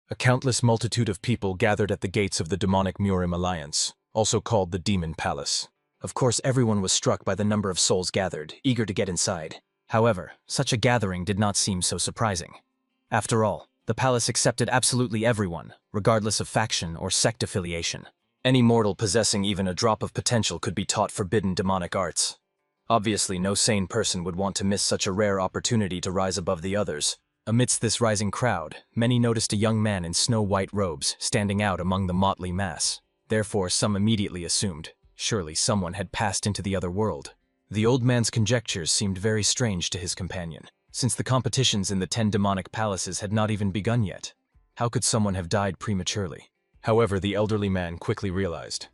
A countless multitude of people gathered at the gates of the demonic Murim Alliance, also called the Demon Palace. Of course, everyone was struck by the number of souls gathered, eager to get inside. However, such a gathering did not seem so surprising. After all, the palace accepted absolutely everyone, regardless of faction or sect affiliation. Any mortal possessing even a drop of potential could be taught forbidden demonic arts. Obviously, no sane person would want to miss such a rare opportunity to rise above the others. Amidst this rising crowd, many noticed a young man in snow-white robes standing out among the motley mass. Therefore, some immediately assumed, surely someone had passed into the other world. The old man's conjectures seemed very strange to his companion, since the competitions in the 10 demonic palaces had not even begun yet. How could someone have died prematurely? However, the elderly man quickly realized.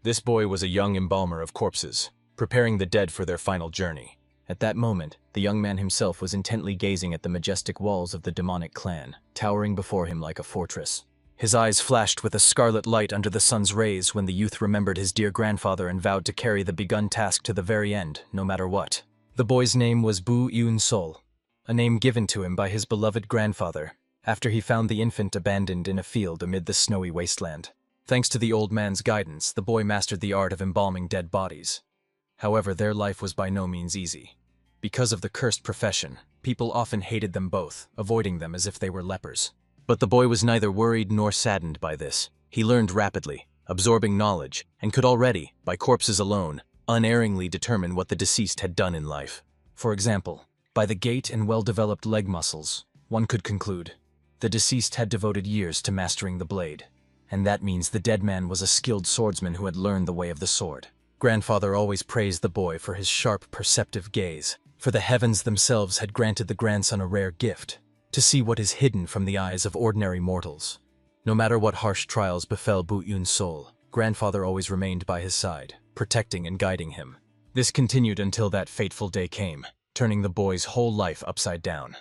This boy was a young embalmer of corpses, preparing the dead for their final journey. At that moment, the young man himself was intently gazing at the majestic walls of the demonic clan, towering before him like a fortress. His eyes flashed with a scarlet light under the sun's rays when the youth remembered his dear grandfather and vowed to carry the begun task to the very end, no matter what. The boy's name was Bu Yun Sol, a name given to him by his beloved grandfather, after he found the infant abandoned in a field amid the snowy wasteland. Thanks to the old man's guidance, the boy mastered the art of embalming dead bodies. However, their life was by no means easy. Because of the cursed profession, people often hated them both, avoiding them as if they were lepers. But the boy was neither worried nor saddened by this. He learned rapidly, absorbing knowledge, and could already, by corpses alone, unerringly determine what the deceased had done in life. For example, by the gait and well-developed leg muscles, one could conclude the deceased had devoted years to mastering the blade, and that means the dead man was a skilled swordsman who had learned the way of the sword. Grandfather always praised the boy for his sharp, perceptive gaze, for the heavens themselves had granted the grandson a rare gift, to see what is hidden from the eyes of ordinary mortals. No matter what harsh trials befell Bu Yun Sol, grandfather always remained by his side, protecting and guiding him. This continued until that fateful day came, turning the boy's whole life upside down.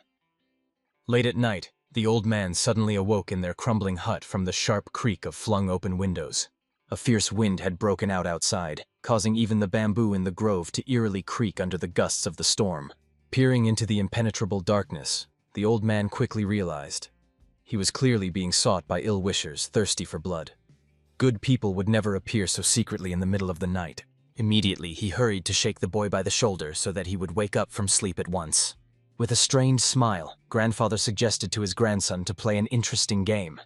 Late at night, the old man suddenly awoke in their crumbling hut from the sharp creak of flung-open windows. A fierce wind had broken out outside, causing even the bamboo in the grove to eerily creak under the gusts of the storm. Peering into the impenetrable darkness, the old man quickly realized he was clearly being sought by ill-wishers thirsty for blood. Good people would never appear so secretly in the middle of the night. Immediately, he hurried to shake the boy by the shoulder so that he would wake up from sleep at once. With a strained smile, grandfather suggested to his grandson to play an interesting game.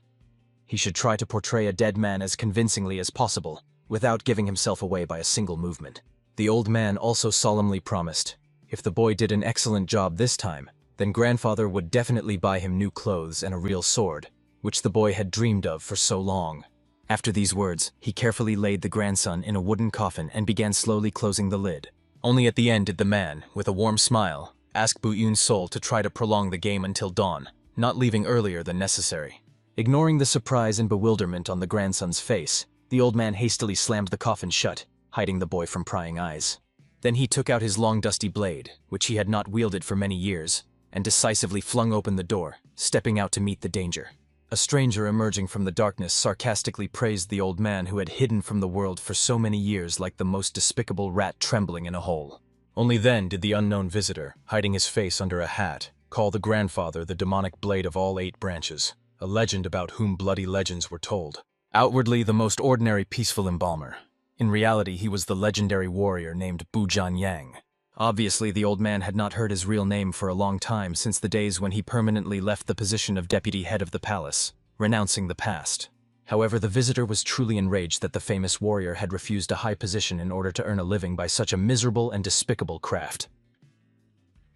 He should try to portray a dead man as convincingly as possible, without giving himself away by a single movement. The old man also solemnly promised, if the boy did an excellent job this time, then grandfather would definitely buy him new clothes and a real sword, which the boy had dreamed of for so long. After these words, he carefully laid the grandson in a wooden coffin and began slowly closing the lid. Only at the end did the man, with a warm smile, ask Bu Yun Sol to try to prolong the game until dawn, not leaving earlier than necessary. Ignoring the surprise and bewilderment on the grandson's face, the old man hastily slammed the coffin shut, hiding the boy from prying eyes. Then he took out his long dusty blade, which he had not wielded for many years, and decisively flung open the door, stepping out to meet the danger. A stranger emerging from the darkness sarcastically praised the old man who had hidden from the world for so many years like the most despicable rat trembling in a hole. Only then did the unknown visitor, hiding his face under a hat, call the grandfather the demonic blade of all 8 branches, a legend about whom bloody legends were told. Outwardly the most ordinary peaceful embalmer. In reality, he was the legendary warrior named Bu Yang. Obviously, the old man had not heard his real name for a long time since the days when he permanently left the position of deputy head of the palace, renouncing the past. However, the visitor was truly enraged that the famous warrior had refused a high position in order to earn a living by such a miserable and despicable craft.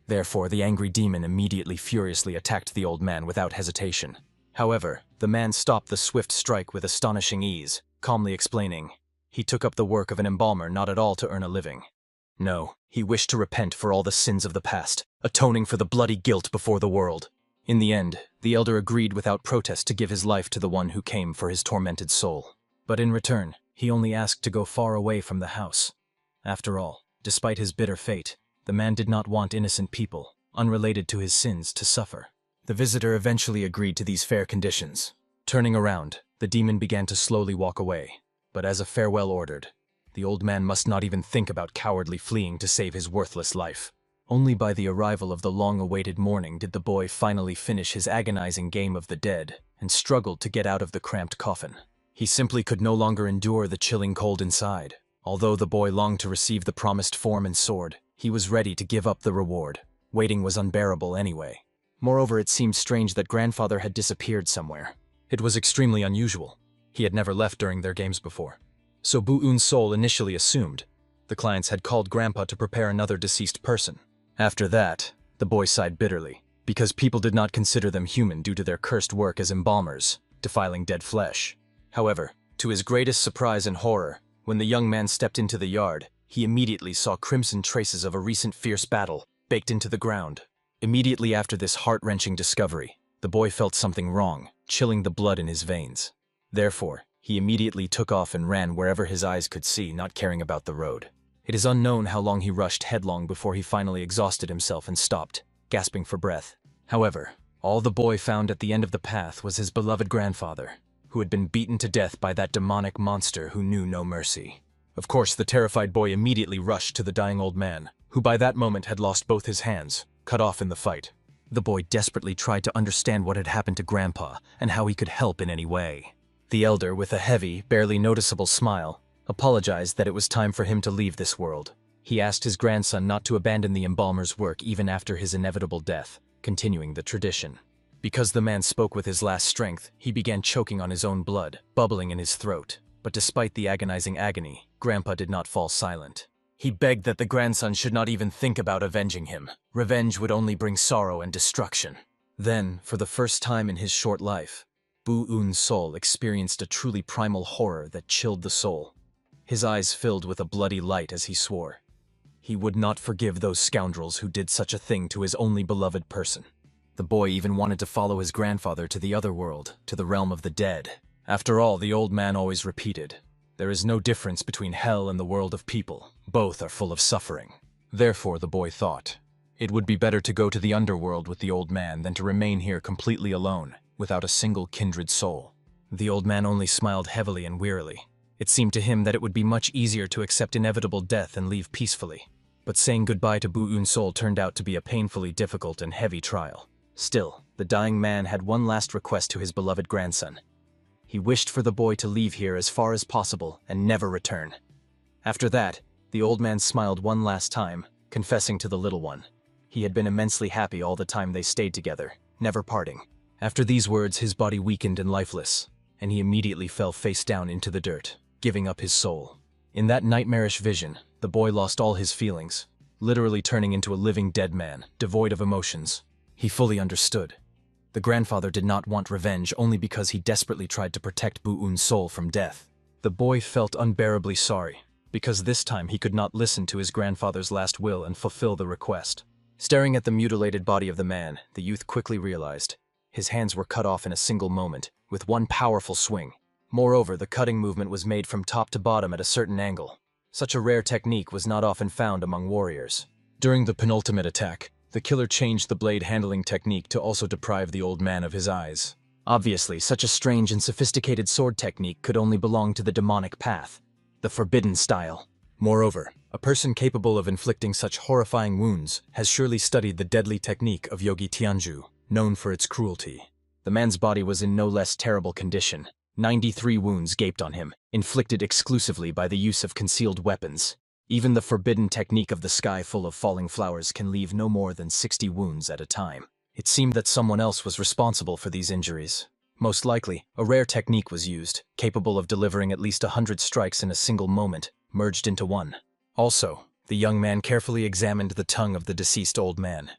Therefore, the angry demon immediately furiously attacked the old man without hesitation. However, the man stopped the swift strike with astonishing ease, calmly explaining, he took up the work of an embalmer not at all to earn a living. No, he wished to repent for all the sins of the past, atoning for the bloody guilt before the world. In the end, the elder agreed without protest to give his life to the one who came for his tormented soul. But in return, he only asked to go far away from the house. After all, despite his bitter fate, the man did not want innocent people, unrelated to his sins, to suffer. The visitor eventually agreed to these fair conditions. Turning around, the demon began to slowly walk away, but as a farewell ordered, the old man must not even think about cowardly fleeing to save his worthless life. Only by the arrival of the long-awaited morning did the boy finally finish his agonizing game of the dead and struggled to get out of the cramped coffin. He simply could no longer endure the chilling cold inside. Although the boy longed to receive the promised form and sword, he was ready to give up the reward. Waiting was unbearable anyway. Moreover, it seemed strange that grandfather had disappeared somewhere. It was extremely unusual. He had never left during their games before. So Bu-eun's soul initially assumed the clients had called Grandpa to prepare another deceased person. After that, the boy sighed bitterly, because people did not consider them human due to their cursed work as embalmers, defiling dead flesh. However, to his greatest surprise and horror, when the young man stepped into the yard, he immediately saw crimson traces of a recent fierce battle baked into the ground. Immediately after this heart-wrenching discovery, the boy felt something wrong, chilling the blood in his veins. Therefore, he immediately took off and ran wherever his eyes could see, not caring about the road. It is unknown how long he rushed headlong before he finally exhausted himself and stopped, gasping for breath. However, all the boy found at the end of the path was his beloved grandfather, who had been beaten to death by that demonic monster who knew no mercy. Of course, the terrified boy immediately rushed to the dying old man, who by that moment had lost both his hands, cut off in the fight. The boy desperately tried to understand what had happened to Grandpa and how he could help in any way. The elder, with a heavy, barely noticeable smile, apologized that it was time for him to leave this world. He asked his grandson not to abandon the embalmer's work even after his inevitable death, continuing the tradition. Because the man spoke with his last strength, he began choking on his own blood, bubbling in his throat. But despite the agonizing agony, Grandpa did not fall silent. He begged that the grandson should not even think about avenging him. Revenge would only bring sorrow and destruction. Then, for the first time in his short life, Bu-eun's soul experienced a truly primal horror that chilled the soul. His eyes filled with a bloody light as he swore. He would not forgive those scoundrels who did such a thing to his only beloved person. The boy even wanted to follow his grandfather to the other world, to the realm of the dead. After all, the old man always repeated, there is no difference between hell and the world of people. Both are full of suffering. Therefore, the boy thought, it would be better to go to the underworld with the old man than to remain here completely alone, without a single kindred soul. The old man only smiled heavily and wearily. It seemed to him that it would be much easier to accept inevitable death and leave peacefully. But saying goodbye to Bu-eun's soul turned out to be a painfully difficult and heavy trial. Still, the dying man had one last request to his beloved grandson. He wished for the boy to leave here as far as possible and never return. After that, the old man smiled one last time, confessing to the little one. He had been immensely happy all the time they stayed together, never parting. After these words, his body weakened and lifeless, and he immediately fell face down into the dirt, giving up his soul. In that nightmarish vision, the boy lost all his feelings, literally turning into a living dead man, devoid of emotions. He fully understood. The grandfather did not want revenge only because he desperately tried to protect Bu-eun's soul from death. The boy felt unbearably sorry, because this time he could not listen to his grandfather's last will and fulfill the request. Staring at the mutilated body of the man, the youth quickly realized his hands were cut off in a single moment, with one powerful swing. Moreover, the cutting movement was made from top to bottom at a certain angle. Such a rare technique was not often found among warriors. During the penultimate attack, the killer changed the blade handling technique to also deprive the old man of his eyes. Obviously, such a strange and sophisticated sword technique could only belong to the demonic path, the forbidden style. Moreover, a person capable of inflicting such horrifying wounds has surely studied the deadly technique of Yogi Tianju, known for its cruelty. The man's body was in no less terrible condition. 93 wounds gaped on him, inflicted exclusively by the use of concealed weapons. Even the forbidden technique of the sky full of falling flowers can leave no more than 60 wounds at a time. It seemed that someone else was responsible for these injuries. Most likely, a rare technique was used, capable of delivering at least 100 strikes in a single moment, merged into one. Also, the young man carefully examined the tongue of the deceased old man.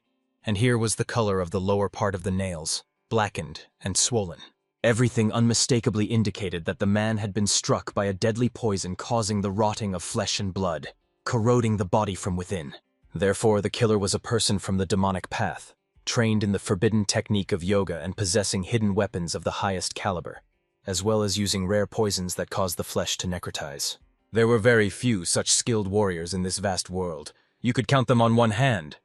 And here was the color of the lower part of the nails, blackened and swollen. Everything unmistakably indicated that the man had been struck by a deadly poison causing the rotting of flesh and blood, corroding the body from within. Therefore, the killer was a person from the demonic path, trained in the forbidden technique of yoga and possessing hidden weapons of the highest caliber, as well as using rare poisons that cause the flesh to necrotize. There were very few such skilled warriors in this vast world. You could count them on one hand.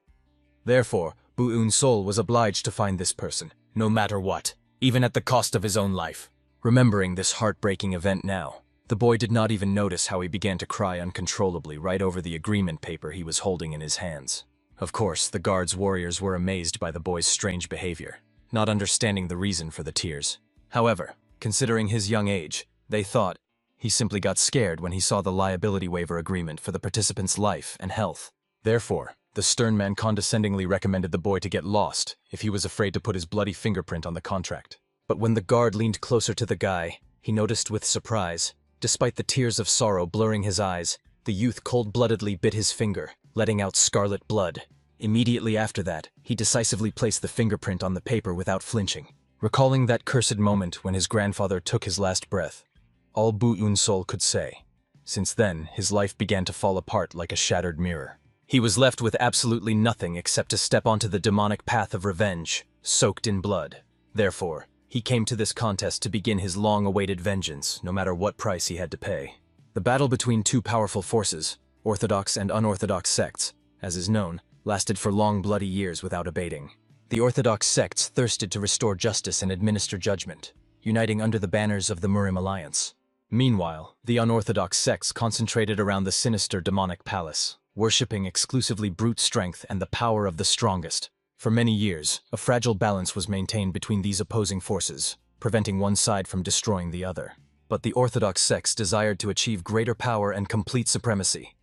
Therefore, Bu-eun's soul was obliged to find this person, no matter what, even at the cost of his own life. Remembering this heartbreaking event now, the boy did not even notice how he began to cry uncontrollably right over the agreement paper he was holding in his hands. Of course, the guard's warriors were amazed by the boy's strange behavior, not understanding the reason for the tears. However, considering his young age, they thought he simply got scared when he saw the liability waiver agreement for the participant's life and health. Therefore, the stern man condescendingly recommended the boy to get lost if he was afraid to put his bloody fingerprint on the contract. But when the guard leaned closer to the guy, he noticed with surprise, despite the tears of sorrow blurring his eyes, the youth cold-bloodedly bit his finger, letting out scarlet blood. Immediately after that, he decisively placed the fingerprint on the paper without flinching. Recalling that cursed moment when his grandfather took his last breath, all Bu Eun-sol could say. Since then, his life began to fall apart like a shattered mirror. He was left with absolutely nothing except to step onto the demonic path of revenge, soaked in blood. Therefore, he came to this contest to begin his long-awaited vengeance, no matter what price he had to pay. The battle between two powerful forces, orthodox and unorthodox sects, as is known, lasted for long bloody years without abating. The orthodox sects thirsted to restore justice and administer judgment, uniting under the banners of the Murim Alliance. Meanwhile, the unorthodox sects concentrated around the sinister demonic palace, worshipping exclusively brute strength and the power of the strongest. For many years, a fragile balance was maintained between these opposing forces, preventing one side from destroying the other. But the orthodox sects desired to achieve greater power and complete supremacy.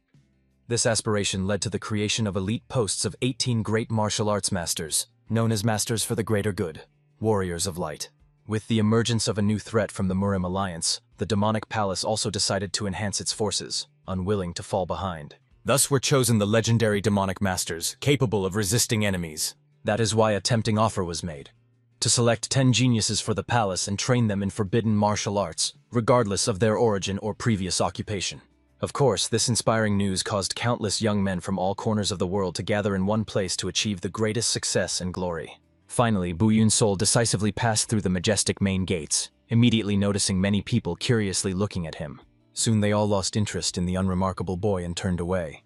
This aspiration led to the creation of elite posts of 18 great martial arts masters, known as Masters for the Greater Good, Warriors of Light. With the emergence of a new threat from the Murim Alliance, the demonic palace also decided to enhance its forces, unwilling to fall behind. Thus were chosen the legendary demonic masters, capable of resisting enemies. That is why a tempting offer was made. To select 10 geniuses for the palace and train them in forbidden martial arts, regardless of their origin or previous occupation. Of course, this inspiring news caused countless young men from all corners of the world to gather in one place to achieve the greatest success and glory. Finally, Bu Eun-sol decisively passed through the majestic main gates, immediately noticing many people curiously looking at him. Soon they all lost interest in the unremarkable boy and turned away.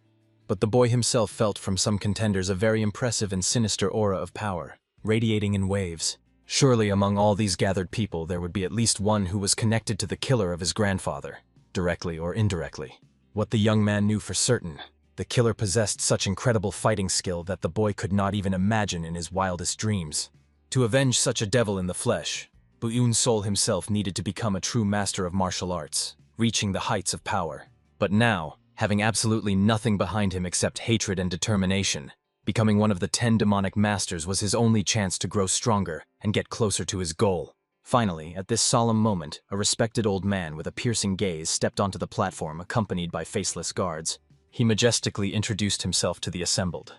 But the boy himself felt from some contenders a very impressive and sinister aura of power, radiating in waves. Surely among all these gathered people there would be at least one who was connected to the killer of his grandfather, directly or indirectly. What the young man knew for certain, the killer possessed such incredible fighting skill that the boy could not even imagine in his wildest dreams. To avenge such a devil in the flesh, Bu Eun-sol himself needed to become a true master of martial arts, reaching the heights of power. But now, having absolutely nothing behind him except hatred and determination, becoming one of the 10 demonic masters was his only chance to grow stronger and get closer to his goal. Finally, at this solemn moment, a respected old man with a piercing gaze stepped onto the platform accompanied by faceless guards. He majestically introduced himself to the assembled.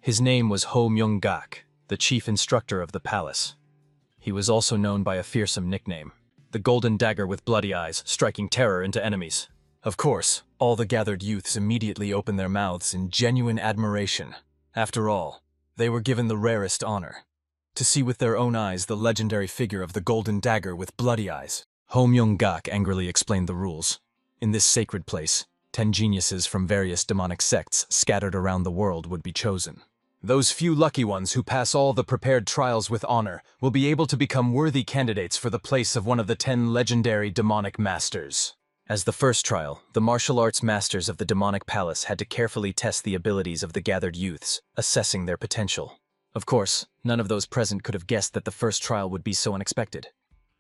His name was Ho Myung-gak, the chief instructor of the palace. He was also known by a fearsome nickname, the Golden Dagger with Bloody Eyes, striking terror into enemies. Of course, all the gathered youths immediately opened their mouths in genuine admiration. After all, they were given the rarest honor, to see with their own eyes the legendary figure of the Golden Dagger with Bloody Eyes. Ho Myung-gak angrily explained the rules. In this sacred place, 10 geniuses from various demonic sects scattered around the world would be chosen. Those few lucky ones who pass all the prepared trials with honor will be able to become worthy candidates for the place of one of the 10 legendary demonic masters. As the first trial, the martial arts masters of the demonic palace had to carefully test the abilities of the gathered youths, assessing their potential. Of course, none of those present could have guessed that the first trial would be so unexpected.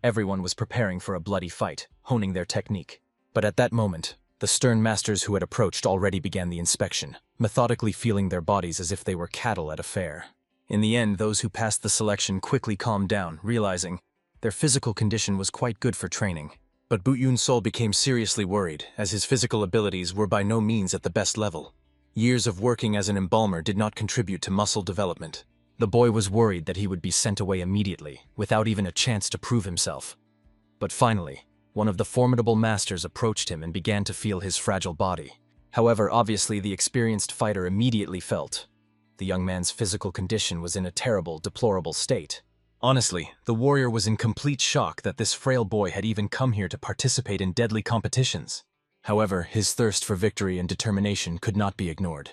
Everyone was preparing for a bloody fight, honing their technique. But at that moment, the stern masters who had approached already began the inspection, methodically feeling their bodies as if they were cattle at a fair. In the end, those who passed the selection quickly calmed down, realizing their physical condition was quite good for training. But Bu Eun-sol became seriously worried, as his physical abilities were by no means at the best level. Years of working as an embalmer did not contribute to muscle development. The boy was worried that he would be sent away immediately, without even a chance to prove himself. But finally, one of the formidable masters approached him and began to feel his fragile body. However, obviously the experienced fighter immediately felt the young man's physical condition was in a terrible, deplorable state. Honestly, the warrior was in complete shock that this frail boy had even come here to participate in deadly competitions. However, his thirst for victory and determination could not be ignored.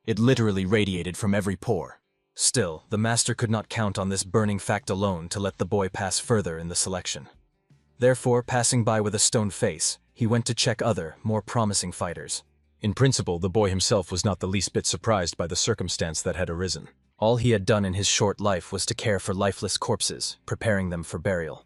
It literally radiated from every pore. Still, the master could not count on this burning fact alone to let the boy pass further in the selection. Therefore, passing by with a stone face, he went to check other, more promising fighters. In principle, the boy himself was not the least bit surprised by the circumstance that had arisen. All he had done in his short life was to care for lifeless corpses, preparing them for burial.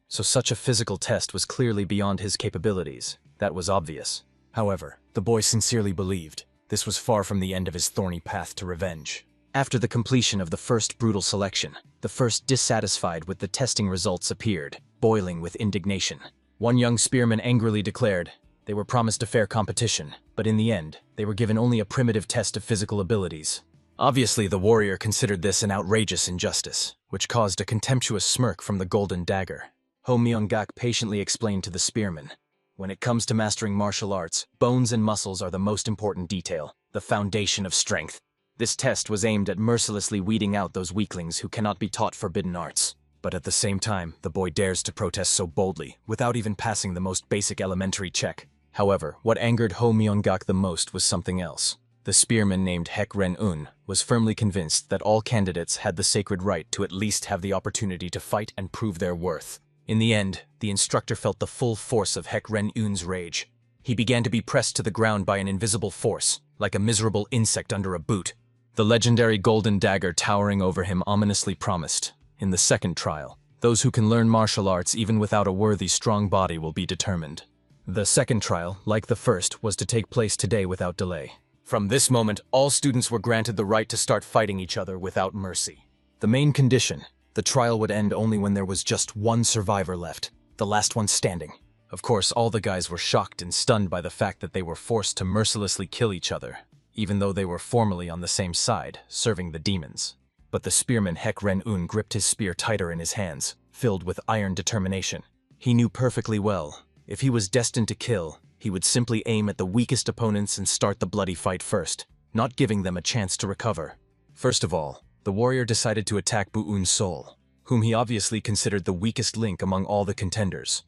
So such a physical test was clearly beyond his capabilities. That was obvious. However, the boy sincerely believed this was far from the end of his thorny path to revenge. After the completion of the first brutal selection, the first dissatisfied with the testing results appeared, boiling with indignation. One young spearman angrily declared they were promised a fair competition, but in the end, they were given only a primitive test of physical abilities. Obviously, the warrior considered this an outrageous injustice, which caused a contemptuous smirk from the golden dagger. Ho Myung-gak patiently explained to the spearman, "When it comes to mastering martial arts, bones and muscles are the most important detail, the foundation of strength. This test was aimed at mercilessly weeding out those weaklings who cannot be taught forbidden arts." But at the same time, the boy dares to protest so boldly, without even passing the most basic elementary check. However, what angered Ho Myung-gak the most was something else. The spearman named Hek Ren-un was firmly convinced that all candidates had the sacred right to at least have the opportunity to fight and prove their worth. In the end, the instructor felt the full force of Hek Ren-un's rage. He began to be pressed to the ground by an invisible force, like a miserable insect under a boot. The legendary golden dagger towering over him ominously promised, in the second trial, those who can learn martial arts even without a worthy, strong body will be determined. The second trial, like the first, was to take place today without delay. From this moment, all students were granted the right to start fighting each other without mercy. The main condition: the trial would end only when there was just one survivor left, the last one standing. Of course, all the guys were shocked and stunned by the fact that they were forced to mercilessly kill each other, even though they were formally on the same side, serving the demons. But the spearman Hek Ren-un gripped his spear tighter in his hands, filled with iron determination. He knew perfectly well, if he was destined to kill, he would simply aim at the weakest opponents and start the bloody fight first, not giving them a chance to recover. First of all, the warrior decided to attack Bu-un's soul, whom he obviously considered the weakest link among all the contenders,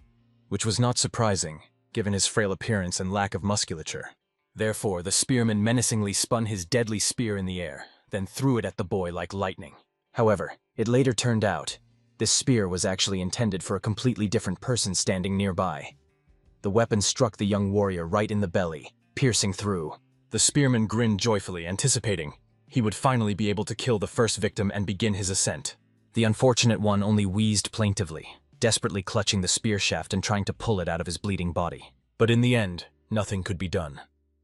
which was not surprising, given his frail appearance and lack of musculature. Therefore, the spearman menacingly spun his deadly spear in the air, then threw it at the boy like lightning. However, it later turned out, this spear was actually intended for a completely different person standing nearby. The weapon struck the young warrior right in the belly, piercing through. The spearman grinned joyfully, anticipating he would finally be able to kill the first victim and begin his ascent. The unfortunate one only wheezed plaintively, desperately clutching the spear shaft and trying to pull it out of his bleeding body. But in the end, nothing could be done.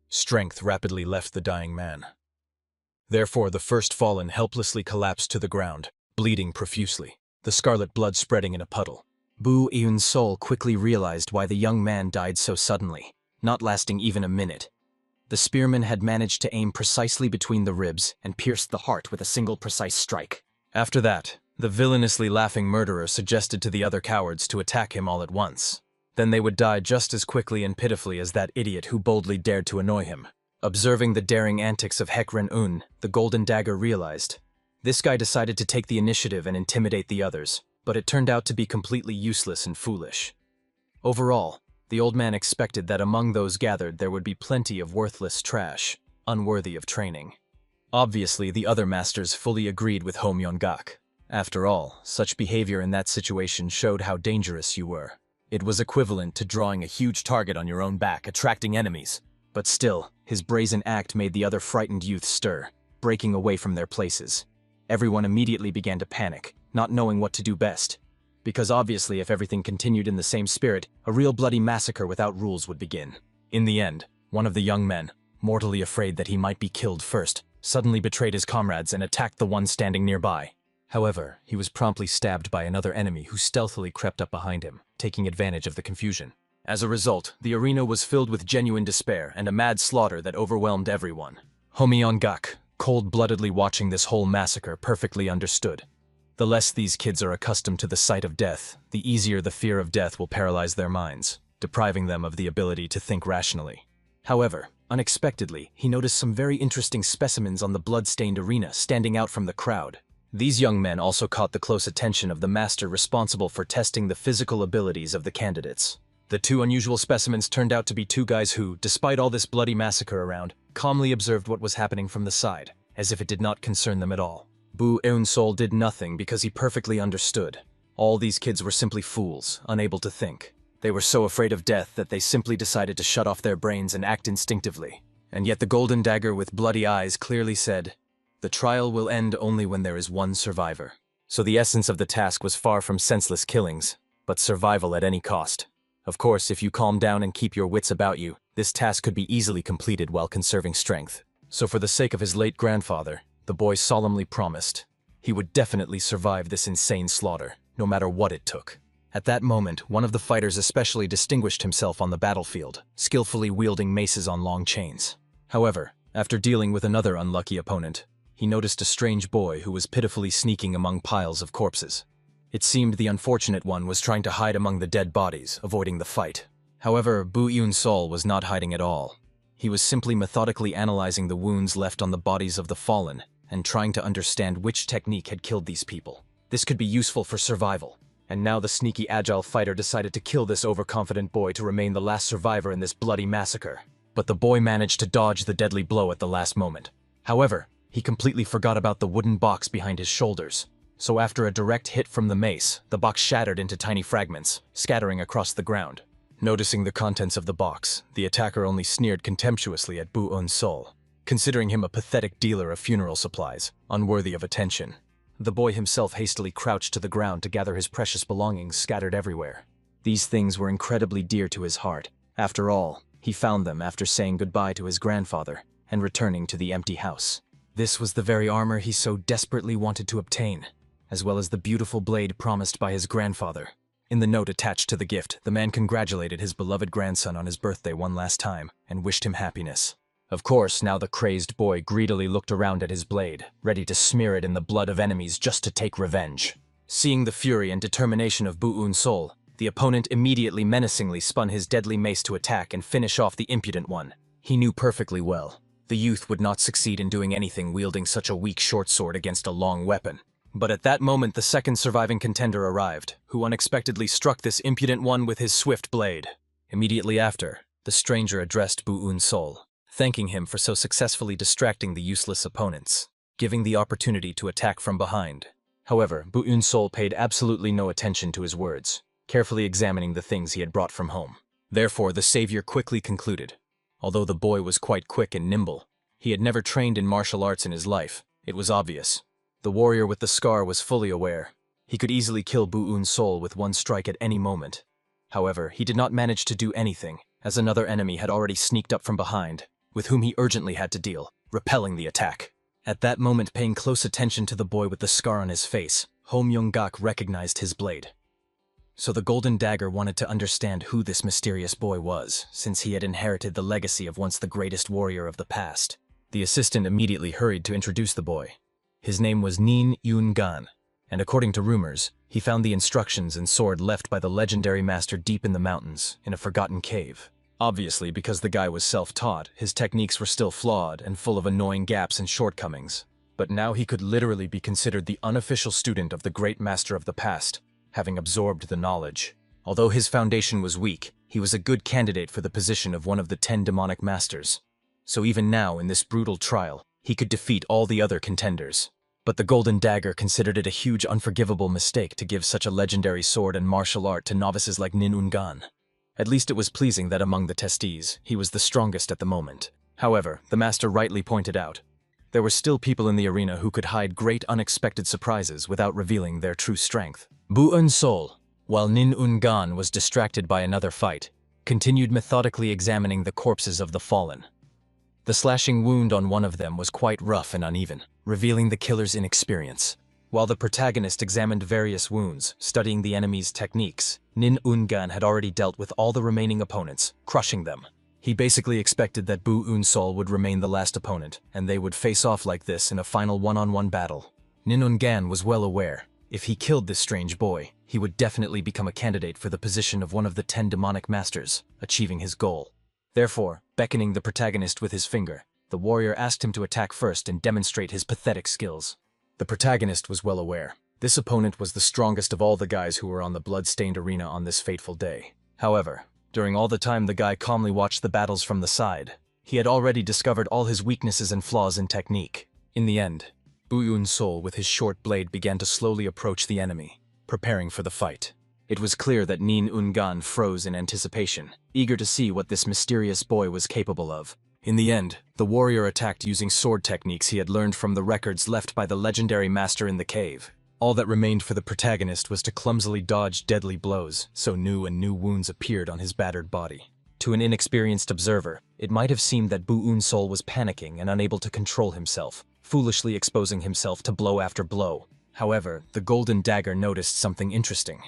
Strength rapidly left the dying man. Therefore, the first fallen helplessly collapsed to the ground, bleeding profusely, the scarlet blood spreading in a puddle. Bu-un's soul quickly realized why the young man died so suddenly, not lasting even a minute. The spearman had managed to aim precisely between the ribs and pierced the heart with a single precise strike. After that, the villainously laughing murderer suggested to the other cowards to attack him all at once. Then they would die just as quickly and pitifully as that idiot who boldly dared to annoy him. Observing the daring antics of Hek Ren-un, the golden dagger realized. This guy decided to take the initiative and intimidate the others, but it turned out to be completely useless and foolish. Overall, the old man expected that among those gathered there would be plenty of worthless trash, unworthy of training. Obviously, the other masters fully agreed with Ho Myung-gak. After all, such behavior in that situation showed how dangerous you were. It was equivalent to drawing a huge target on your own back, attracting enemies. But still, his brazen act made the other frightened youths stir, breaking away from their places. Everyone immediately began to panic, not knowing what to do best. Because obviously if everything continued in the same spirit, a real bloody massacre without rules would begin. In the end, one of the young men, mortally afraid that he might be killed first, suddenly betrayed his comrades and attacked the one standing nearby. However, he was promptly stabbed by another enemy who stealthily crept up behind him, taking advantage of the confusion. As a result, the arena was filled with genuine despair and a mad slaughter that overwhelmed everyone. Ho Myung-gak, cold-bloodedly watching this whole massacre, perfectly understood. The less these kids are accustomed to the sight of death, the easier the fear of death will paralyze their minds, depriving them of the ability to think rationally. However, unexpectedly, he noticed some very interesting specimens on the blood-stained arena standing out from the crowd. These young men also caught the close attention of the master responsible for testing the physical abilities of the candidates. The two unusual specimens turned out to be two guys who, despite all this bloody massacre around, calmly observed what was happening from the side, as if it did not concern them at all. Bu-un's soul did nothing because he perfectly understood. All these kids were simply fools, unable to think. They were so afraid of death that they simply decided to shut off their brains and act instinctively. And yet the golden dagger with bloody eyes clearly said, "The trial will end only when there is one survivor." So the essence of the task was far from senseless killings, but survival at any cost. Of course, if you calm down and keep your wits about you, this task could be easily completed while conserving strength. So for the sake of his late grandfather, the boy solemnly promised he would definitely survive this insane slaughter, no matter what it took. At that moment, one of the fighters especially distinguished himself on the battlefield, skillfully wielding maces on long chains. However, after dealing with another unlucky opponent, he noticed a strange boy who was pitifully sneaking among piles of corpses. It seemed the unfortunate one was trying to hide among the dead bodies, avoiding the fight. However, Bu Yun-sol was not hiding at all. He was simply methodically analyzing the wounds left on the bodies of the fallen and trying to understand which technique had killed these people. This could be useful for survival. And now the sneaky agile fighter decided to kill this overconfident boy to remain the last survivor in this bloody massacre. But the boy managed to dodge the deadly blow at the last moment. However, he completely forgot about the wooden box behind his shoulders. So after a direct hit from the mace, the box shattered into tiny fragments, scattering across the ground. Noticing the contents of the box, the attacker only sneered contemptuously at Bu Un-sol, considering him a pathetic dealer of funeral supplies, unworthy of attention. The boy himself hastily crouched to the ground to gather his precious belongings scattered everywhere. These things were incredibly dear to his heart. After all, he found them after saying goodbye to his grandfather and returning to the empty house. This was the very armor he so desperately wanted to obtain, as well as the beautiful blade promised by his grandfather. In the note attached to the gift, the man congratulated his beloved grandson on his birthday one last time and wished him happiness. Of course, now the crazed boy greedily looked around at his blade, ready to smear it in the blood of enemies just to take revenge. Seeing the fury and determination of Bu Un-sol, the opponent immediately menacingly spun his deadly mace to attack and finish off the impudent one. He knew perfectly well the youth would not succeed in doing anything wielding such a weak short sword against a long weapon. But at that moment the second surviving contender arrived, who unexpectedly struck this impudent one with his swift blade. Immediately after, the stranger addressed Bu Un-sol, thanking him for so successfully distracting the useless opponents, giving the opportunity to attack from behind. However, Bu Un-sol paid absolutely no attention to his words, carefully examining the things he had brought from home. Therefore, the savior quickly concluded. Although the boy was quite quick and nimble, he had never trained in martial arts in his life. It was obvious. The warrior with the scar was fully aware. He could easily kill Bu Un-sol with one strike at any moment. However, he did not manage to do anything, as another enemy had already sneaked up from behind, with whom he urgently had to deal, repelling the attack. At that moment, paying close attention to the boy with the scar on his face, Ho Myung-gak recognized his blade. So the golden dagger wanted to understand who this mysterious boy was, since he had inherited the legacy of once the greatest warrior of the past. The assistant immediately hurried to introduce the boy. His name was Nin Yun-gan, and according to rumors, he found the instructions and sword left by the legendary master deep in the mountains, in a forgotten cave. Obviously, because the guy was self-taught, his techniques were still flawed and full of annoying gaps and shortcomings. But now he could literally be considered the unofficial student of the great master of the past, having absorbed the knowledge. Although his foundation was weak, he was a good candidate for the position of one of the 10 demonic masters. So even now, in this brutal trial, he could defeat all the other contenders. But the Golden Dagger considered it a huge unforgivable mistake to give such a legendary sword and martial art to novices like Nin Un-gan. At least it was pleasing that among the testees, he was the strongest at the moment. However, the master rightly pointed out, there were still people in the arena who could hide great unexpected surprises without revealing their true strength. Bu Un-sol, while Nin Un-gan was distracted by another fight, continued methodically examining the corpses of the fallen. The slashing wound on one of them was quite rough and uneven, revealing the killer's inexperience. While the protagonist examined various wounds, studying the enemy's techniques, Nin Un-gan had already dealt with all the remaining opponents, crushing them. He basically expected that Bu Un-sol would remain the last opponent, and they would face off like this in a final one-on-one battle. Nin Un-gan was well aware, if he killed this strange boy, he would definitely become a candidate for the position of one of the 10 demonic masters, achieving his goal. Therefore, beckoning the protagonist with his finger, the warrior asked him to attack first and demonstrate his pathetic skills. The protagonist was well aware. This opponent was the strongest of all the guys who were on the blood-stained arena on this fateful day. However, during all the time the guy calmly watched the battles from the side, he had already discovered all his weaknesses and flaws in technique. In the end, Bu Un-sol with his short blade began to slowly approach the enemy, preparing for the fight. It was clear that Nin Un-gan froze in anticipation, eager to see what this mysterious boy was capable of. In the end, the warrior attacked using sword techniques he had learned from the records left by the legendary master in the cave. All that remained for the protagonist was to clumsily dodge deadly blows, so new and new wounds appeared on his battered body. To an inexperienced observer, it might have seemed that Bu-eun-sol was panicking and unable to control himself, foolishly exposing himself to blow after blow. However, the golden dagger noticed something interesting.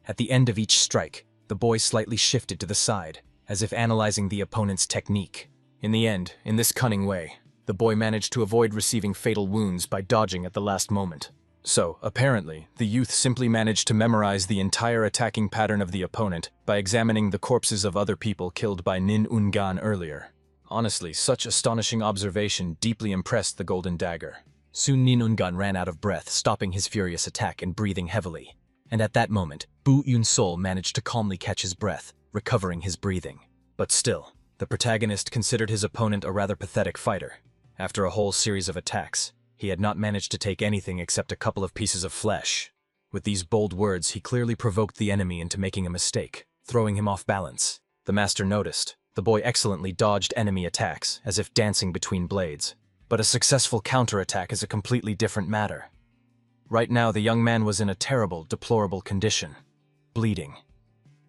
At the end of each strike, the boy slightly shifted to the side, as if analyzing the opponent's technique. In the end, in this cunning way, the boy managed to avoid receiving fatal wounds by dodging at the last moment. So, apparently, the youth simply managed to memorize the entire attacking pattern of the opponent by examining the corpses of other people killed by Nin Ungan earlier. Honestly, such astonishing observation deeply impressed the golden dagger. Soon Nin Ungan ran out of breath, stopping his furious attack and breathing heavily. And at that moment, Bu-eun-sol managed to calmly catch his breath, recovering his breathing. But still, the protagonist considered his opponent a rather pathetic fighter. After a whole series of attacks, he had not managed to take anything except a couple of pieces of flesh. With these bold words, he clearly provoked the enemy into making a mistake, throwing him off balance. The master noticed. The boy excellently dodged enemy attacks, as if dancing between blades. But a successful counterattack is a completely different matter. Right now, the young man was in a terrible, deplorable condition. Bleeding.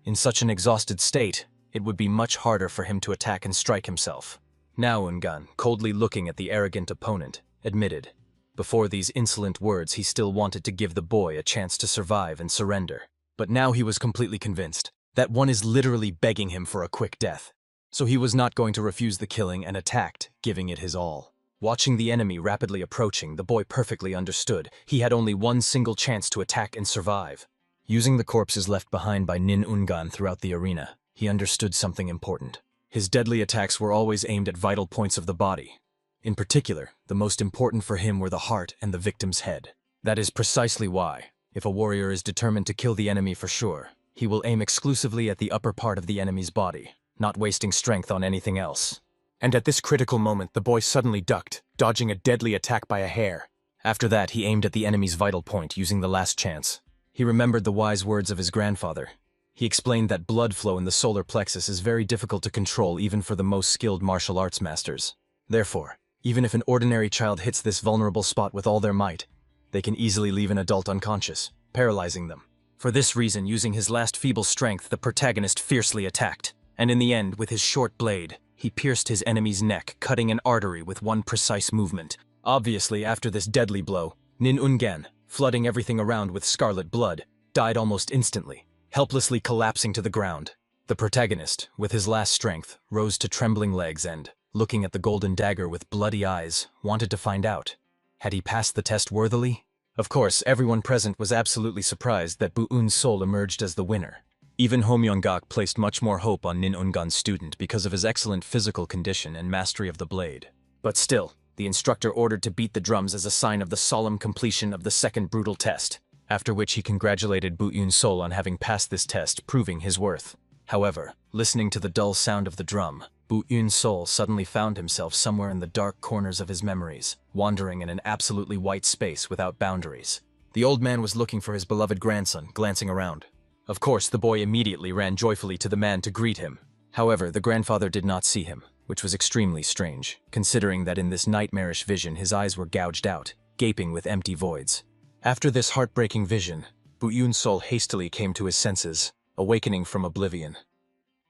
In such an exhausted state, it would be much harder for him to attack and strike himself. Now Ungan, coldly looking at the arrogant opponent, admitted. Before these insolent words, he still wanted to give the boy a chance to survive and surrender. But now he was completely convinced that one is literally begging him for a quick death. So he was not going to refuse the killing and attacked, giving it his all. Watching the enemy rapidly approaching, the boy perfectly understood he had only one single chance to attack and survive. Using the corpses left behind by Nin Ungan throughout the arena, he understood something important. His deadly attacks were always aimed at vital points of the body. In particular, the most important for him were the heart and the victim's head. That is precisely why, if a warrior is determined to kill the enemy for sure, he will aim exclusively at the upper part of the enemy's body, not wasting strength on anything else. And at this critical moment, the boy suddenly ducked, dodging a deadly attack by a hair. After that, he aimed at the enemy's vital point, using the last chance. He remembered the wise words of his grandfather. He explained that blood flow in the solar plexus is very difficult to control even for the most skilled martial arts masters. Therefore, even if an ordinary child hits this vulnerable spot with all their might, they can easily leave an adult unconscious, paralyzing them. For this reason, using his last feeble strength, the protagonist fiercely attacked. And in the end, with his short blade, he pierced his enemy's neck, cutting an artery with one precise movement. Obviously, after this deadly blow, Nin Ungan, flooding everything around with scarlet blood, died almost instantly, helplessly collapsing to the ground. The protagonist, with his last strength, rose to trembling legs and, looking at the golden dagger with bloody eyes, wanted to find out. Had he passed the test worthily? Of course, everyone present was absolutely surprised that Bu-eun-sol emerged as the winner. Even Ho Myung-gak placed much more hope on Nin Ungan's student because of his excellent physical condition and mastery of the blade. But still, the instructor ordered to beat the drums as a sign of the solemn completion of the second brutal test, after which he congratulated Bu-eun-sol on having passed this test, proving his worth. However, listening to the dull sound of the drum, Bu-eun-sol suddenly found himself somewhere in the dark corners of his memories, wandering in an absolutely white space without boundaries. The old man was looking for his beloved grandson, glancing around. Of course, the boy immediately ran joyfully to the man to greet him. However, the grandfather did not see him, which was extremely strange, considering that in this nightmarish vision his eyes were gouged out, gaping with empty voids. After this heartbreaking vision, Bu-eun-sol hastily came to his senses, awakening from oblivion.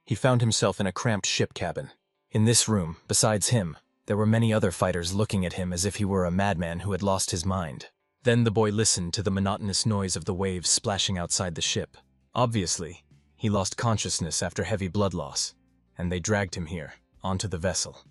He found himself in a cramped ship cabin. In this room, besides him, there were many other fighters looking at him as if he were a madman who had lost his mind. Then the boy listened to the monotonous noise of the waves splashing outside the ship. Obviously, he lost consciousness after heavy blood loss, and they dragged him here, onto the vessel.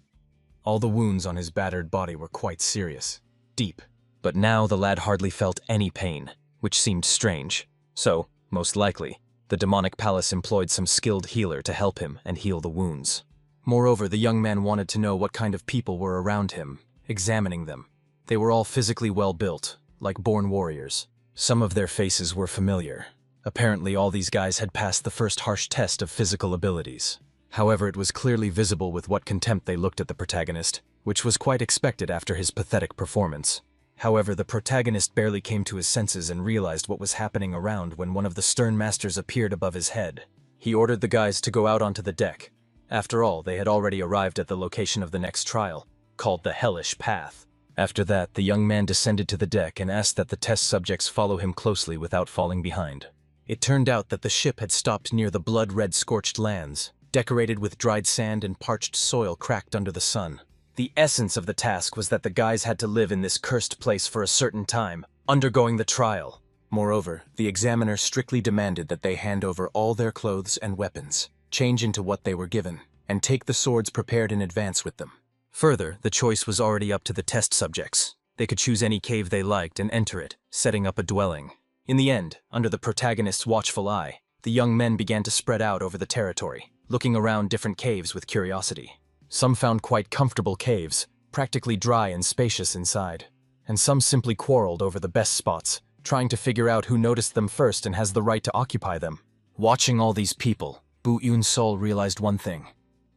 All the wounds on his battered body were quite serious, deep, but now the lad hardly felt any pain, which seemed strange. So, most likely, the demonic palace employed some skilled healer to help him and heal the wounds. Moreover, the young man wanted to know what kind of people were around him, examining them. They were all physically well built, like born warriors. Some of their faces were familiar. Apparently, all these guys had passed the first harsh test of physical abilities. However, it was clearly visible with what contempt they looked at the protagonist, which was quite expected after his pathetic performance. However, the protagonist barely came to his senses and realized what was happening around when one of the stern masters appeared above his head. He ordered the guys to go out onto the deck. After all, they had already arrived at the location of the next trial, called the Hellish Path. After that, the young man descended to the deck and asked that the test subjects follow him closely without falling behind. It turned out that the ship had stopped near the blood-red scorched lands, decorated with dried sand and parched soil cracked under the sun. The essence of the task was that the guys had to live in this cursed place for a certain time, undergoing the trial. Moreover, the examiner strictly demanded that they hand over all their clothes and weapons, change into what they were given, and take the swords prepared in advance with them. Further, the choice was already up to the test subjects. They could choose any cave they liked and enter it, setting up a dwelling. In the end, under the protagonist's watchful eye, the young men began to spread out over the territory, looking around different caves with curiosity. Some found quite comfortable caves, practically dry and spacious inside, and some simply quarreled over the best spots, trying to figure out who noticed them first and has the right to occupy them. Watching all these people, Bu Yun-sol realized one thing.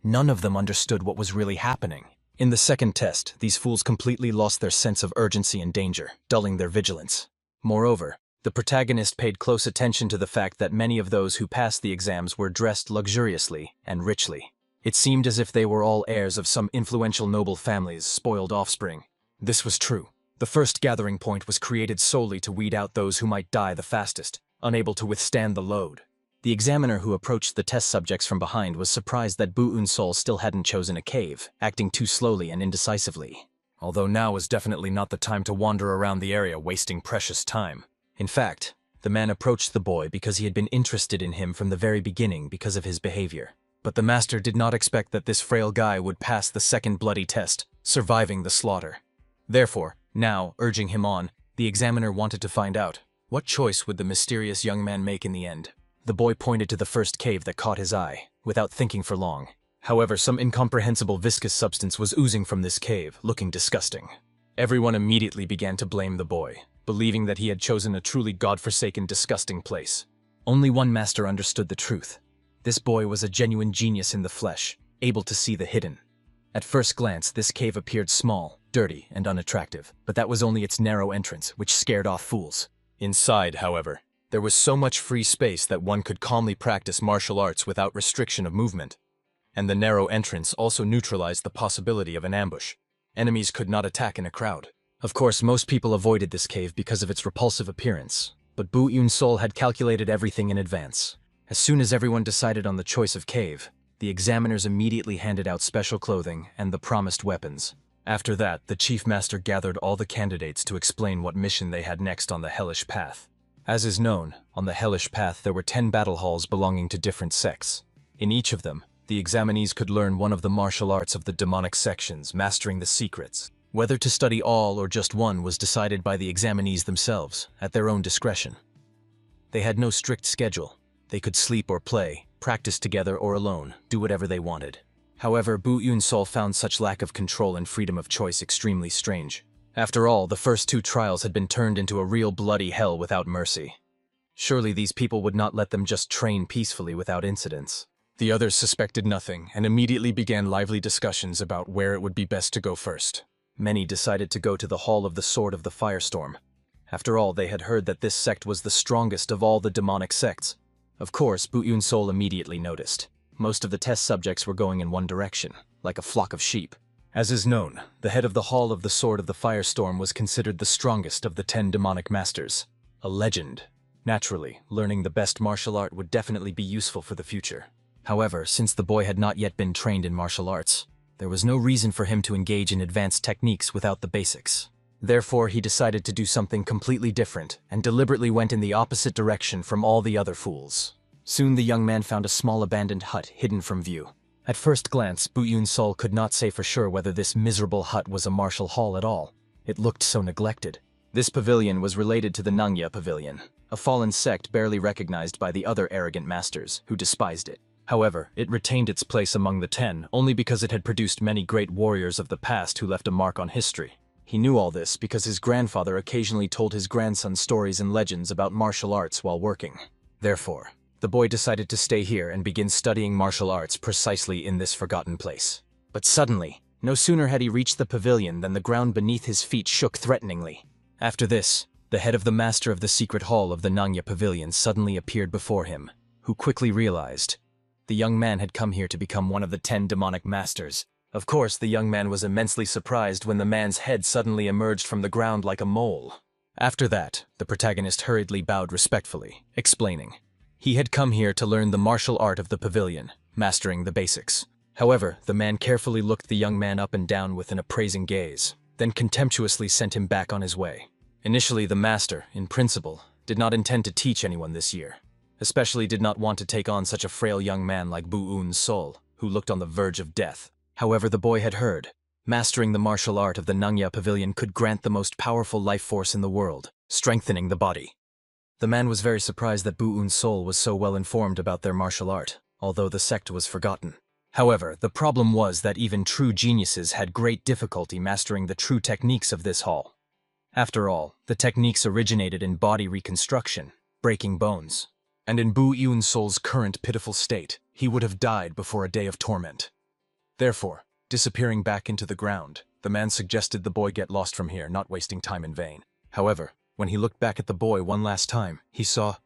None of them understood what was really happening. In the second test, these fools completely lost their sense of urgency and danger, dulling their vigilance. Moreover, the protagonist paid close attention to the fact that many of those who passed the exams were dressed luxuriously and richly. It seemed as if they were all heirs of some influential noble family's spoiled offspring. This was true. The first gathering point was created solely to weed out those who might die the fastest, unable to withstand the load. The examiner who approached the test subjects from behind was surprised that Bu Un-sol still hadn't chosen a cave, acting too slowly and indecisively. Although now was definitely not the time to wander around the area wasting precious time. In fact, the man approached the boy because he had been interested in him from the very beginning because of his behavior. But the master did not expect that this frail guy would pass the second bloody test, surviving the slaughter. Therefore, now, urging him on, the examiner wanted to find out, what choice would the mysterious young man make in the end? The boy pointed to the first cave that caught his eye, without thinking for long. However, some incomprehensible viscous substance was oozing from this cave, looking disgusting. Everyone immediately began to blame the boy, believing that he had chosen a truly godforsaken, disgusting place. Only one master understood the truth. This boy was a genuine genius in the flesh, able to see the hidden. At first glance, this cave appeared small, dirty, and unattractive, but that was only its narrow entrance, which scared off fools. Inside, however, there was so much free space that one could calmly practice martial arts without restriction of movement. And the narrow entrance also neutralized the possibility of an ambush. Enemies could not attack in a crowd. Of course, most people avoided this cave because of its repulsive appearance, but Bu Yun-sol had calculated everything in advance. As soon as everyone decided on the choice of cave, the examiners immediately handed out special clothing and the promised weapons. After that, the chief master gathered all the candidates to explain what mission they had next on the Hellish Path. As is known, on the Hellish Path there were 10 battle halls belonging to different sects. In each of them, the examinees could learn one of the martial arts of the demonic sections, mastering the secrets. Whether to study all or just one was decided by the examinees themselves, at their own discretion. They had no strict schedule. They could sleep or play, practice together or alone, do whatever they wanted. However, Bu Yun-sol found such lack of control and freedom of choice extremely strange. After all, the first 2 trials had been turned into a real bloody hell without mercy. Surely these people would not let them just train peacefully without incidents. The others suspected nothing and immediately began lively discussions about where it would be best to go first. Many decided to go to the Hall of the Sword of the Firestorm. After all, they had heard that this sect was the strongest of all the demonic sects. Of course, Bu Yun-sol immediately noticed. Most of the test subjects were going in one direction, like a flock of sheep. As is known, the head of the Hall of the Sword of the Firestorm was considered the strongest of the 10 demonic masters. A legend. Naturally, learning the best martial art would definitely be useful for the future. However, since the boy had not yet been trained in martial arts, there was no reason for him to engage in advanced techniques without the basics. Therefore, he decided to do something completely different and deliberately went in the opposite direction from all the other fools. Soon the young man found a small abandoned hut hidden from view. At first glance, Bu Yun-sol could not say for sure whether this miserable hut was a martial hall at all. It looked so neglected. This pavilion was related to the Nangya pavilion, a fallen sect barely recognized by the other arrogant masters, who despised it. However, it retained its place among the 10 only because it had produced many great warriors of the past who left a mark on history. He knew all this because his grandfather occasionally told his grandson stories and legends about martial arts while working. Therefore, the boy decided to stay here and begin studying martial arts precisely in this forgotten place. But suddenly, no sooner had he reached the pavilion than the ground beneath his feet shook threateningly. After this, the head of the master of the secret hall of the Nangya pavilion suddenly appeared before him, who quickly realized the young man had come here to become one of the 10 demonic masters. Of course, the young man was immensely surprised when the man's head suddenly emerged from the ground like a mole. After that, the protagonist hurriedly bowed respectfully, explaining. He had come here to learn the martial art of the pavilion, mastering the basics. However, the man carefully looked the young man up and down with an appraising gaze, then contemptuously sent him back on his way. Initially, the master, in principle, did not intend to teach anyone this year, especially did not want to take on such a frail young man like Bu-eun's Sol, who looked on the verge of death. However, the boy had heard, mastering the martial art of the Nangya pavilion could grant the most powerful life force in the world, strengthening the body. The man was very surprised that Bu-eun's Sol was so well informed about their martial art, although the sect was forgotten. However, the problem was that even true geniuses had great difficulty mastering the true techniques of this hall. After all, the techniques originated in body reconstruction, breaking bones. And in Bu-eun's Sol's current pitiful state, he would have died before a day of torment. Therefore, disappearing back into the ground, the man suggested the boy get lost from here, not wasting time in vain. However, when he looked back at the boy one last time, he saw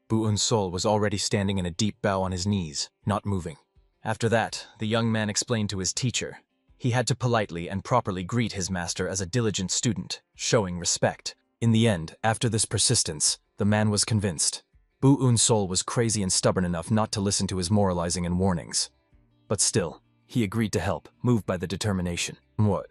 Bu-eun's Sol was already standing in a deep bow on his knees, not moving. After that, the young man explained to his teacher. He had to politely and properly greet his master as a diligent student, showing respect. In the end, after this persistence, the man was convinced. Bu-eun's Sol was crazy and stubborn enough not to listen to his moralizing and warnings. But still, he agreed to help, moved by the determination. What?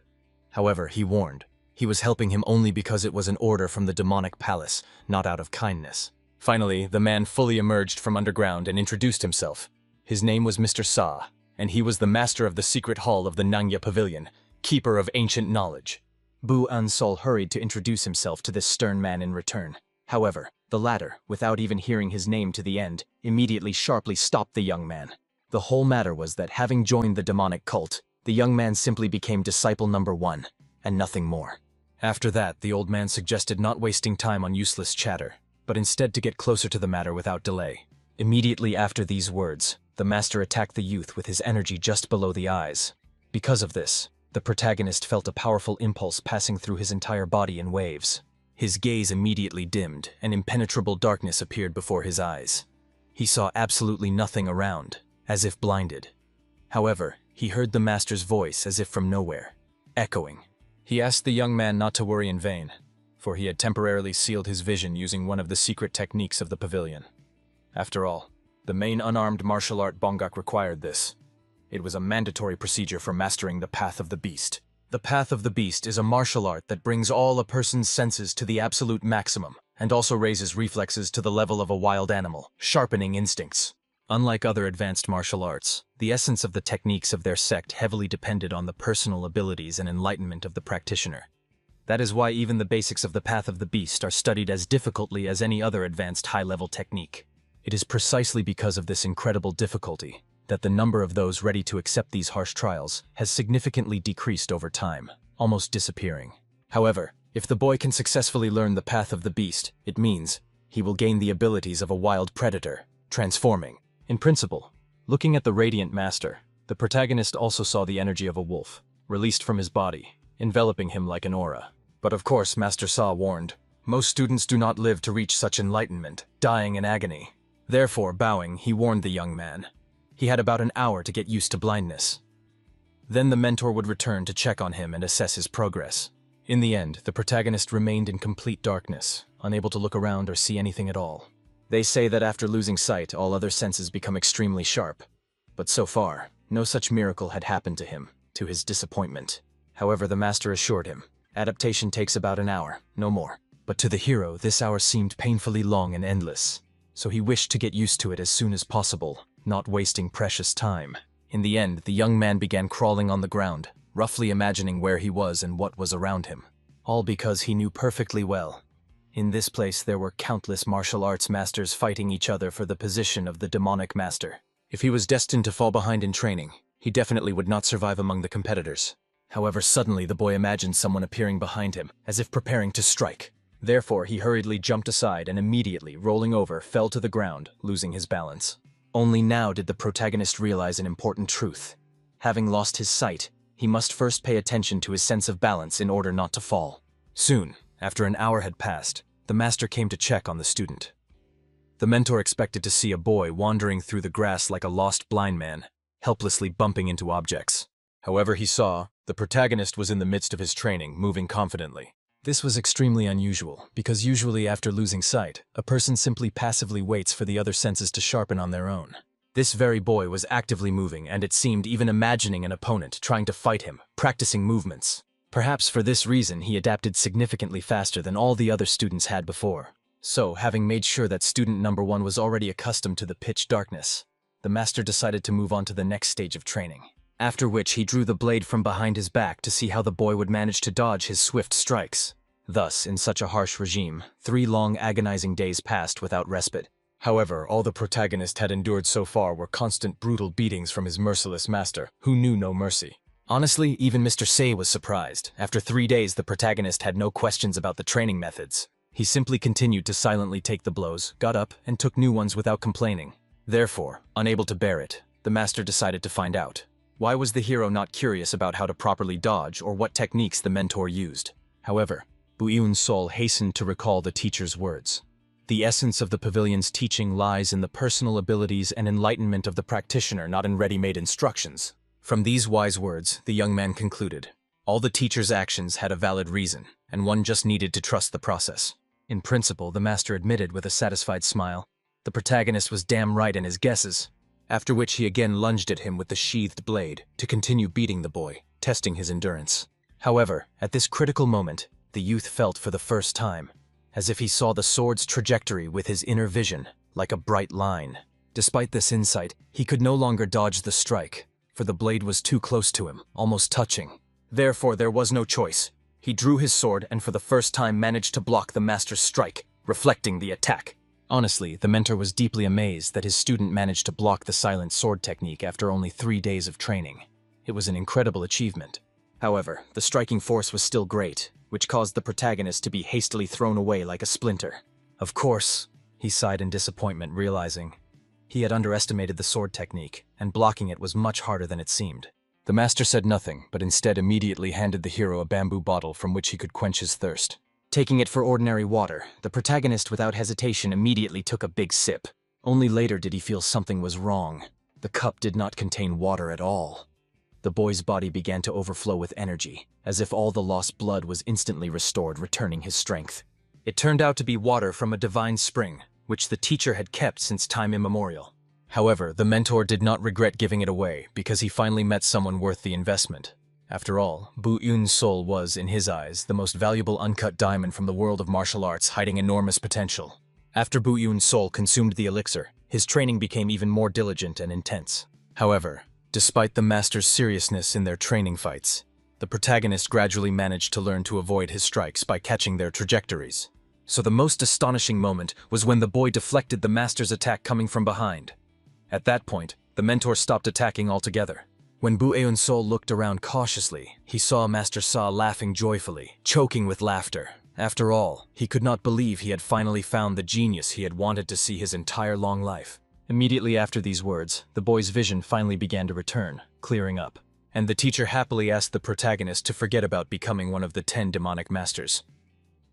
However, he warned. He was helping him only because it was an order from the demonic palace, not out of kindness. Finally, the man fully emerged from underground and introduced himself. His name was Mr. Sa, and he was the master of the secret hall of the Nangya Pavilion, keeper of ancient knowledge. Bu-eun's Sol hurried to introduce himself to this stern man in return. However, the latter, without even hearing his name to the end, immediately sharply stopped the young man. The whole matter was that having joined the demonic cult, the young man simply became disciple number 1, and nothing more. After that, the old man suggested not wasting time on useless chatter, but instead to get closer to the matter without delay. Immediately after these words, the master attacked the youth with his energy just below the eyes. Because of this, the protagonist felt a powerful impulse passing through his entire body in waves. His gaze immediately dimmed, and impenetrable darkness appeared before his eyes. He saw absolutely nothing around, as if blinded. However, he heard the master's voice as if from nowhere, echoing. He asked the young man not to worry in vain, for he had temporarily sealed his vision using one of the secret techniques of the pavilion. After all, the main unarmed martial art Bongak required this. It was a mandatory procedure for mastering the Path of the Beast. The Path of the Beast is a martial art that brings all a person's senses to the absolute maximum, and also raises reflexes to the level of a wild animal, sharpening instincts. Unlike other advanced martial arts, the essence of the techniques of their sect heavily depended on the personal abilities and enlightenment of the practitioner. That is why even the basics of the Path of the Beast are studied as difficultly as any other advanced high-level technique. It is precisely because of this incredible difficulty that the number of those ready to accept these harsh trials has significantly decreased over time, almost disappearing. However, if the boy can successfully learn the Path of the Beast, it means he will gain the abilities of a wild predator, transforming. In principle, looking at the Radiant Master, the protagonist also saw the energy of a wolf, released from his body, enveloping him like an aura. But of course, Master Sa warned, most students do not live to reach such enlightenment, dying in agony. Therefore, bowing, he warned the young man. He had about an hour to get used to blindness. Then the mentor would return to check on him and assess his progress. In the end, the protagonist remained in complete darkness, unable to look around or see anything at all. They say that after losing sight, all other senses become extremely sharp. But so far, no such miracle had happened to him, to his disappointment. However, the master assured him, adaptation takes about an hour, no more. But to the hero, this hour seemed painfully long and endless. So he wished to get used to it as soon as possible, not wasting precious time. In the end, the young man began crawling on the ground, roughly imagining where he was and what was around him. All because he knew perfectly well. In this place there were countless martial arts masters fighting each other for the position of the demonic master. If he was destined to fall behind in training, he definitely would not survive among the competitors. However, suddenly the boy imagined someone appearing behind him, as if preparing to strike. Therefore, he hurriedly jumped aside and immediately, rolling over, fell to the ground, losing his balance. Only now did the protagonist realize an important truth. Having lost his sight, he must first pay attention to his sense of balance in order not to fall. Soon, after an hour had passed, the master came to check on the student. The mentor expected to see a boy wandering through the grass like a lost blind man, helplessly bumping into objects. However, he saw the protagonist was in the midst of his training, moving confidently. This was extremely unusual, because usually after losing sight, a person simply passively waits for the other senses to sharpen on their own. This very boy was actively moving, and it seemed even imagining an opponent trying to fight him, practicing movements. Perhaps for this reason he adapted significantly faster than all the other students had before. So, having made sure that student number 1 was already accustomed to the pitch darkness, the master decided to move on to the next stage of training. After which he drew the blade from behind his back to see how the boy would manage to dodge his swift strikes. Thus, in such a harsh regime, 3 long agonizing days passed without respite. However, all the protagonist had endured so far were constant brutal beatings from his merciless master, who knew no mercy. Honestly, even Mr. Sei was surprised. After 3 days, the protagonist had no questions about the training methods. He simply continued to silently take the blows, got up, and took new ones without complaining. Therefore, unable to bear it, the master decided to find out. Why was the hero not curious about how to properly dodge or what techniques the mentor used? However, Bu-eun's soul hastened to recall the teacher's words. The essence of the pavilion's teaching lies in the personal abilities and enlightenment of the practitioner, not in ready-made instructions. From these wise words, the young man concluded. All the teacher's actions had a valid reason, and one just needed to trust the process. In principle, the master admitted with a satisfied smile. The protagonist was damn right in his guesses. After which he again lunged at him with the sheathed blade to continue beating the boy, testing his endurance. However, at this critical moment, the youth felt for the first time, as if he saw the sword's trajectory with his inner vision, like a bright line. Despite this insight, he could no longer dodge the strike, for the blade was too close to him, almost touching. Therefore, there was no choice. He drew his sword and for the first time managed to block the master's strike, reflecting the attack. Honestly, the mentor was deeply amazed that his student managed to block the silent sword technique after only 3 days of training. It was an incredible achievement. However, the striking force was still great, which caused the protagonist to be hastily thrown away like a splinter. Of course, he sighed in disappointment, realizing he had underestimated the sword technique, and blocking it was much harder than it seemed. The master said nothing, but instead immediately handed the hero a bamboo bottle from which he could quench his thirst. Taking it for ordinary water, the protagonist without hesitation immediately took a big sip. Only later did he feel something was wrong. The cup did not contain water at all. The boy's body began to overflow with energy, as if all the lost blood was instantly restored, returning his strength. It turned out to be water from a divine spring, which the teacher had kept since time immemorial. However, the mentor did not regret giving it away, because he finally met someone worth the investment. After all, Bu-eun's soul was, in his eyes, the most valuable uncut diamond from the world of martial arts, hiding enormous potential. After Bu-eun's soul consumed the elixir, his training became even more diligent and intense. However, despite the master's seriousness in their training fights, the protagonist gradually managed to learn to avoid his strikes by catching their trajectories. So the most astonishing moment was when the boy deflected the master's attack coming from behind. At that point, the mentor stopped attacking altogether. When Bu-eun's soul looked around cautiously, he saw Master Sa laughing joyfully, choking with laughter. After all, he could not believe he had finally found the genius he had wanted to see his entire long life. Immediately after these words, the boy's vision finally began to return, clearing up. And the teacher happily asked the protagonist to forget about becoming one of the 10 demonic masters.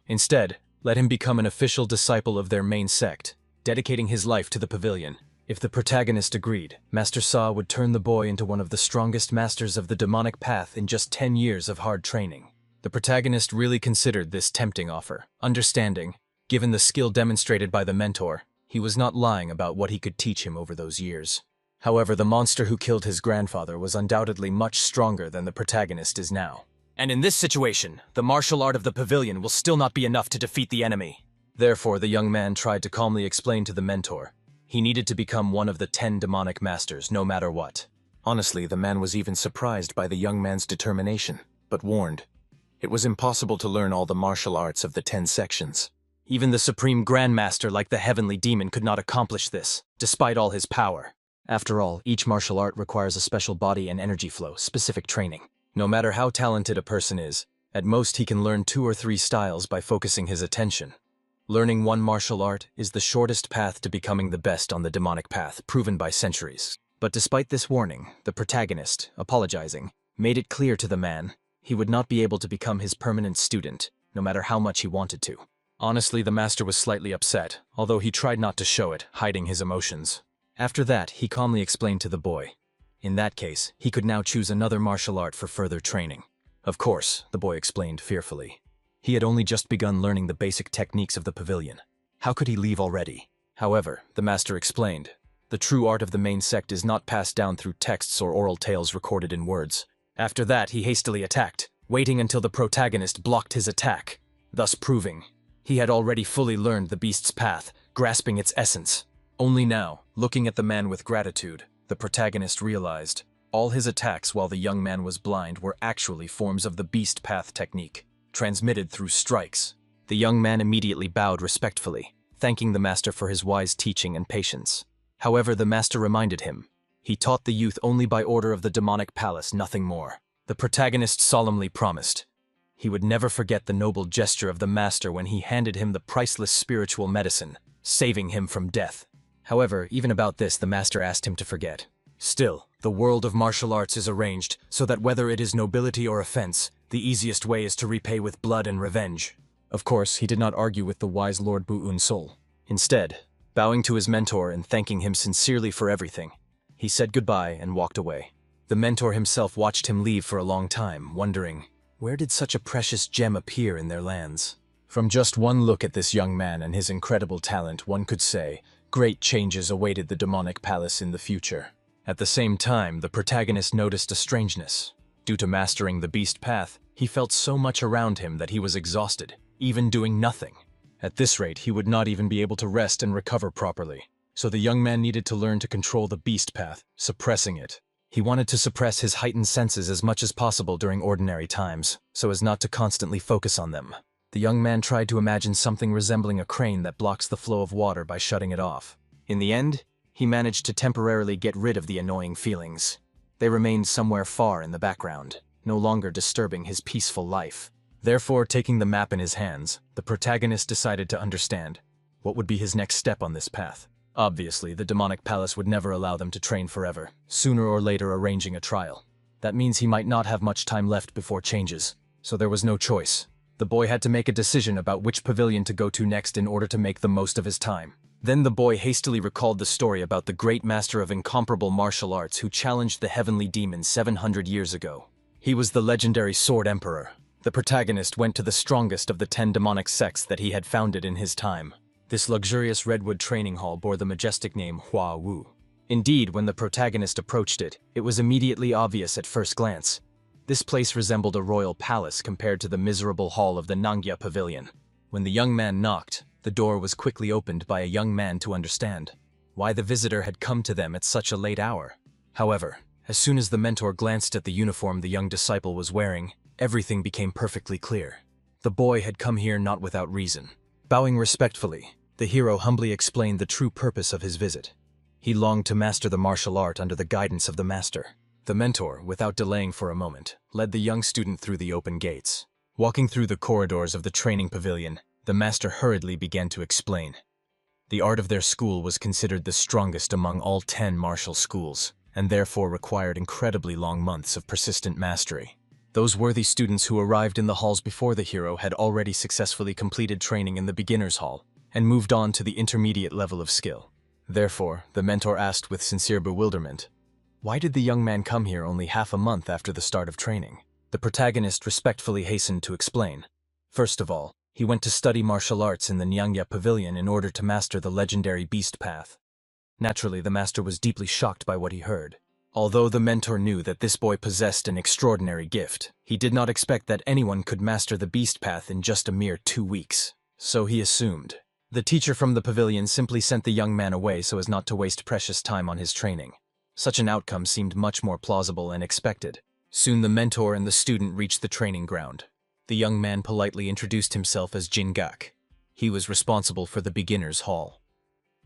Instead, let him become an official disciple of their main sect, dedicating his life to the pavilion. If the protagonist agreed, Master Sa would turn the boy into one of the strongest masters of the demonic path in just 10 years of hard training. The protagonist really considered this tempting offer, understanding, given the skill demonstrated by the mentor, he was not lying about what he could teach him over those years. However, the monster who killed his grandfather was undoubtedly much stronger than the protagonist is now. And in this situation, the martial art of the pavilion will still not be enough to defeat the enemy. Therefore, the young man tried to calmly explain to the mentor he needed to become one of the 10 demonic masters, no matter what. Honestly, the man was even surprised by the young man's determination, but warned. It was impossible to learn all the martial arts of the 10 sections. Even the supreme grandmaster like the heavenly demon could not accomplish this, despite all his power. After all, each martial art requires a special body and energy flow, specific training. No matter how talented a person is, at most he can learn 2 or 3 styles by focusing his attention. Learning one martial art is the shortest path to becoming the best on the demonic path, proven by centuries. But despite this warning, the protagonist, apologizing, made it clear to the man he would not be able to become his permanent student, no matter how much he wanted to. Honestly, the master was slightly upset, although he tried not to show it, hiding his emotions. After that, he calmly explained to the boy. In that case, he could now choose another martial art for further training. Of course, the boy explained fearfully. He had only just begun learning the basic techniques of the pavilion. How could he leave already? However, the master explained, the true art of the main sect is not passed down through texts or oral tales recorded in words. After that, he hastily attacked, waiting until the protagonist blocked his attack, thus proving he had already fully learned the beast's path, grasping its essence. Only now, looking at the man with gratitude, the protagonist realized all his attacks while the young man was blind were actually forms of the beast path technique, transmitted through strikes. The young man immediately bowed respectfully, thanking the master for his wise teaching and patience. However, the master reminded him, he taught the youth only by order of the demonic palace, nothing more. The protagonist solemnly promised he would never forget the noble gesture of the master when he handed him the priceless spiritual medicine, saving him from death. However, even about this, the master asked him to forget. Still, the world of martial arts is arranged so that whether it is nobility or offense, the easiest way is to repay with blood and revenge. Of course, he did not argue with the wise Lord Bu-un Sol. Instead, bowing to his mentor and thanking him sincerely for everything, he said goodbye and walked away. The mentor himself watched him leave for a long time, wondering, where did such a precious gem appear in their lands? From just one look at this young man and his incredible talent, one could say, great changes awaited the demonic palace in the future. At the same time, the protagonist noticed a strangeness. Due to mastering the beast path, he felt so much around him that he was exhausted, even doing nothing. At this rate, he would not even be able to rest and recover properly. So the young man needed to learn to control the beast path, suppressing it. He wanted to suppress his heightened senses as much as possible during ordinary times, so as not to constantly focus on them. The young man tried to imagine something resembling a crane that blocks the flow of water by shutting it off. In the end, he managed to temporarily get rid of the annoying feelings. They remained somewhere far in the background, no longer disturbing his peaceful life. Therefore, taking the map in his hands, the protagonist decided to understand what would be his next step on this path. Obviously, the demonic palace would never allow them to train forever, sooner or later arranging a trial. That means he might not have much time left before changes, so there was no choice. The boy had to make a decision about which pavilion to go to next in order to make the most of his time. Then the boy hastily recalled the story about the great master of incomparable martial arts who challenged the heavenly demon 700 years ago. He was the legendary Sword Emperor. The protagonist went to the strongest of the 10 demonic sects that he had founded in his time. This luxurious redwood training hall bore the majestic name Hua Wu. Indeed, when the protagonist approached it, it was immediately obvious at first glance. This place resembled a royal palace compared to the miserable hall of the Nangya Pavilion. When the young man knocked, the door was quickly opened by a young man to understand why the visitor had come to them at such a late hour. However, as soon as the mentor glanced at the uniform the young disciple was wearing, everything became perfectly clear. The boy had come here not without reason. Bowing respectfully, the hero humbly explained the true purpose of his visit. He longed to master the martial art under the guidance of the master. The mentor, without delaying for a moment, led the young student through the open gates. Walking through the corridors of the training pavilion, the master hurriedly began to explain. The art of their school was considered the strongest among all 10 martial schools, and therefore required incredibly long months of persistent mastery. Those worthy students who arrived in the halls before the hero had already successfully completed training in the beginner's hall, and moved on to the intermediate level of skill. Therefore, the mentor asked with sincere bewilderment, why did the young man come here only half a month after the start of training? The protagonist respectfully hastened to explain. First of all, he went to study martial arts in the Nyangya Pavilion in order to master the legendary beast path. Naturally, the master was deeply shocked by what he heard. Although the mentor knew that this boy possessed an extraordinary gift, he did not expect that anyone could master the beast path in just a mere 2 weeks. So he assumed. The teacher from the pavilion simply sent the young man away so as not to waste precious time on his training. Such an outcome seemed much more plausible and expected. Soon the mentor and the student reached the training ground. The young man politely introduced himself as Jingak. He was responsible for the beginner's hall.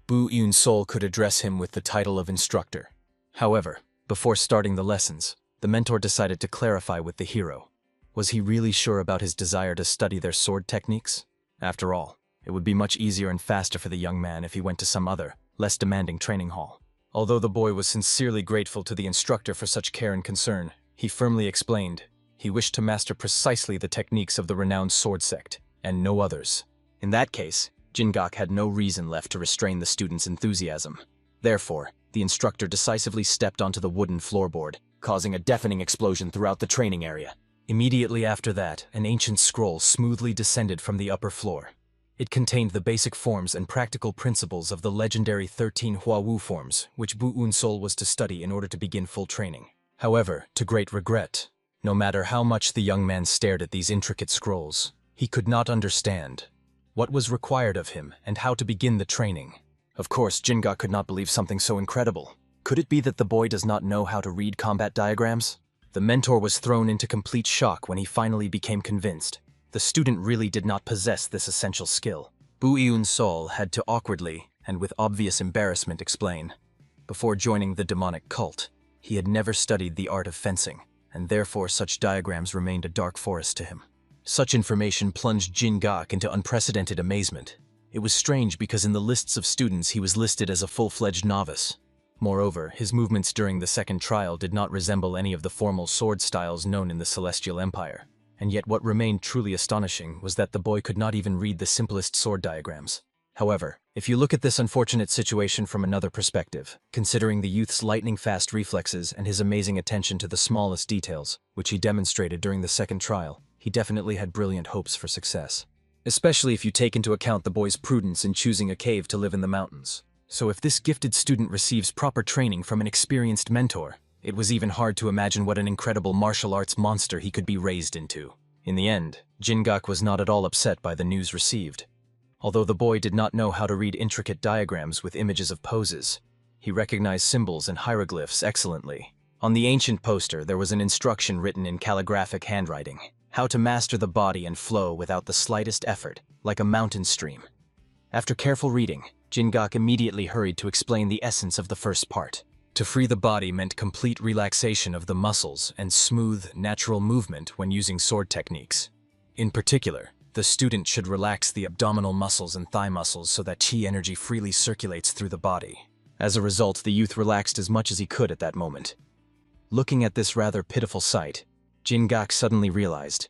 Bu-un Sol could address him with the title of instructor. However, before starting the lessons, the mentor decided to clarify with the hero. Was he really sure about his desire to study their sword techniques? After all, it would be much easier and faster for the young man if he went to some other, less demanding training hall. Although the boy was sincerely grateful to the instructor for such care and concern, he firmly explained he wished to master precisely the techniques of the renowned sword sect, and no others. In that case, Jingak had no reason left to restrain the student's enthusiasm. Therefore, the instructor decisively stepped onto the wooden floorboard, causing a deafening explosion throughout the training area. Immediately after that, an ancient scroll smoothly descended from the upper floor. It contained the basic forms and practical principles of the legendary 13 Huawu forms, which Bu Unsol was to study in order to begin full training. However, to great regret, no matter how much the young man stared at these intricate scrolls, he could not understand what was required of him and how to begin the training. Of course, Jingak could not believe something so incredible. Could it be that the boy does not know how to read combat diagrams? The mentor was thrown into complete shock when he finally became convinced the student really did not possess this essential skill. Bu Unsol had to awkwardly and with obvious embarrassment explain. Before joining the demonic cult, he had never studied the art of fencing, and therefore such diagrams remained a dark forest to him. Such information plunged Jingak into unprecedented amazement. It was strange because in the lists of students he was listed as a full-fledged novice. Moreover, his movements during the second trial did not resemble any of the formal sword styles known in the Celestial Empire. And yet what remained truly astonishing was that the boy could not even read the simplest sword diagrams. However, if you look at this unfortunate situation from another perspective, considering the youth's lightning-fast reflexes and his amazing attention to the smallest details, which he demonstrated during the second trial, he definitely had brilliant hopes for success. Especially if you take into account the boy's prudence in choosing a cave to live in the mountains. So if this gifted student receives proper training from an experienced mentor, it was even hard to imagine what an incredible martial arts monster he could be raised into. In the end, Jingak was not at all upset by the news received. Although the boy did not know how to read intricate diagrams with images of poses, he recognized symbols and hieroglyphs excellently. On the ancient poster, there was an instruction written in calligraphic handwriting: how to master the body and flow without the slightest effort, like a mountain stream. After careful reading, Jingak immediately hurried to explain the essence of the first part. To free the body meant complete relaxation of the muscles and smooth, natural movement when using sword techniques. In particular, the student should relax the abdominal muscles and thigh muscles so that chi energy freely circulates through the body. As a result, the youth relaxed as much as he could at that moment. Looking at this rather pitiful sight, Jingak suddenly realized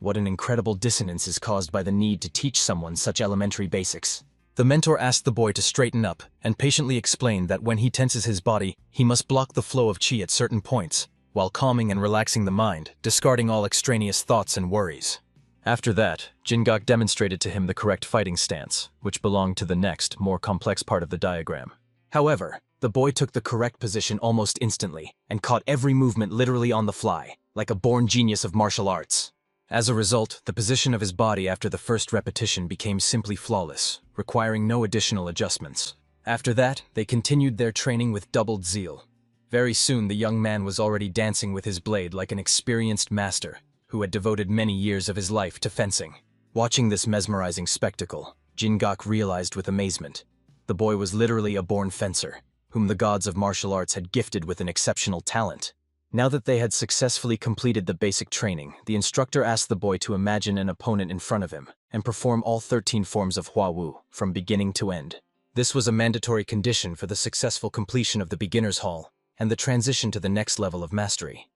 what an incredible dissonance is caused by the need to teach someone such elementary basics. The mentor asked the boy to straighten up and patiently explained that when he tenses his body, he must block the flow of chi at certain points, while calming and relaxing the mind, discarding all extraneous thoughts and worries. After that, Jingak demonstrated to him the correct fighting stance, which belonged to the next, more complex part of the diagram. However, the boy took the correct position almost instantly and caught every movement literally on the fly, like a born genius of martial arts. As a result, the position of his body after the first repetition became simply flawless, requiring no additional adjustments. After that, they continued their training with doubled zeal. Very soon, the young man was already dancing with his blade like an experienced master, who had devoted many years of his life to fencing. Watching this mesmerizing spectacle, Jingak realized with amazement. The boy was literally a born fencer, whom the gods of martial arts had gifted with an exceptional talent. Now that they had successfully completed the basic training, the instructor asked the boy to imagine an opponent in front of him and perform all 13 forms of Huawu from beginning to end. This was a mandatory condition for the successful completion of the beginner's hall and the transition to the next level of mastery.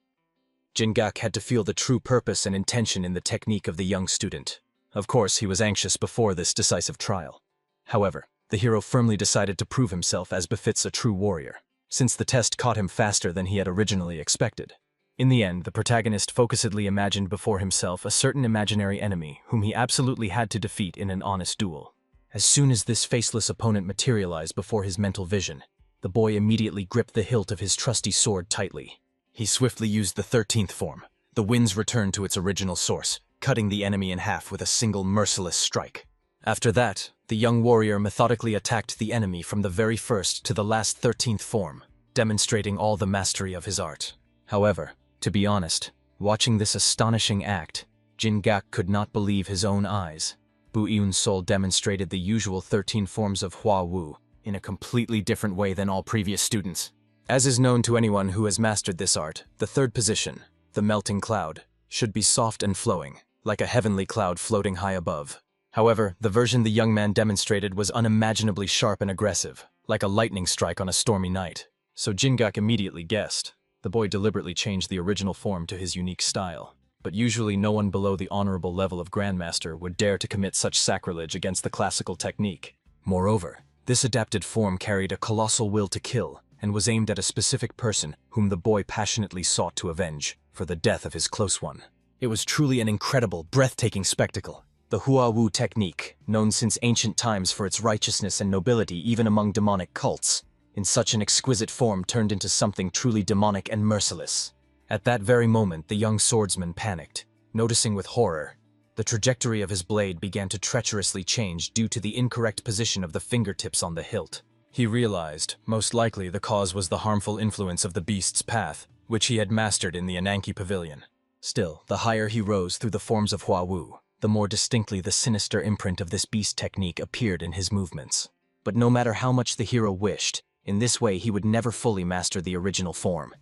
Jingak had to feel the true purpose and intention in the technique of the young student. Of course, he was anxious before this decisive trial. However, the hero firmly decided to prove himself as befits a true warrior, since the test caught him faster than he had originally expected. In the end, the protagonist focusedly imagined before himself a certain imaginary enemy whom he absolutely had to defeat in an honest duel. As soon as this faceless opponent materialized before his mental vision, the boy immediately gripped the hilt of his trusty sword tightly. He swiftly used the 13th form. The winds returned to its original source, cutting the enemy in half with a single merciless strike. After that, the young warrior methodically attacked the enemy from the very first to the last 13th form, demonstrating all the mastery of his art. However, to be honest, watching this astonishing act, Jingak could not believe his own eyes. Bu Unsol demonstrated the usual 13 forms of Huawu in a completely different way than all previous students. As is known to anyone who has mastered this art, the third position, the melting cloud, should be soft and flowing, like a heavenly cloud floating high above. However, the version the young man demonstrated was unimaginably sharp and aggressive, like a lightning strike on a stormy night. So Jingak immediately guessed. The boy deliberately changed the original form to his unique style. but usually no one below the honorable level of Grandmaster would dare to commit such sacrilege against the classical technique. Moreover, this adapted form carried a colossal will to kill, and was aimed at a specific person whom the boy passionately sought to avenge for the death of his close one. It was truly an incredible, breathtaking spectacle. The Hua Wu technique, known since ancient times for its righteousness and nobility even among demonic cults, in such an exquisite form turned into something truly demonic and merciless. At that very moment, the young swordsman panicked, noticing with horror the trajectory of his blade began to treacherously change due to the incorrect position of the fingertips on the hilt. He realized, most likely the cause was the harmful influence of the beast's path, which he had mastered in the Ananke Pavilion. Still, the higher he rose through the forms of Hua Wu, the more distinctly the sinister imprint of this beast technique appeared in his movements. But no matter how much the hero wished, in this way he would never fully master the original form.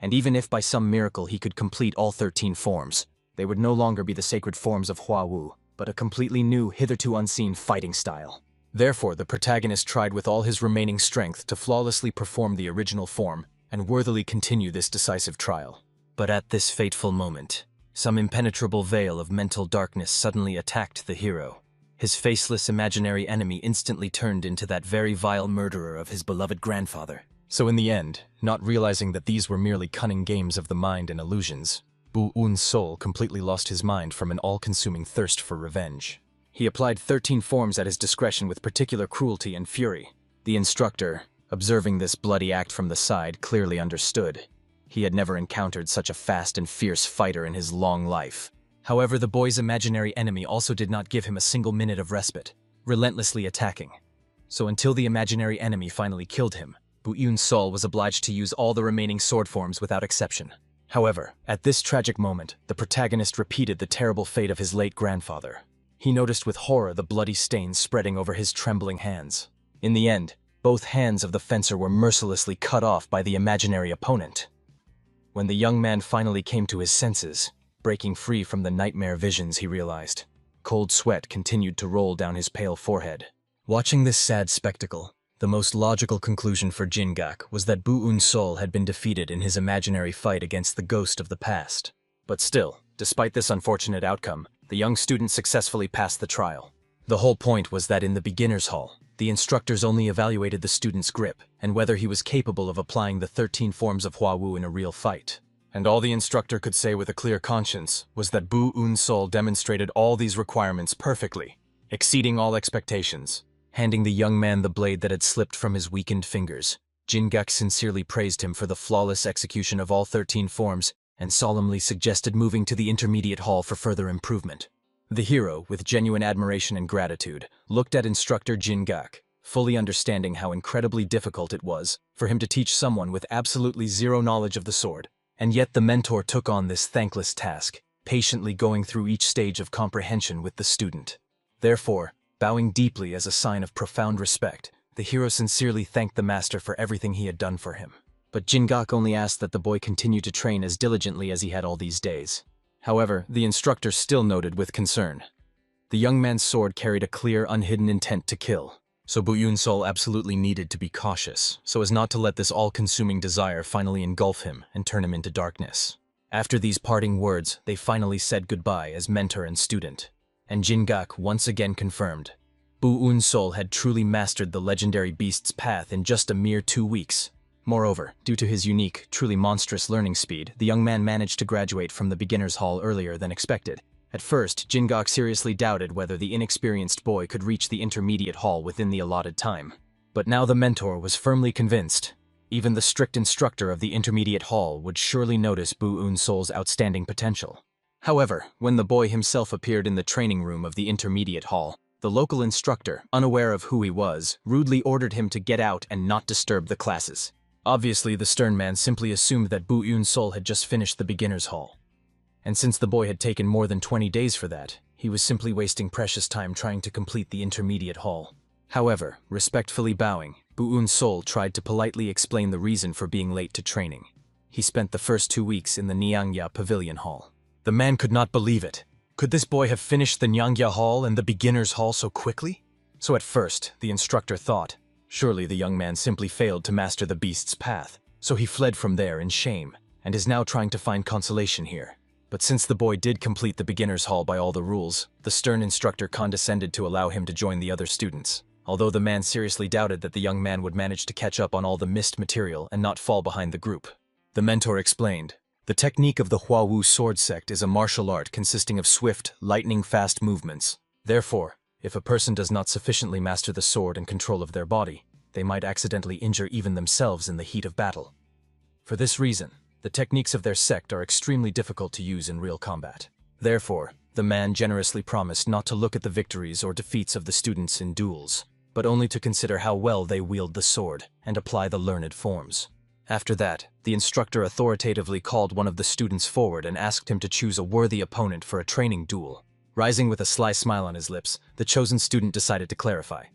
And even if by some miracle he could complete all 13 forms, they would no longer be the sacred forms of Hua Wu, but a completely new, hitherto unseen fighting style. Therefore, the protagonist tried with all his remaining strength to flawlessly perform the original form and worthily continue this decisive trial. But at this fateful moment, some impenetrable veil of mental darkness suddenly attacked the hero. His faceless imaginary enemy instantly turned into that very vile murderer of his beloved grandfather. So in the end, not realizing that these were merely cunning games of the mind and illusions, Bu Un's soul completely lost his mind from an all-consuming thirst for revenge. He applied 13 forms at his discretion with particular cruelty and fury. The instructor, observing this bloody act from the side, clearly understood. He had never encountered such a fast and fierce fighter in his long life. However, the boy's imaginary enemy also did not give him a single minute of respite, relentlessly attacking. So until the imaginary enemy finally killed him, Bu Un's soul was obliged to use all the remaining sword forms without exception. However, at this tragic moment, the protagonist repeated the terrible fate of his late grandfather. He noticed with horror the bloody stains spreading over his trembling hands. In the end, both hands of the fencer were mercilessly cut off by the imaginary opponent. When the young man finally came to his senses, breaking free from the nightmare visions, he realized. Cold sweat continued to roll down his pale forehead. Watching this sad spectacle, the most logical conclusion for Jingak was that Bu Un's soul had been defeated in his imaginary fight against the ghost of the past. But still, despite this unfortunate outcome, the young student successfully passed the trial. The whole point was that in the beginner's hall, the instructors only evaluated the student's grip and whether he was capable of applying the 13 forms of Hua Wu in a real fight. And all the instructor could say with a clear conscience was that Bu Un's soul demonstrated all these requirements perfectly, exceeding all expectations. Handing the young man the blade that had slipped from his weakened fingers, Jingak sincerely praised him for the flawless execution of all 13 forms and solemnly suggested moving to the intermediate hall for further improvement. The hero, with genuine admiration and gratitude, looked at instructor Jingak, fully understanding how incredibly difficult it was for him to teach someone with absolutely zero knowledge of the sword. And yet the mentor took on this thankless task, patiently going through each stage of comprehension with the student. Therefore, bowing deeply as a sign of profound respect, the hero sincerely thanked the master for everything he had done for him. But Jingak only asked that the boy continue to train as diligently as he had all these days. However, the instructor still noted with concern. The young man's sword carried a clear, unhidden intent to kill, so Bu Un's soul absolutely needed to be cautious, so as not to let this all-consuming desire finally engulf him and turn him into darkness. After these parting words, they finally said goodbye as mentor and student. And Jingak once again confirmed. Bu Un's soul had truly mastered the legendary beast's path in just a mere 2 weeks. Moreover, due to his unique, truly monstrous learning speed, the young man managed to graduate from the beginner's hall earlier than expected. At first, Jingak seriously doubted whether the inexperienced boy could reach the intermediate hall within the allotted time. But now the mentor was firmly convinced. Even the strict instructor of the intermediate hall would surely notice Bu Un's soul's outstanding potential. However, when the boy himself appeared in the training room of the intermediate hall, the local instructor, unaware of who he was, rudely ordered him to get out and not disturb the classes. Obviously, the stern man simply assumed that Bu Un's soul had just finished the beginner's hall. And since the boy had taken more than 20 days for that, he was simply wasting precious time trying to complete the intermediate hall. However, respectfully bowing, Bu Un's soul tried to politely explain the reason for being late to training. He spent the first 2 weeks in the Nyangya Pavilion Hall. The man could not believe it. Could this boy have finished the Nyangya Hall and the beginner's hall so quickly? So at first, the instructor thought, surely the young man simply failed to master the beast's path, so he fled from there in shame, and is now trying to find consolation here. But since the boy did complete the beginner's hall by all the rules, the stern instructor condescended to allow him to join the other students, although the man seriously doubted that the young man would manage to catch up on all the missed material and not fall behind the group. The mentor explained, "The technique of the Hua-Wu sword sect is a martial art consisting of swift, lightning-fast movements. Therefore, if a person does not sufficiently master the sword and control of their body, they might accidentally injure even themselves in the heat of battle. For this reason, the techniques of their sect are extremely difficult to use in real combat. Therefore, the man generously promised not to look at the victories or defeats of the students in duels, but only to consider how well they wield the sword and apply the learned forms." After that, the instructor authoritatively called one of the students forward and asked him to choose a worthy opponent for a training duel. Rising with a sly smile on his lips, the chosen student decided to clarify.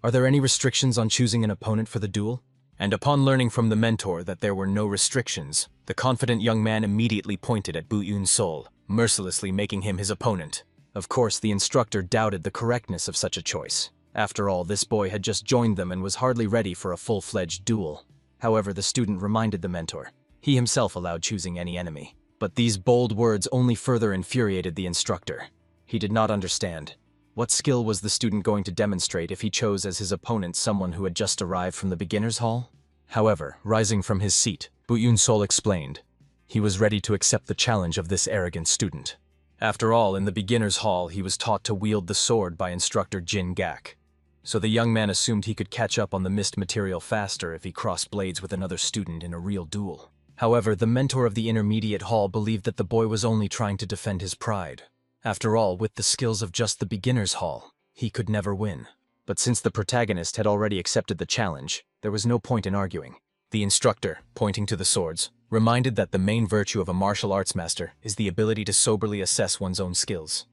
"Are there any restrictions on choosing an opponent for the duel?" And upon learning from the mentor that there were no restrictions, the confident young man immediately pointed at Bu-Yun-Sol, mercilessly making him his opponent. Of course, the instructor doubted the correctness of such a choice. After all, this boy had just joined them and was hardly ready for a full-fledged duel. However, the student reminded the mentor. He himself allowed choosing any enemy. But these bold words only further infuriated the instructor. He did not understand. What skill was the student going to demonstrate if he chose as his opponent someone who had just arrived from the beginner's hall? However, rising from his seat, Bu-Yun-Sol explained. He was ready to accept the challenge of this arrogant student. After all, in the beginner's hall, he was taught to wield the sword by instructor Jin Gak. So the young man assumed he could catch up on the missed material faster if he crossed blades with another student in a real duel. However, the mentor of the intermediate hall believed that the boy was only trying to defend his pride. After all, with the skills of just the beginner's hall, he could never win. But since the protagonist had already accepted the challenge, there was no point in arguing. The instructor, pointing to the swords, reminded that the main virtue of a martial arts master is the ability to soberly assess one's own skills.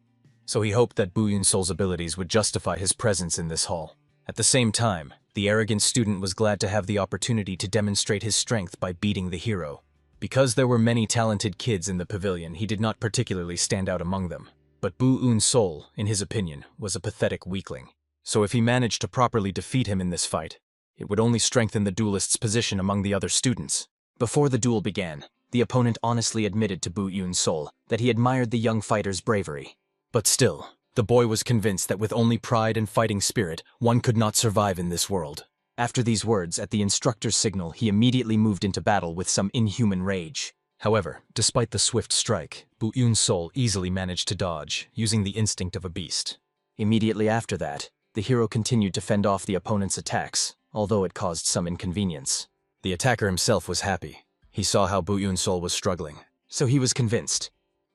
So he hoped that Bu-Yun-Sol's abilities would justify his presence in this hall. At the same time, the arrogant student was glad to have the opportunity to demonstrate his strength by beating the hero. Because there were many talented kids in the pavilion, he did not particularly stand out among them. But Bu-Yun-Sol, in his opinion, was a pathetic weakling. So if he managed to properly defeat him in this fight, it would only strengthen the duelist's position among the other students. Before the duel began, the opponent honestly admitted to Bu-Yun-Sol that he admired the young fighter's bravery. But still, the boy was convinced that with only pride and fighting spirit, one could not survive in this world. After these words, at the instructor's signal, he immediately moved into battle with some inhuman rage. However, despite the swift strike, Bu-Yun-Sol easily managed to dodge, using the instinct of a beast. Immediately after that, the hero continued to fend off the opponent's attacks, although it caused some inconvenience. The attacker himself was happy. He saw how Bu-Yun-Sol was struggling, so he was convinced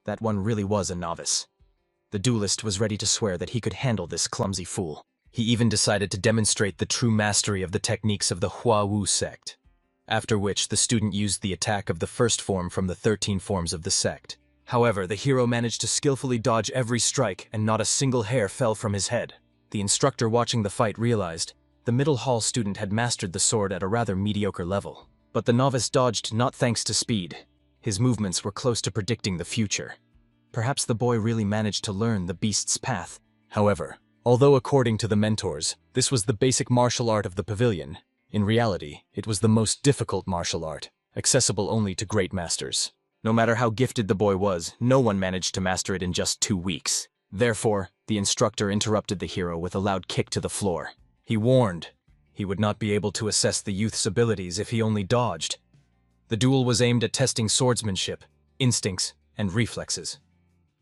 that one really was a novice. The duelist was ready to swear that he could handle this clumsy fool. He even decided to demonstrate the true mastery of the techniques of the Hua-Wu sect. After which, the student used the attack of the first form from the 13 forms of the sect. However, the hero managed to skillfully dodge every strike and not a single hair fell from his head. The instructor watching the fight realized the middle hall student had mastered the sword at a rather mediocre level. But the novice dodged not thanks to speed. His movements were close to predicting the future. Perhaps the boy really managed to learn the beast's path. However, although according to the mentors, this was the basic martial art of the pavilion, in reality, it was the most difficult martial art, accessible only to great masters. No matter how gifted the boy was, no one managed to master it in just 2 weeks. Therefore, the instructor interrupted the hero with a loud kick to the floor. He warned he would not be able to assess the youth's abilities if he only dodged. The duel was aimed at testing swordsmanship, instincts, and reflexes.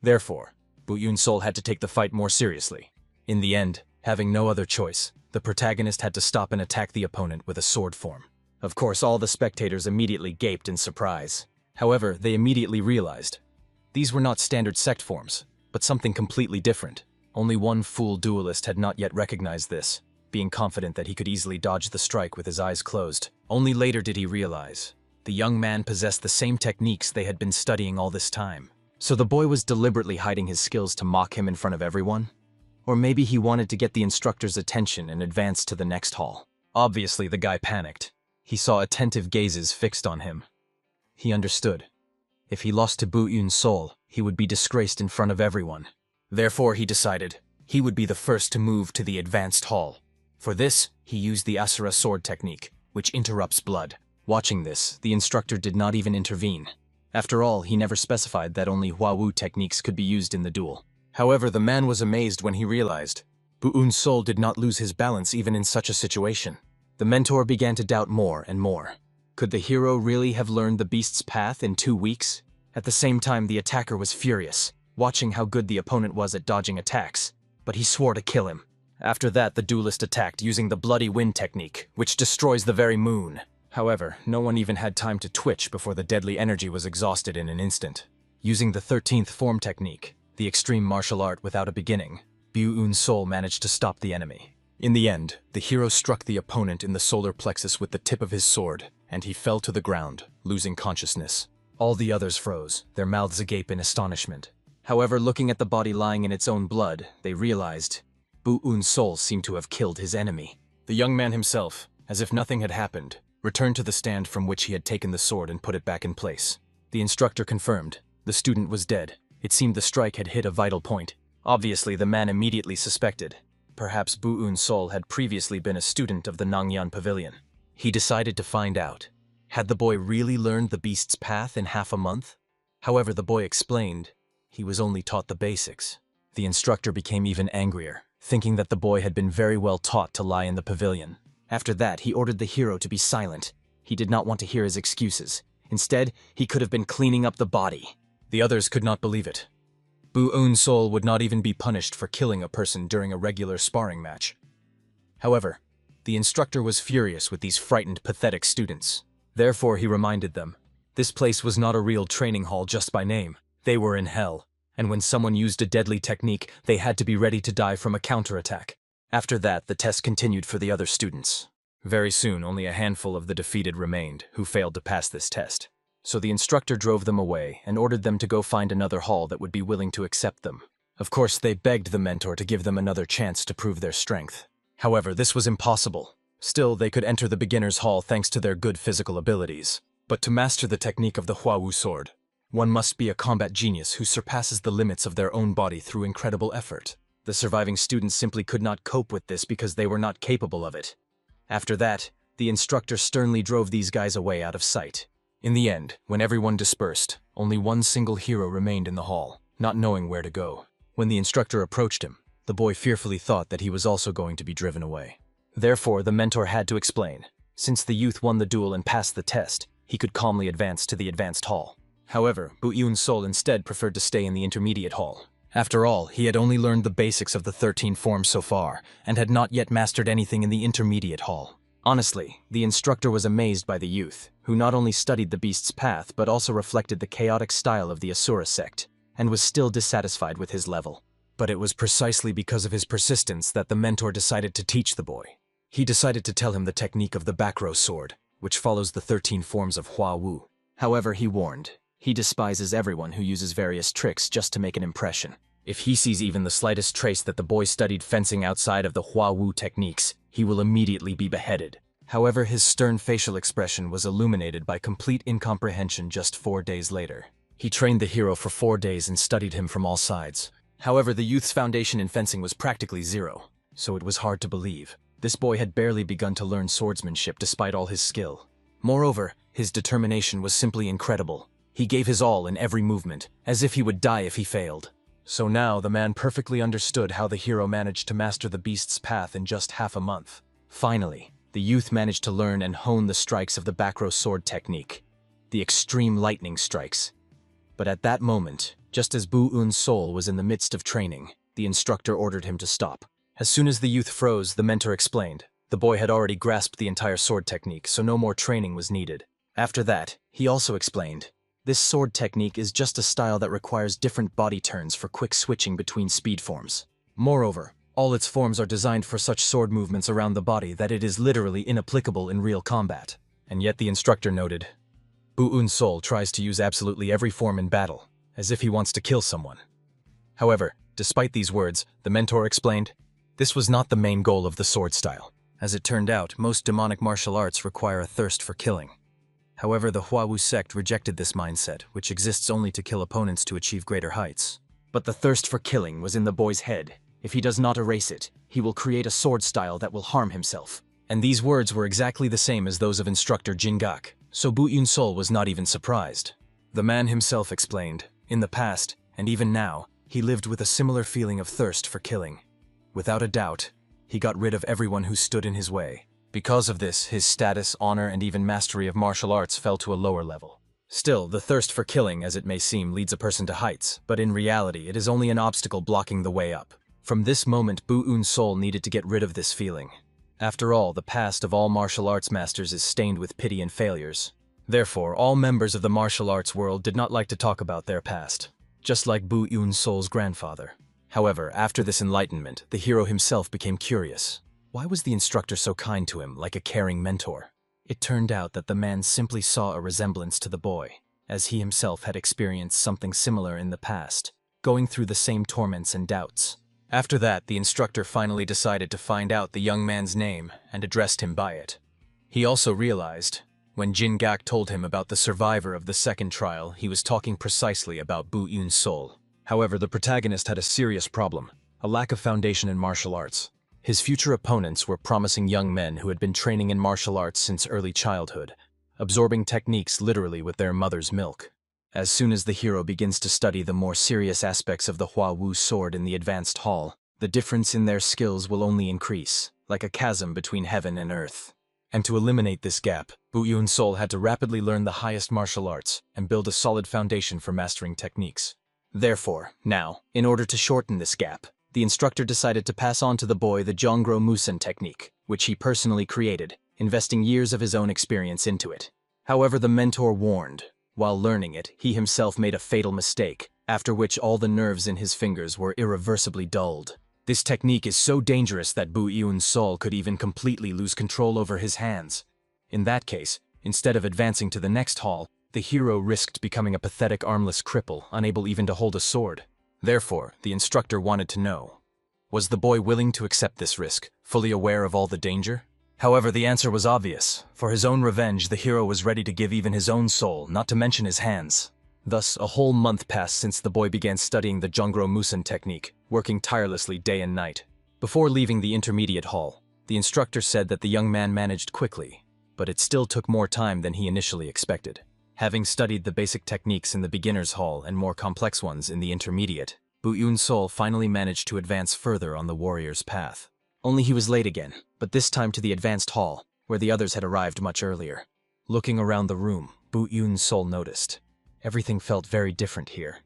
Therefore, Bu-Yun-Sol had to take the fight more seriously. In the end, having no other choice, the protagonist had to stop and attack the opponent with a sword form. Of course, all the spectators immediately gaped in surprise. However, they immediately realized these were not standard sect forms, but something completely different. Only one fool duelist had not yet recognized this, being confident that he could easily dodge the strike with his eyes closed. Only later did he realize the young man possessed the same techniques they had been studying all this time. So the boy was deliberately hiding his skills to mock him in front of everyone? Or maybe he wanted to get the instructor's attention and advance to the next hall. Obviously, the guy panicked. He saw attentive gazes fixed on him. He understood. If he lost to Bu-Yun-Sol, he would be disgraced in front of everyone. Therefore, he decided he would be the first to move to the advanced hall. For this, he used the Asura sword technique, which interrupts blood. Watching this, the instructor did not even intervene. After all, he never specified that only Hua-Wu techniques could be used in the duel. However, the man was amazed when he realized Bu-Eun's soul did not lose his balance even in such a situation. The mentor began to doubt more and more. Could the hero really have learned the beast's path in 2 weeks? At the same time, the attacker was furious, watching how good the opponent was at dodging attacks, but he swore to kill him. After that, the duelist attacked using the bloody wind technique, which destroys the very moon. However, no one even had time to twitch before the deadly energy was exhausted in an instant. Using the 13th form technique, the extreme martial art without a beginning, Bu-Eun's soul managed to stop the enemy. In the end, the hero struck the opponent in the solar plexus with the tip of his sword, and he fell to the ground, losing consciousness. All the others froze, their mouths agape in astonishment. However, looking at the body lying in its own blood, they realized Bu-Eun's soul seemed to have killed his enemy. The young man himself, as if nothing had happened, returned to the stand from which he had taken the sword and put it back in place. The instructor confirmed. The student was dead. It seemed the strike had hit a vital point. Obviously, the man immediately suspected. Perhaps Bu-Eun's soul had previously been a student of the Nangyan Pavilion. He decided to find out. Had the boy really learned the beast's path in half a month? However, the boy explained he was only taught the basics. The instructor became even angrier, thinking that the boy had been very well taught to lie in the pavilion. After that, he ordered the hero to be silent. He did not want to hear his excuses. Instead, he could have been cleaning up the body. The others could not believe it. Bu-Eun's soul would not even be punished for killing a person during a regular sparring match. However, the instructor was furious with these frightened, pathetic students. Therefore, he reminded them, this place was not a real training hall just by name. They were in hell, and when someone used a deadly technique, they had to be ready to die from a counterattack. After that, the test continued for the other students. Very soon, only a handful of the defeated remained, who failed to pass this test. So the instructor drove them away and ordered them to go find another hall that would be willing to accept them. Of course, they begged the mentor to give them another chance to prove their strength. However, this was impossible. Still, they could enter the beginner's hall thanks to their good physical abilities. But to master the technique of the Hua-Wu sword, one must be a combat genius who surpasses the limits of their own body through incredible effort. The surviving students simply could not cope with this because they were not capable of it. After that, the instructor sternly drove these guys away out of sight. In the end, when everyone dispersed, only one single hero remained in the hall, not knowing where to go. When the instructor approached him, the boy fearfully thought that he was also going to be driven away. Therefore, the mentor had to explain. Since the youth won the duel and passed the test, he could calmly advance to the advanced hall. However, Bu-Eun's soul instead preferred to stay in the intermediate hall. After all, he had only learned the basics of the 13 forms so far, and had not yet mastered anything in the intermediate hall. Honestly, the instructor was amazed by the youth, who not only studied the beast's path but also reflected the chaotic style of the Asura sect, and was still dissatisfied with his level. But it was precisely because of his persistence that the mentor decided to teach the boy. He decided to tell him the technique of the back row sword, which follows the 13 forms of Hua-Wu. However, he warned, he despises everyone who uses various tricks just to make an impression. If he sees even the slightest trace that the boy studied fencing outside of the Hua-Wu techniques, he will immediately be beheaded. However, his stern facial expression was illuminated by complete incomprehension just 4 days later. He trained the hero for 4 days and studied him from all sides. However, the youth's foundation in fencing was practically zero, so it was hard to believe. This boy had barely begun to learn swordsmanship despite all his skill. Moreover, his determination was simply incredible. He gave his all in every movement, as if he would die if he failed. So now the man perfectly understood how the hero managed to master the beast's path in just half a month. Finally, the youth managed to learn and hone the strikes of the back row sword technique, the extreme lightning strikes. But at that moment, just as Bu-Eun's soul was in the midst of training, the instructor ordered him to stop. As soon as the youth froze, the mentor explained. The boy had already grasped the entire sword technique, so no more training was needed. After that, he also explained, this sword technique is just a style that requires different body turns for quick switching between speed forms. Moreover, all its forms are designed for such sword movements around the body that it is literally inapplicable in real combat. And yet the instructor noted, Bu-Eun's soul tries to use absolutely every form in battle, as if he wants to kill someone. However, despite these words, the mentor explained, this was not the main goal of the sword style. As it turned out, most demonic martial arts require a thirst for killing. However, the Hua-Wu sect rejected this mindset, which exists only to kill opponents to achieve greater heights. But the thirst for killing was in the boy's head. If he does not erase it, he will create a sword style that will harm himself. And these words were exactly the same as those of instructor Jingak, so Bu-Eun's soul was not even surprised. The man himself explained, in the past, and even now, he lived with a similar feeling of thirst for killing. Without a doubt, he got rid of everyone who stood in his way. Because of this, his status, honor, and even mastery of martial arts fell to a lower level. Still, the thirst for killing, as it may seem, leads a person to heights, but in reality, it is only an obstacle blocking the way up. From this moment, Bu Eun's soul needed to get rid of this feeling. After all, the past of all martial arts masters is stained with pity and failures. Therefore, all members of the martial arts world did not like to talk about their past, just like Bu Eun's soul's grandfather. However, after this enlightenment, the hero himself became curious. Why was the instructor so kind to him, like a caring mentor? It turned out that the man simply saw a resemblance to the boy, as he himself had experienced something similar in the past, going through the same torments and doubts. After that, the instructor finally decided to find out the young man's name and addressed him by it. He also realized, when Jin Gak told him about the survivor of the second trial, he was talking precisely about Bu Eun's soul. However, the protagonist had a serious problem, a lack of foundation in martial arts. His future opponents were promising young men who had been training in martial arts since early childhood, absorbing techniques literally with their mother's milk. As soon as the hero begins to study the more serious aspects of the Hua Wu sword in the advanced hall, the difference in their skills will only increase, like a chasm between heaven and earth. And to eliminate this gap, Bu Eun's soul had to rapidly learn the highest martial arts and build a solid foundation for mastering techniques. Therefore, now, in order to shorten this gap, the instructor decided to pass on to the boy the Jonggro Musen technique, which he personally created, investing years of his own experience into it. However, the mentor warned, while learning it, he himself made a fatal mistake, after which all the nerves in his fingers were irreversibly dulled. This technique is so dangerous that Bu Eun's soul could even completely lose control over his hands. In that case, instead of advancing to the next hall, the hero risked becoming a pathetic armless cripple, unable even to hold a sword. Therefore, the instructor wanted to know, was the boy willing to accept this risk, fully aware of all the danger? However, the answer was obvious. For his own revenge, the hero was ready to give even his own soul, not to mention his hands. Thus, a whole month passed since the boy began studying the Jonggro Musen technique, working tirelessly day and night. Before leaving the intermediate hall, the instructor said that the young man managed quickly, but it still took more time than he initially expected. Having studied the basic techniques in the beginner's hall and more complex ones in the intermediate, Bu Eun's soul finally managed to advance further on the warrior's path. Only he was late again, but this time to the advanced hall, where the others had arrived much earlier. Looking around the room, Bu Eun's soul noticed. Everything felt very different here,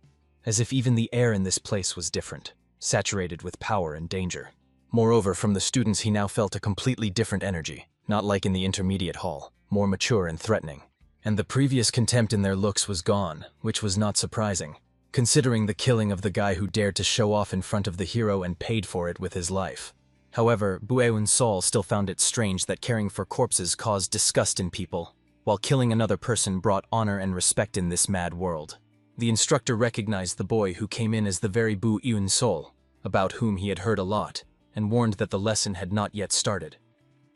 as if even the air in this place was different, saturated with power and danger. Moreover, from the students he now felt a completely different energy, not like in the intermediate hall, more mature and threatening. And the previous contempt in their looks was gone, which was not surprising, considering the killing of the guy who dared to show off in front of the hero and paid for it with his life. However, Bu Eun's soul still found it strange that caring for corpses caused disgust in people, while killing another person brought honor and respect in this mad world. The instructor recognized the boy who came in as the very Bu Eun's soul, about whom he had heard a lot, and warned that the lesson had not yet started.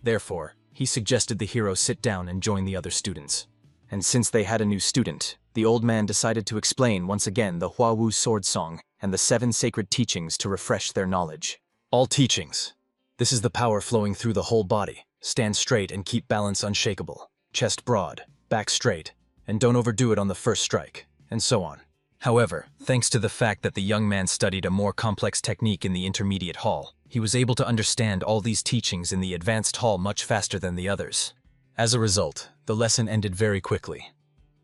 Therefore, he suggested the hero sit down and join the other students. And since they had a new student, the old man decided to explain once again the Hua Wu sword song and the 7 sacred teachings to refresh their knowledge. All teachings. This is the power flowing through the whole body. Stand straight and keep balance unshakable. Chest broad, back straight, and don't overdo it on the first strike, and so on. However, thanks to the fact that the young man studied a more complex technique in the intermediate hall, he was able to understand all these teachings in the advanced hall much faster than the others. As a result, the lesson ended very quickly.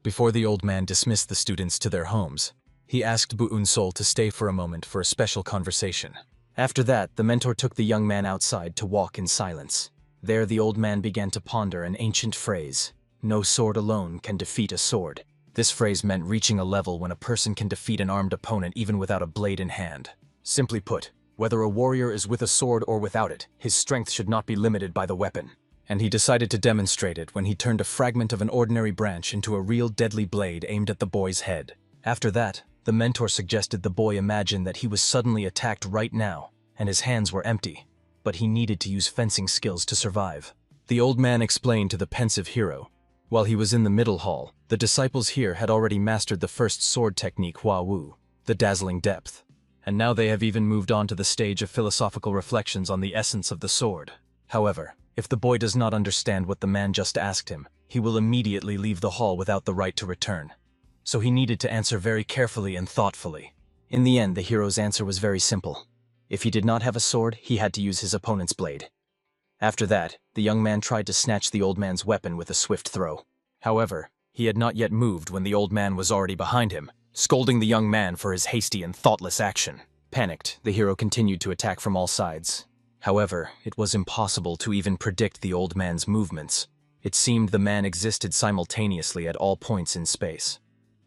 Before the old man dismissed the students to their homes, he asked Bu Eun's soul to stay for a moment for a special conversation. After that, the mentor took the young man outside to walk in silence. There the old man began to ponder an ancient phrase, "No sword alone can defeat a sword." This phrase meant reaching a level when a person can defeat an armed opponent even without a blade in hand. Simply put, whether a warrior is with a sword or without it, his strength should not be limited by the weapon. And he decided to demonstrate it when he turned a fragment of an ordinary branch into a real deadly blade aimed at the boy's head. After that, the mentor suggested the boy imagine that he was suddenly attacked right now, and his hands were empty, but he needed to use fencing skills to survive. The old man explained to the pensive hero. While he was in the middle hall, the disciples here had already mastered the first sword technique Hua Wu, the dazzling depth, and now they have even moved on to the stage of philosophical reflections on the essence of the sword. However, if the boy does not understand what the man just asked him, he will immediately leave the hall without the right to return. so he needed to answer very carefully and thoughtfully. In the end, the hero's answer was very simple. If he did not have a sword, he had to use his opponent's blade. After that, the young man tried to snatch the old man's weapon with a swift throw. However, he had not yet moved when the old man was already behind him, scolding the young man for his hasty and thoughtless action. Panicked, the hero continued to attack from all sides. However, it was impossible to even predict the old man's movements. It seemed the man existed simultaneously at all points in space.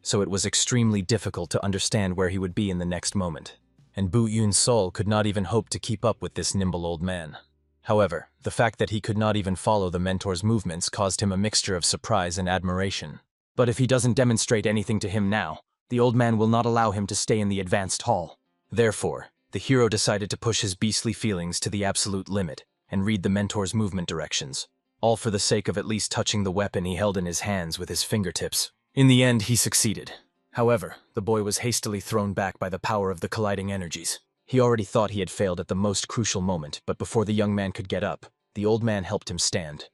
So it was extremely difficult to understand where he would be in the next moment. And Bu Yun-sol could not even hope to keep up with this nimble old man. However, the fact that he could not even follow the mentor's movements caused him a mixture of surprise and admiration. But if he doesn't demonstrate anything to him now, the old man will not allow him to stay in the advanced hall. Therefore, the hero decided to push his beastly feelings to the absolute limit and read the mentor's movement directions, all for the sake of at least touching the weapon he held in his hands with his fingertips. In the end, he succeeded. However, the boy was hastily thrown back by the power of the colliding energies. He already thought he had failed at the most crucial moment, but before the young man could get up, the old man helped him stand.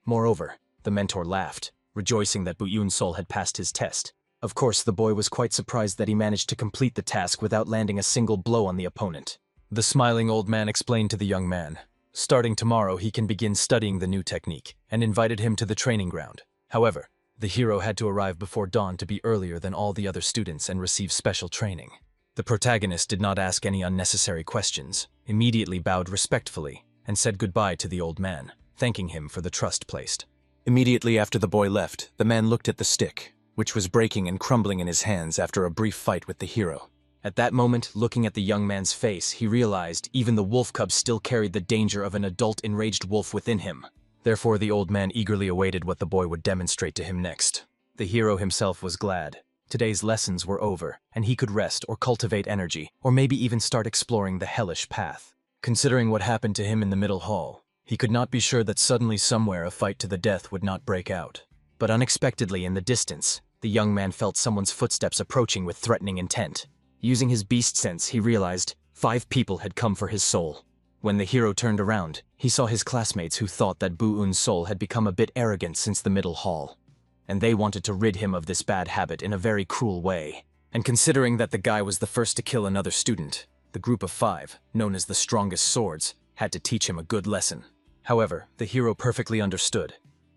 Moreover, the mentor laughed, rejoicing that Bu Yun-sol had passed his test. Of course, the boy was quite surprised that he managed to complete the task without landing a single blow on the opponent. The smiling old man explained to the young man, starting tomorrow he can begin studying the new technique, and invited him to the training ground. However, the hero had to arrive before dawn to be earlier than all the other students and receive special training. The protagonist did not ask any unnecessary questions, immediately bowed respectfully, and said goodbye to the old man, thanking him for the trust placed. Immediately after the boy left, the man looked at the stick, which was breaking and crumbling in his hands after a brief fight with the hero. At that moment, looking at the young man's face, he realized even the wolf cub still carried the danger of an adult enraged wolf within him. Therefore, the old man eagerly awaited what the boy would demonstrate to him next. The hero himself was glad. Today's lessons were over, and he could rest or cultivate energy, or maybe even start exploring the hellish path. Considering what happened to him in the middle hall, he could not be sure that suddenly somewhere a fight to the death would not break out. But unexpectedly in the distance, the young man felt someone's footsteps approaching with threatening intent. Using his beast sense, he realized 5 people had come for his soul. When the hero turned around, he saw his classmates who thought that Bu Un-sol had become a bit arrogant since the middle hall, and they wanted to rid him of this bad habit in a very cruel way. And considering that the guy was the first to kill another student, the group of 5, known as the strongest swords, had to teach him a good lesson. However, the hero perfectly understood.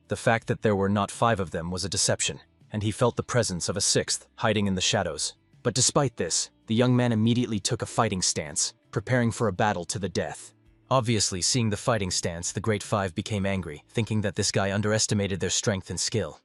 The fact that there were not 5 of them was a deception, and he felt the presence of a 6th hiding in the shadows. But despite this, the young man immediately took a fighting stance, preparing for a battle to the death. Obviously, seeing the fighting stance, the Great 5 became angry, thinking that this guy underestimated their strength and skill.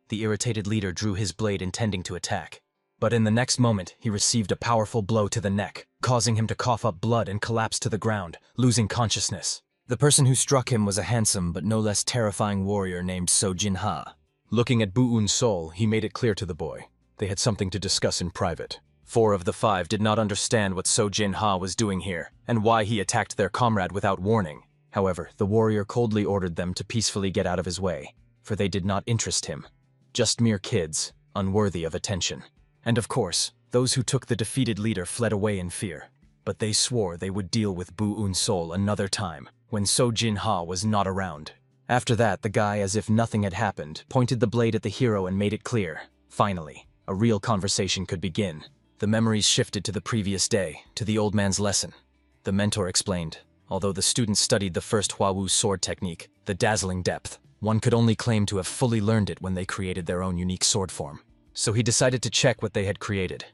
The irritated leader drew his blade intending to attack. But in the next moment, he received a powerful blow to the neck, causing him to cough up blood and collapse to the ground, losing consciousness. The person who struck him was a handsome but no less terrifying warrior named So Jin-ha. Looking at Bu Un-sol, he made it clear to the boy. They had something to discuss in private. 4 of the 5 did not understand what So Jin-ha was doing here, and why he attacked their comrade without warning. However, the warrior coldly ordered them to peacefully get out of his way, for they did not interest him. Just mere kids, unworthy of attention. And of course, those who took the defeated leader fled away in fear. But they swore they would deal with Bu Un-sol another time, when So Jin-ha was not around. After that, the guy, as if nothing had happened, pointed the blade at the hero and made it clear. Finally, a real conversation could begin. The memories shifted to the previous day, to the old man's lesson. The mentor explained, although the students studied the first Hua-Wu sword technique, the dazzling depth, one could only claim to have fully learned it when they created their own unique sword form. So he decided to check what they had created.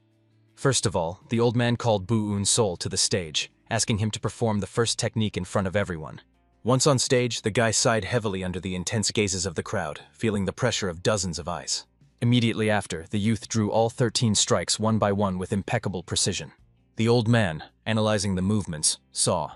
First of all, the old man called Bu Un-sol to the stage, asking him to perform the first technique in front of everyone. Once on stage, the guy sighed heavily under the intense gazes of the crowd, feeling the pressure of dozens of eyes. Immediately after, the youth drew all 13 strikes one by one with impeccable precision. The old man, analyzing the movements, saw.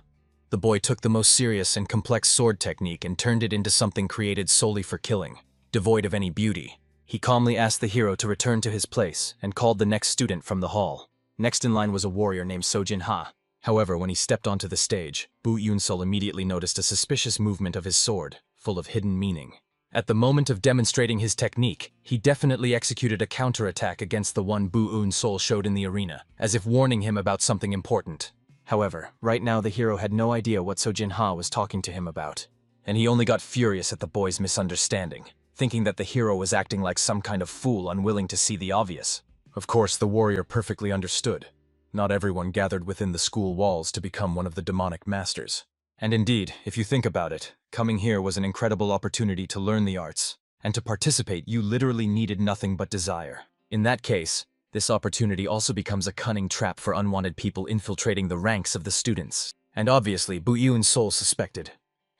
The boy took the most serious and complex sword technique and turned it into something created solely for killing, devoid of any beauty. He calmly asked the hero to return to his place and called the next student from the hall. Next in line was a warrior named So Jin-ha. However, when he stepped onto the stage, Bu Un-sol immediately noticed a suspicious movement of his sword, full of hidden meaning. At the moment of demonstrating his technique, he definitely executed a counterattack against the one Bu Un-sol showed in the arena, as if warning him about something important. However, right now the hero had no idea what So Jin-ha was talking to him about, and he only got furious at the boy's misunderstanding. thinking that the hero was acting like some kind of fool unwilling to see the obvious. Of course, the warrior perfectly understood. Not everyone gathered within the school walls to become one of the demonic masters. And indeed, if you think about it, coming here was an incredible opportunity to learn the arts. And to participate, you literally needed nothing but desire. In that case, this opportunity also becomes a cunning trap for unwanted people infiltrating the ranks of the students. And obviously, Bu Yun's soul suspected.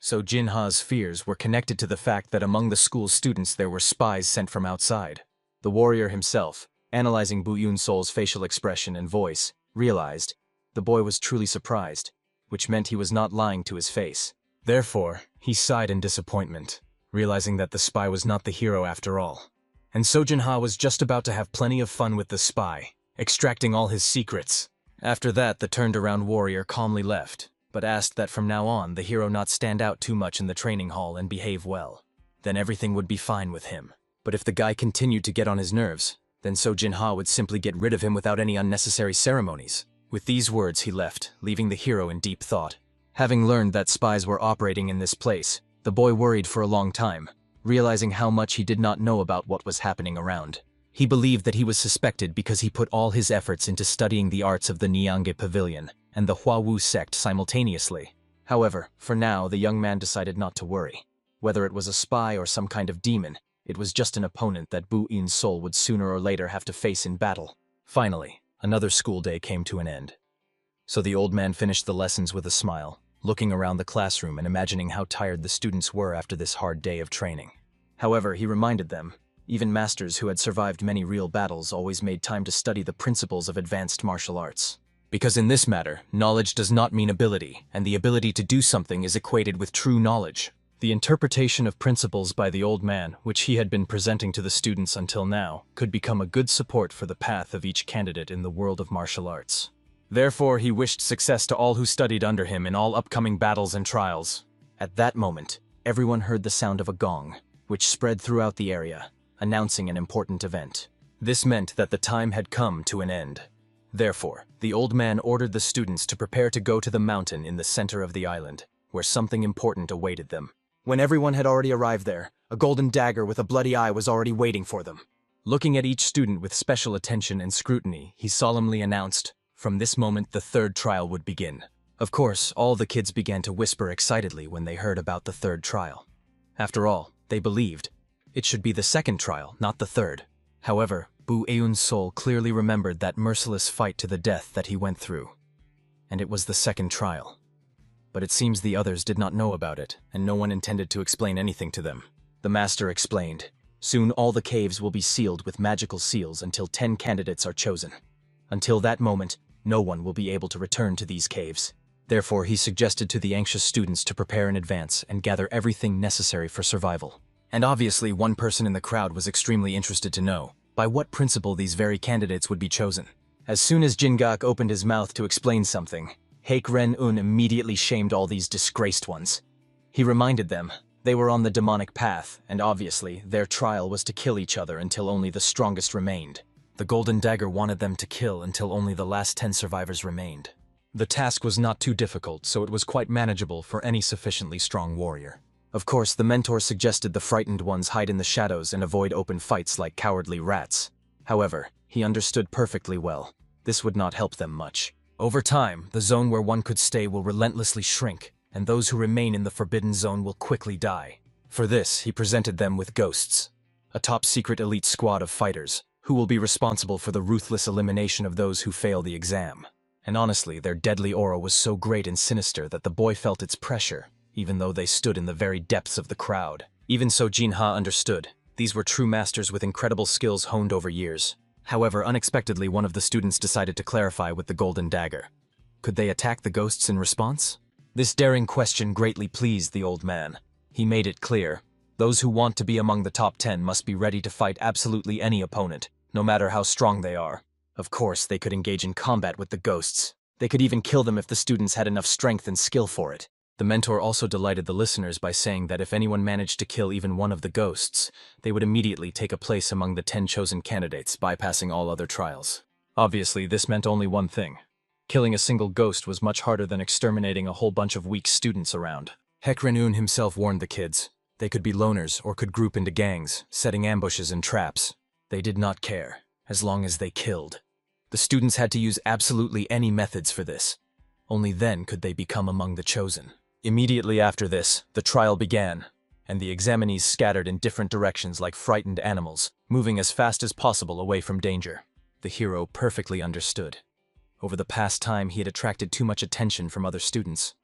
So Jinha's fears were connected to the fact that among the school's students there were spies sent from outside. The warrior himself, analyzing Bu Yun's soul's facial expression and voice, realized the boy was truly surprised, which meant he was not lying to his face. Therefore, he sighed in disappointment, realizing that the spy was not the hero after all. And so Jinha was just about to have plenty of fun with the spy, extracting all his secrets. After that, the turned-around warrior calmly left, but asked that from now on the hero not stand out too much in the training hall and behave well. Then everything would be fine with him. But if the guy continued to get on his nerves, then So Jinha would simply get rid of him without any unnecessary ceremonies. With these words he left, leaving the hero in deep thought. Having learned that spies were operating in this place, the boy worried for a long time, realizing how much he did not know about what was happening around. He believed that he was suspected because he put all his efforts into studying the arts of the Niange Pavilion and the Huawu sect simultaneously. However, for now, the young man decided not to worry. Whether it was a spy or some kind of demon, it was just an opponent that Bu Yun's soul would sooner or later have to face in battle. Finally, another school day came to an end. So the old man finished the lessons with a smile, looking around the classroom and imagining how tired the students were after this hard day of training. However, he reminded them, even masters who had survived many real battles always made time to study the principles of advanced martial arts. Because in this matter, knowledge does not mean ability, and the ability to do something is equated with true knowledge. The interpretation of principles by the old man, which he had been presenting to the students until now, could become a good support for the path of each candidate in the world of martial arts. Therefore, he wished success to all who studied under him in all upcoming battles and trials. At that moment, everyone heard the sound of a gong, which spread throughout the area, announcing an important event. This meant that the time had come to an end. Therefore, the old man ordered the students to prepare to go to the mountain in the center of the island, where something important awaited them. When everyone had already arrived there, a golden dagger with a bloody eye was already waiting for them. Looking at each student with special attention and scrutiny, he solemnly announced, from this moment the third trial would begin. Of course, all the kids began to whisper excitedly when they heard about the third trial. After all, they believed it should be the second trial, not the third. However, Bu Yun's soul clearly remembered that merciless fight to the death that he went through. And it was the second trial. But it seems the others did not know about it, and no one intended to explain anything to them. The master explained, soon all the caves will be sealed with magical seals until 10 candidates are chosen. Until that moment, no one will be able to return to these caves. Therefore, he suggested to the anxious students to prepare in advance and gather everything necessary for survival. And obviously, one person in the crowd was extremely interested to know by what principle these very candidates would be chosen. As soon as Jingak opened his mouth to explain something, Haek Ren-un immediately shamed all these disgraced ones. He reminded them they were on the demonic path, and obviously, their trial was to kill each other until only the strongest remained. The golden dagger wanted them to kill until only the last 10 survivors remained. The task was not too difficult, so it was quite manageable for any sufficiently strong warrior. Of course, the mentor suggested the frightened ones hide in the shadows and avoid open fights like cowardly rats. However, he understood perfectly well. This would not help them much. Over time, the zone where one could stay will relentlessly shrink, and those who remain in the forbidden zone will quickly die. For this, he presented them with ghosts, a top-secret elite squad of fighters, who will be responsible for the ruthless elimination of those who fail the exam. And honestly, their deadly aura was so great and sinister that the boy felt its pressure, even though they stood in the very depths of the crowd. Even so, Jinha understood. These were true masters with incredible skills honed over years. However, unexpectedly, one of the students decided to clarify with the golden dagger. Could they attack the ghosts in response? This daring question greatly pleased the old man. He made it clear. Those who want to be among the top 10 must be ready to fight absolutely any opponent, no matter how strong they are. Of course, they could engage in combat with the ghosts. They could even kill them if the students had enough strength and skill for it. The mentor also delighted the listeners by saying that if anyone managed to kill even one of the ghosts, they would immediately take a place among the 10 chosen candidates, bypassing all other trials. Obviously, this meant only one thing. Killing a single ghost was much harder than exterminating a whole bunch of weak students around. Haek Ren-un himself warned the kids. They could be loners or could group into gangs, setting ambushes and traps. They did not care, as long as they killed. The students had to use absolutely any methods for this. Only then could they become among the chosen. Immediately after this, the trial began, and the examinees scattered in different directions like frightened animals, moving as fast as possible away from danger. The hero perfectly understood. Over the past time, he had attracted too much attention from other students,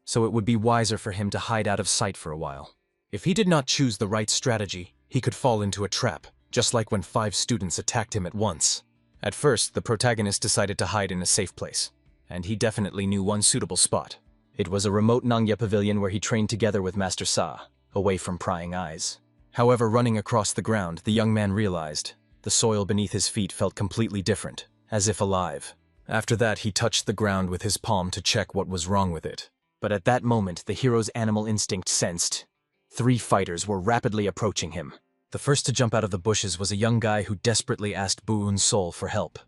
so it would be wiser for him to hide out of sight for a while. If he did not choose the right strategy, he could fall into a trap, just like when 5 students attacked him at once. At first, the protagonist decided to hide in a safe place, and he definitely knew one suitable spot. It was a remote Nangya pavilion where he trained together with Master Sa, away from prying eyes. However, running across the ground, the young man realized the soil beneath his feet felt completely different, as if alive. After that, he touched the ground with his palm to check what was wrong with it. But at that moment, the hero's animal instinct sensed 3 fighters were rapidly approaching him. The first to jump out of the bushes was a young guy who desperately asked Bu Eun-sol for help.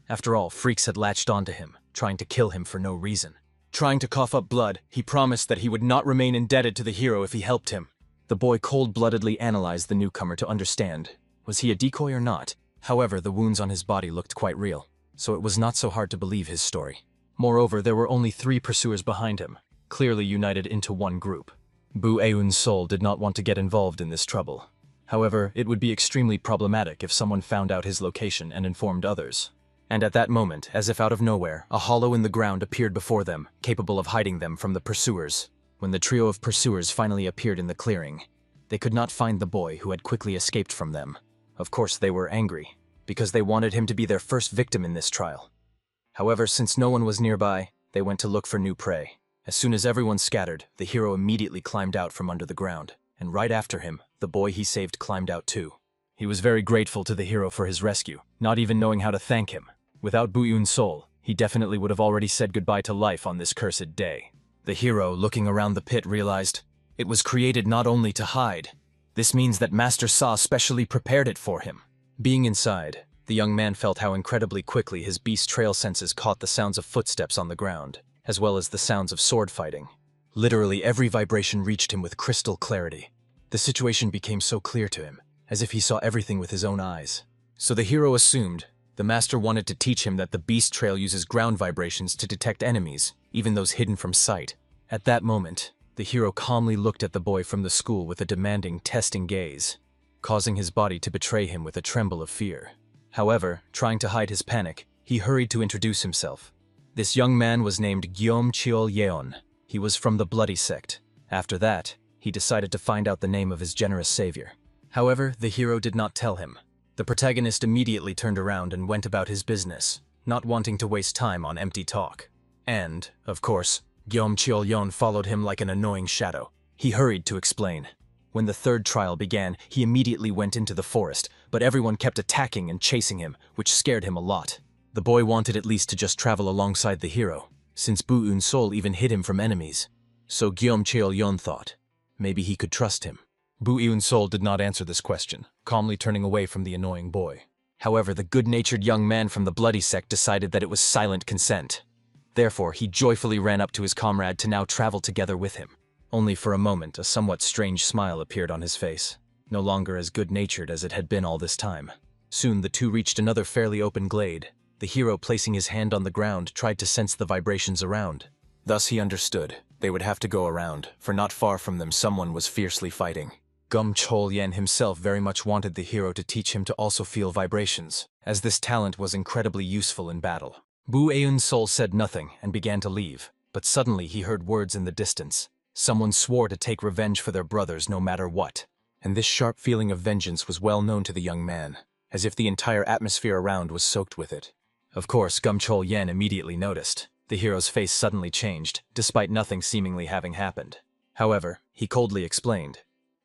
After all, freaks had latched onto him, trying to kill him for no reason. Trying to cough up blood, he promised that he would not remain indebted to the hero if he helped him. The boy cold-bloodedly analyzed the newcomer to understand, was he a decoy or not? However, the wounds on his body looked quite real, so it was not so hard to believe his story. Moreover, there were only 3 pursuers behind him, clearly united into one group. Bu Eun-sol did not want to get involved in this trouble. However, it would be extremely problematic if someone found out his location and informed others. And at that moment, as if out of nowhere, a hollow in the ground appeared before them, capable of hiding them from the pursuers. When the trio of pursuers finally appeared in the clearing, they could not find the boy who had quickly escaped from them. Of course, they were angry, because they wanted him to be their first victim in this trial. However, since no one was nearby, they went to look for new prey. As soon as everyone scattered, the hero immediately climbed out from under the ground, and right after him, the boy he saved climbed out too. He was very grateful to the hero for his rescue, not even knowing how to thank him. Without Bu Eun-sol, he definitely would have already said goodbye to life on this cursed day. The hero, looking around the pit, realized it was created not only to hide. This means that Master Sa specially prepared it for him. Being inside, the young man felt how incredibly quickly his beast trail senses caught the sounds of footsteps on the ground, as well as the sounds of sword fighting. Literally every vibration reached him with crystal clarity. The situation became so clear to him, as if he saw everything with his own eyes. So the hero assumed the master wanted to teach him that the beast trail uses ground vibrations to detect enemies, even those hidden from sight. At that moment, the hero calmly looked at the boy from the school with a demanding, testing gaze, causing his body to betray him with a tremble of fear. However, trying to hide his panic, he hurried to introduce himself. This young man was named Gyeom Cheol-yeon. He was from the Bloody Sect. After that, he decided to find out the name of his generous savior. However, the hero did not tell him. The protagonist immediately turned around and went about his business, not wanting to waste time on empty talk. And, of course, Gyeom Cheol-yeon followed him like an annoying shadow. He hurried to explain. When the 3rd trial began, he immediately went into the forest, but everyone kept attacking and chasing him, which scared him a lot. The boy wanted at least to just travel alongside the hero, since Bu Eun-sol even hid him from enemies. So Gyeom Cheol-yeon thought, maybe he could trust him. Bu Eun-sol did not answer this question, calmly turning away from the annoying boy. However, the good-natured young man from the Bloody Sect decided that it was silent consent. Therefore, he joyfully ran up to his comrade to now travel together with him. Only for a moment, a somewhat strange smile appeared on his face, no longer as good-natured as it had been all this time. Soon, the two reached another fairly open glade. The hero, placing his hand on the ground, tried to sense the vibrations around. Thus he understood. They would have to go around, for not far from them someone was fiercely fighting. Gum Chol-yen himself very much wanted the hero to teach him to also feel vibrations, as this talent was incredibly useful in battle. Bu Eun-sol said nothing and began to leave, but suddenly he heard words in the distance. Someone swore to take revenge for their brothers no matter what, and this sharp feeling of vengeance was well known to the young man, as if the entire atmosphere around was soaked with it. Of course, Gum Chol-yen immediately noticed. The hero's face suddenly changed, despite nothing seemingly having happened. However, he coldly explained.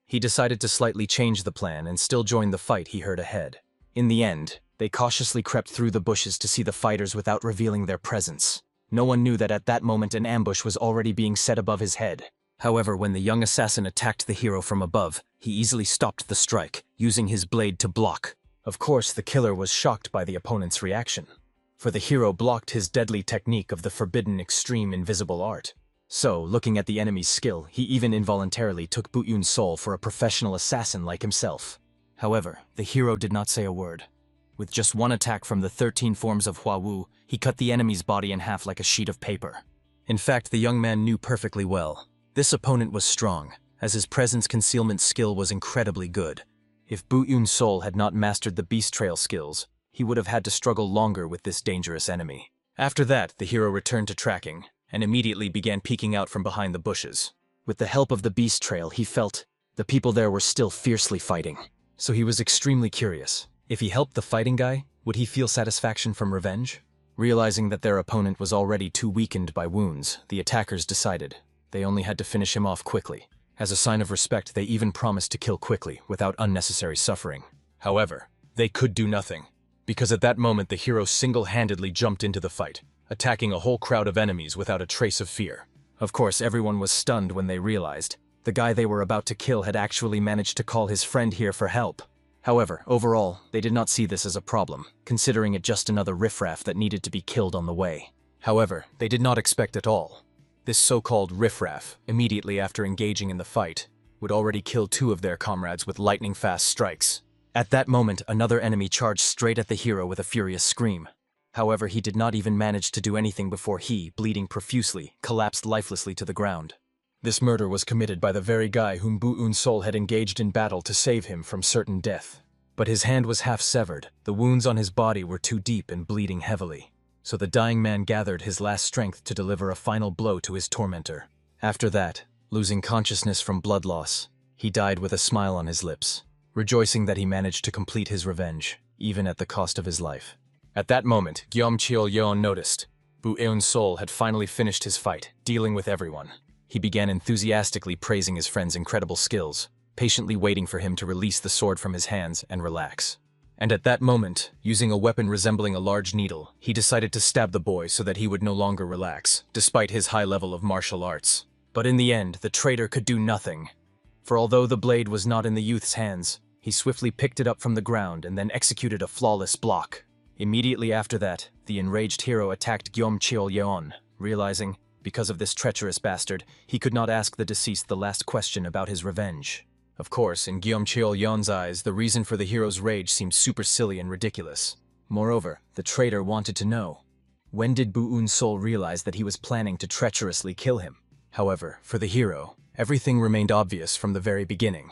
He decided to slightly change the plan and still join the fight he heard ahead. In the end, they cautiously crept through the bushes to see the fighters without revealing their presence. No one knew that at that moment an ambush was already being set above his head. However, when the young assassin attacked the hero from above, he easily stopped the strike, using his blade to block. Of course, the killer was shocked by the opponent's reaction, for the hero blocked his deadly technique of the forbidden extreme invisible art. So, looking at the enemy's skill, he even involuntarily took Bu Yun's soul for a professional assassin like himself. However, the hero did not say a word. With just one attack from the 13 forms of Hua Wu, he cut the enemy's body in half like a sheet of paper. In fact, the young man knew perfectly well. This opponent was strong, as his presence concealment skill was incredibly good. If Bu Yun's soul had not mastered the beast trail skills, he would have had to struggle longer with this dangerous enemy. After that, the hero returned to tracking, and immediately began peeking out from behind the bushes. With the help of the beast trail, he felt the people there were still fiercely fighting. So he was extremely curious. If he helped the fighting guy, would he feel satisfaction from revenge? Realizing that their opponent was already too weakened by wounds, the attackers decided they only had to finish him off quickly. As a sign of respect, they even promised to kill quickly, without unnecessary suffering. However, they could do nothing, because at that moment the hero single-handedly jumped into the fight, attacking a whole crowd of enemies without a trace of fear. Of course, everyone was stunned when they realized the guy they were about to kill had actually managed to call his friend here for help. However, overall, they did not see this as a problem, considering it just another riffraff that needed to be killed on the way. However, they did not expect at all. This so-called riffraff, immediately after engaging in the fight, would already kill 2 of their comrades with lightning-fast strikes. At that moment, another enemy charged straight at the hero with a furious scream. However, he did not even manage to do anything before he, bleeding profusely, collapsed lifelessly to the ground. This murder was committed by the very guy whom Bu Yun's soul had engaged in battle to save him from certain death. But his hand was half severed, the wounds on his body were too deep and bleeding heavily. So the dying man gathered his last strength to deliver a final blow to his tormentor. After that, losing consciousness from blood loss, he died with a smile on his lips, rejoicing that he managed to complete his revenge, even at the cost of his life. At that moment, Gyom Cheol-yeon noticed Bu Yun's soul had finally finished his fight, dealing with everyone. He began enthusiastically praising his friend's incredible skills, patiently waiting for him to release the sword from his hands and relax. And at that moment, using a weapon resembling a large needle, he decided to stab the boy so that he would no longer relax, despite his high level of martial arts. But in the end, the traitor could do nothing. For although the blade was not in the youth's hands, he swiftly picked it up from the ground and then executed a flawless block. Immediately after that, the enraged hero attacked Gyom Cheol-yeon, realizing, because of this treacherous bastard, he could not ask the deceased the last question about his revenge. Of course, in Gyom Cheol-yeon's eyes, the reason for the hero's rage seemed super silly and ridiculous. Moreover, the traitor wanted to know, when did Bu Yun's soul realize that he was planning to treacherously kill him? However, for the hero, everything remained obvious from the very beginning.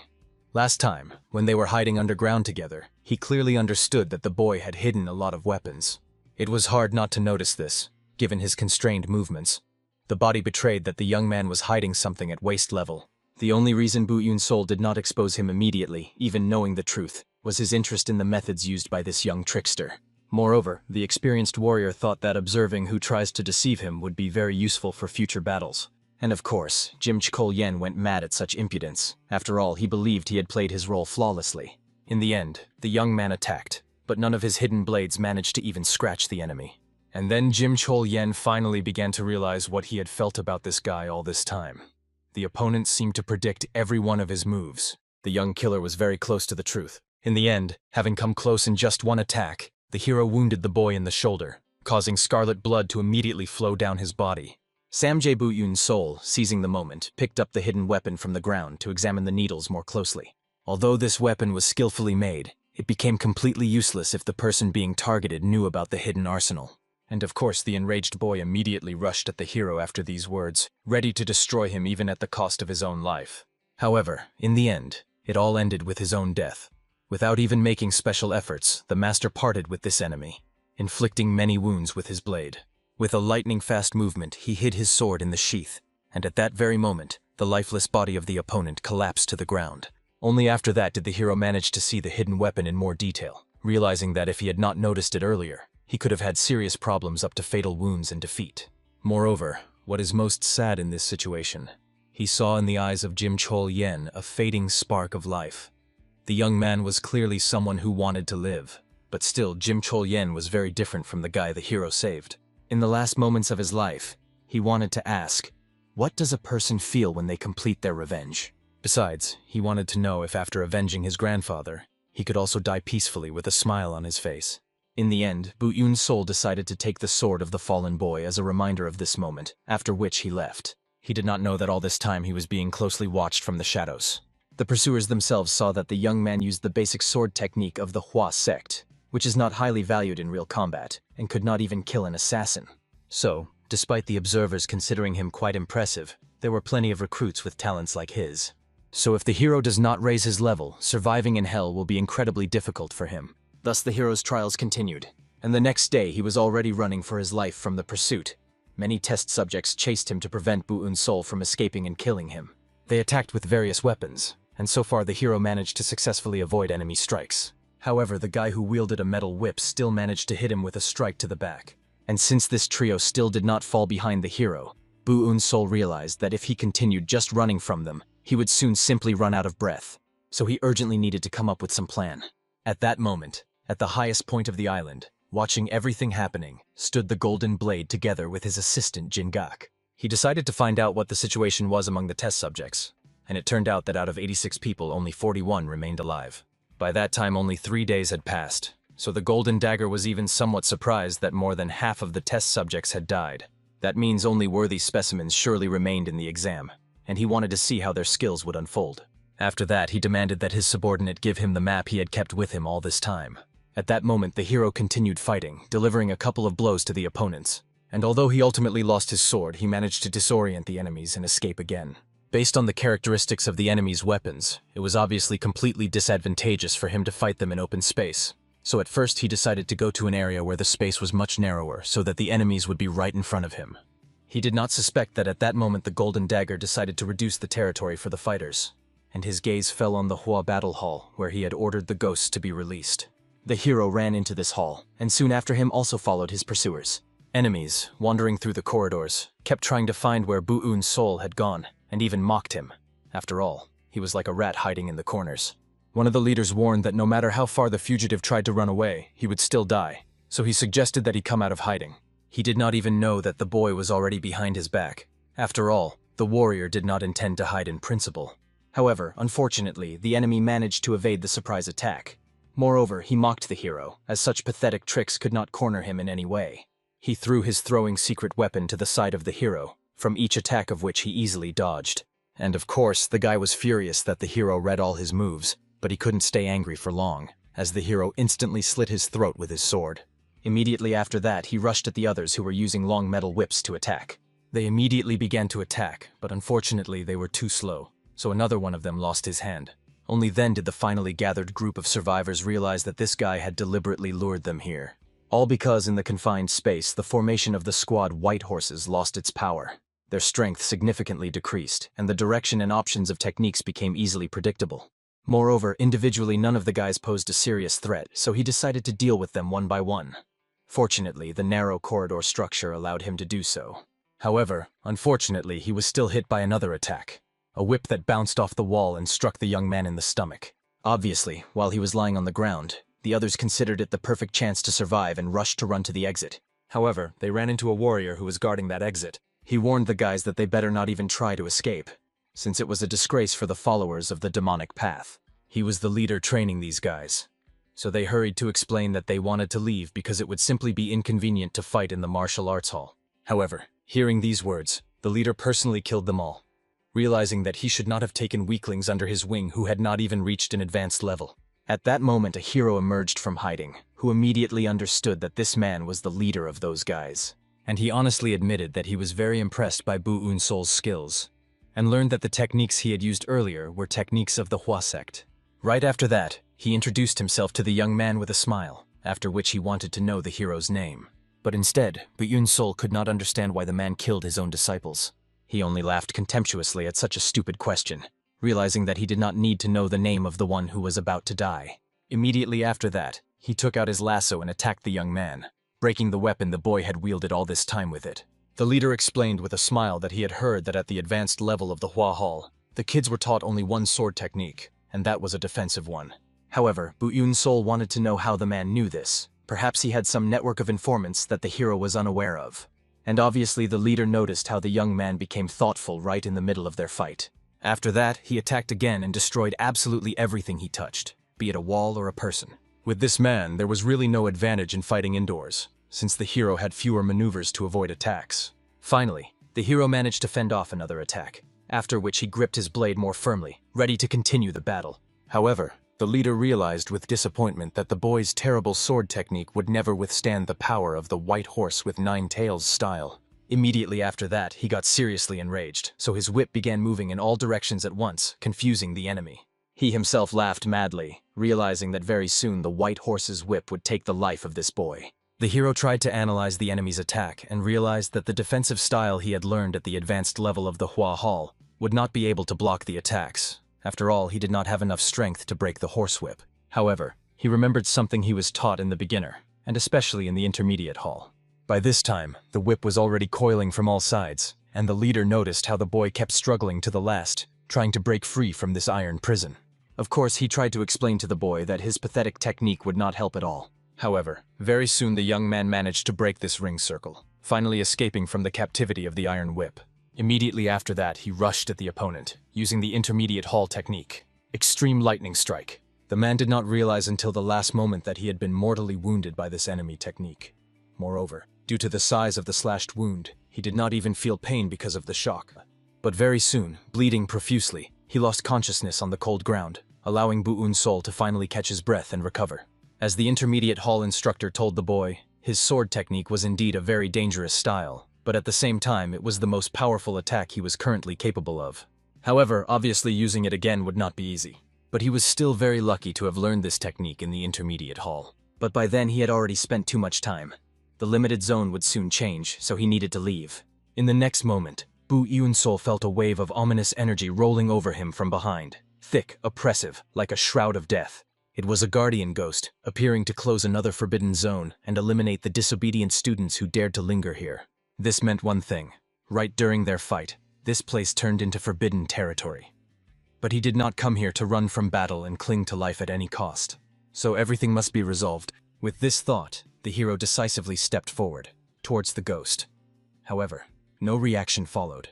Last time, when they were hiding underground together, he clearly understood that the boy had hidden a lot of weapons. It was hard not to notice this, given his constrained movements. The body betrayed that the young man was hiding something at waist level. The only reason Bu Yun's soul did not expose him immediately, even knowing the truth, was his interest in the methods used by this young trickster. Moreover, the experienced warrior thought that observing who tries to deceive him would be very useful for future battles. And of course, Jim Chol-yen went mad at such impudence. After all, he believed he had played his role flawlessly. In the end, the young man attacked, but none of his hidden blades managed to even scratch the enemy. And then Jim Chol-yen finally began to realize what he had felt about this guy all this time. The opponent seemed to predict every one of his moves. The young killer was very close to the truth. In the end, having come close in just one attack, the hero wounded the boy in the shoulder, causing scarlet blood to immediately flow down his body. Samjae Bu Yun's soul, seizing the moment, picked up the hidden weapon from the ground to examine the needles more closely. Although this weapon was skillfully made, it became completely useless if the person being targeted knew about the hidden arsenal. And of course, the enraged boy immediately rushed at the hero after these words, ready to destroy him even at the cost of his own life. However, in the end, it all ended with his own death. Without even making special efforts, the master parted with this enemy, inflicting many wounds with his blade. With a lightning-fast movement, he hid his sword in the sheath, and at that very moment, the lifeless body of the opponent collapsed to the ground. Only after that did the hero manage to see the hidden weapon in more detail, realizing that if he had not noticed it earlier, he could have had serious problems up to fatal wounds and defeat. Moreover, what is most sad in this situation, he saw in the eyes of Jim Chol-yen a fading spark of life. The young man was clearly someone who wanted to live, but still Jim Chol-yen was very different from the guy the hero saved. In the last moments of his life, he wanted to ask, what does a person feel when they complete their revenge? Besides, he wanted to know if after avenging his grandfather, he could also die peacefully with a smile on his face. In the end, Bu Yun's soul decided to take the sword of the fallen boy as a reminder of this moment, after which he left. He did not know that all this time he was being closely watched from the shadows. The pursuers themselves saw that the young man used the basic sword technique of the Hua sect, which is not highly valued in real combat, and could not even kill an assassin. So, despite the observers considering him quite impressive, there were plenty of recruits with talents like his. So if the hero does not raise his level, surviving in hell will be incredibly difficult for him. Thus the hero's trials continued, and the next day he was already running for his life from the pursuit. Many test subjects chased him to prevent Bu-eun's soul from escaping and killing him. They attacked with various weapons, and so far the hero managed to successfully avoid enemy strikes. However, the guy who wielded a metal whip still managed to hit him with a strike to the back. And since this trio still did not fall behind the hero, Bu-eun's soul realized that if he continued just running from them, he would soon simply run out of breath. So he urgently needed to come up with some plan. At that moment, at the highest point of the island, watching everything happening, stood the Golden Blade together with his assistant Jin-gak. He decided to find out what the situation was among the test subjects, and it turned out that out of 86 people, only 41 remained alive. By that time, only 3 days had passed, so the Golden Dagger was even somewhat surprised that more than half of the test subjects had died. That means only worthy specimens surely remained in the exam, and he wanted to see how their skills would unfold. After that, he demanded that his subordinate give him the map he had kept with him all this time. At that moment, the hero continued fighting, delivering a couple of blows to the opponents. And although he ultimately lost his sword, he managed to disorient the enemies and escape again. Based on the characteristics of the enemy's weapons, it was obviously completely disadvantageous for him to fight them in open space. So at first he decided to go to an area where the space was much narrower so that the enemies would be right in front of him. He did not suspect that at that moment the Golden Dagger decided to reduce the territory for the fighters, and his gaze fell on the Hua Battle Hall where he had ordered the ghosts to be released. The hero ran into this hall, and soon after him also followed his pursuers. Enemies, wandering through the corridors, kept trying to find where Bu-eun's soul had gone, and even mocked him. After all, he was like a rat hiding in the corners. One of the leaders warned that no matter how far the fugitive tried to run away, he would still die, so he suggested that he come out of hiding. He did not even know that the boy was already behind his back. After all, the warrior did not intend to hide in principle. However, unfortunately, the enemy managed to evade the surprise attack. Moreover, he mocked the hero, as such pathetic tricks could not corner him in any way. He threw his throwing secret weapon to the side of the hero, from each attack of which he easily dodged. And of course, the guy was furious that the hero read all his moves, but he couldn't stay angry for long, as the hero instantly slit his throat with his sword. Immediately after that, he rushed at the others who were using long metal whips to attack. They immediately began to attack, but unfortunately they were too slow, so another one of them lost his hand. Only then did the finally gathered group of survivors realize that this guy had deliberately lured them here. All because in the confined space, the formation of the squad White Horses lost its power. Their strength significantly decreased, and the direction and options of techniques became easily predictable. Moreover, individually none of the guys posed a serious threat, so he decided to deal with them one by one. Fortunately, the narrow corridor structure allowed him to do so. However, unfortunately, he was still hit by another attack. A whip that bounced off the wall and struck the young man in the stomach. Obviously, while he was lying on the ground, the others considered it the perfect chance to survive and rushed to run to the exit. However, they ran into a warrior who was guarding that exit. He warned the guys that they better not even try to escape, since it was a disgrace for the followers of the demonic path. He was the leader training these guys. So they hurried to explain that they wanted to leave because it would simply be inconvenient to fight in the martial arts hall. However, hearing these words, the leader personally killed them all, realizing that he should not have taken weaklings under his wing who had not even reached an advanced level. At that moment, a hero emerged from hiding, who immediately understood that this man was the leader of those guys. And he honestly admitted that he was very impressed by Bu-eun's soul's skills, and learned that the techniques he had used earlier were techniques of the Hua sect. Right after that, he introduced himself to the young man with a smile, after which he wanted to know the hero's name. But instead, Bu-eun's soul could not understand why the man killed his own disciples. He only laughed contemptuously at such a stupid question, realizing that he did not need to know the name of the one who was about to die. Immediately after that, he took out his lasso and attacked the young man, breaking the weapon the boy had wielded all this time with it. The leader explained with a smile that he had heard that at the advanced level of the Hua Hall, the kids were taught only one sword technique, and that was a defensive one. However, Bu-eun's soul wanted to know how the man knew this. Perhaps he had some network of informants that the hero was unaware of. And obviously the leader noticed how the young man became thoughtful right in the middle of their fight. After that, he attacked again and destroyed absolutely everything he touched, be it a wall or a person. With this man, there was really no advantage in fighting indoors, since the hero had fewer maneuvers to avoid attacks. Finally, The hero managed to fend off another attack, after which he gripped his blade more firmly, ready to continue the battle. However, the leader realized with disappointment that the boy's terrible sword technique would never withstand the power of the white horse with 9 tails style. Immediately after that, he got seriously enraged, so his whip began moving in all directions at once, confusing the enemy. He himself laughed madly, realizing that very soon the white horse's whip would take the life of this boy. The hero tried to analyze the enemy's attack and realized that the defensive style he had learned at the advanced level of the Hua Hall would not be able to block the attacks. After all, he did not have enough strength to break the horsewhip. However, he remembered something he was taught in the beginner, and especially in the intermediate hall. By this time, the whip was already coiling from all sides, and the leader noticed how the boy kept struggling to the last, trying to break free from this iron prison. Of course, he tried to explain to the boy that his pathetic technique would not help at all. However, very soon the young man managed to break this ring circle, finally escaping from the captivity of the iron whip. Immediately after that, he rushed at the opponent, using the intermediate hall technique, Extreme Lightning Strike. The man did not realize until the last moment that he had been mortally wounded by this enemy technique. Moreover, due to the size of the slashed wound, he did not even feel pain because of the shock. But very soon, bleeding profusely, he lost consciousness on the cold ground, allowing Bu-un-sol to finally catch his breath and recover. As the intermediate hall instructor told the boy, his sword technique was indeed a very dangerous style, but at the same time it was the most powerful attack he was currently capable of. However, obviously using it again would not be easy. But he was still very lucky to have learned this technique in the intermediate hall. But by then he had already spent too much time. The limited zone would soon change, so he needed to leave. In the next moment, Bu-un-sol felt a wave of ominous energy rolling over him from behind. Thick, oppressive, like a shroud of death. It was a guardian ghost, appearing to close another forbidden zone and eliminate the disobedient students who dared to linger here. This meant one thing. Right during their fight, this place turned into forbidden territory. But he did not come here to run from battle and cling to life at any cost. So everything must be resolved. With this thought, the hero decisively stepped forward, towards the ghost. However, no reaction followed.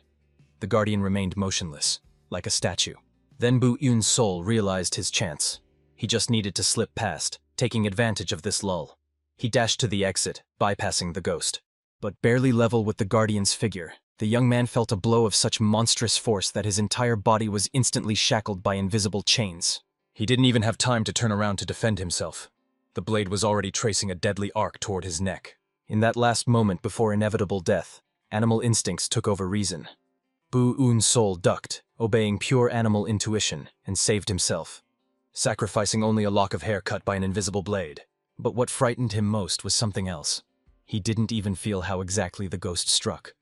The guardian remained motionless, like a statue. Then Bu-un-sol realized his chance. He just needed to slip past, taking advantage of this lull. He dashed to the exit, bypassing the ghost. But barely level with the guardian's figure, the young man felt a blow of such monstrous force that his entire body was instantly shackled by invisible chains. He didn't even have time to turn around to defend himself. The blade was already tracing a deadly arc toward his neck. In that last moment before inevitable death, animal instincts took over reason. Bu-un-sol ducked, obeying pure animal intuition, and saved himself, sacrificing only a lock of hair cut by an invisible blade. But what frightened him most was something else. He didn't even feel how exactly the ghost struck.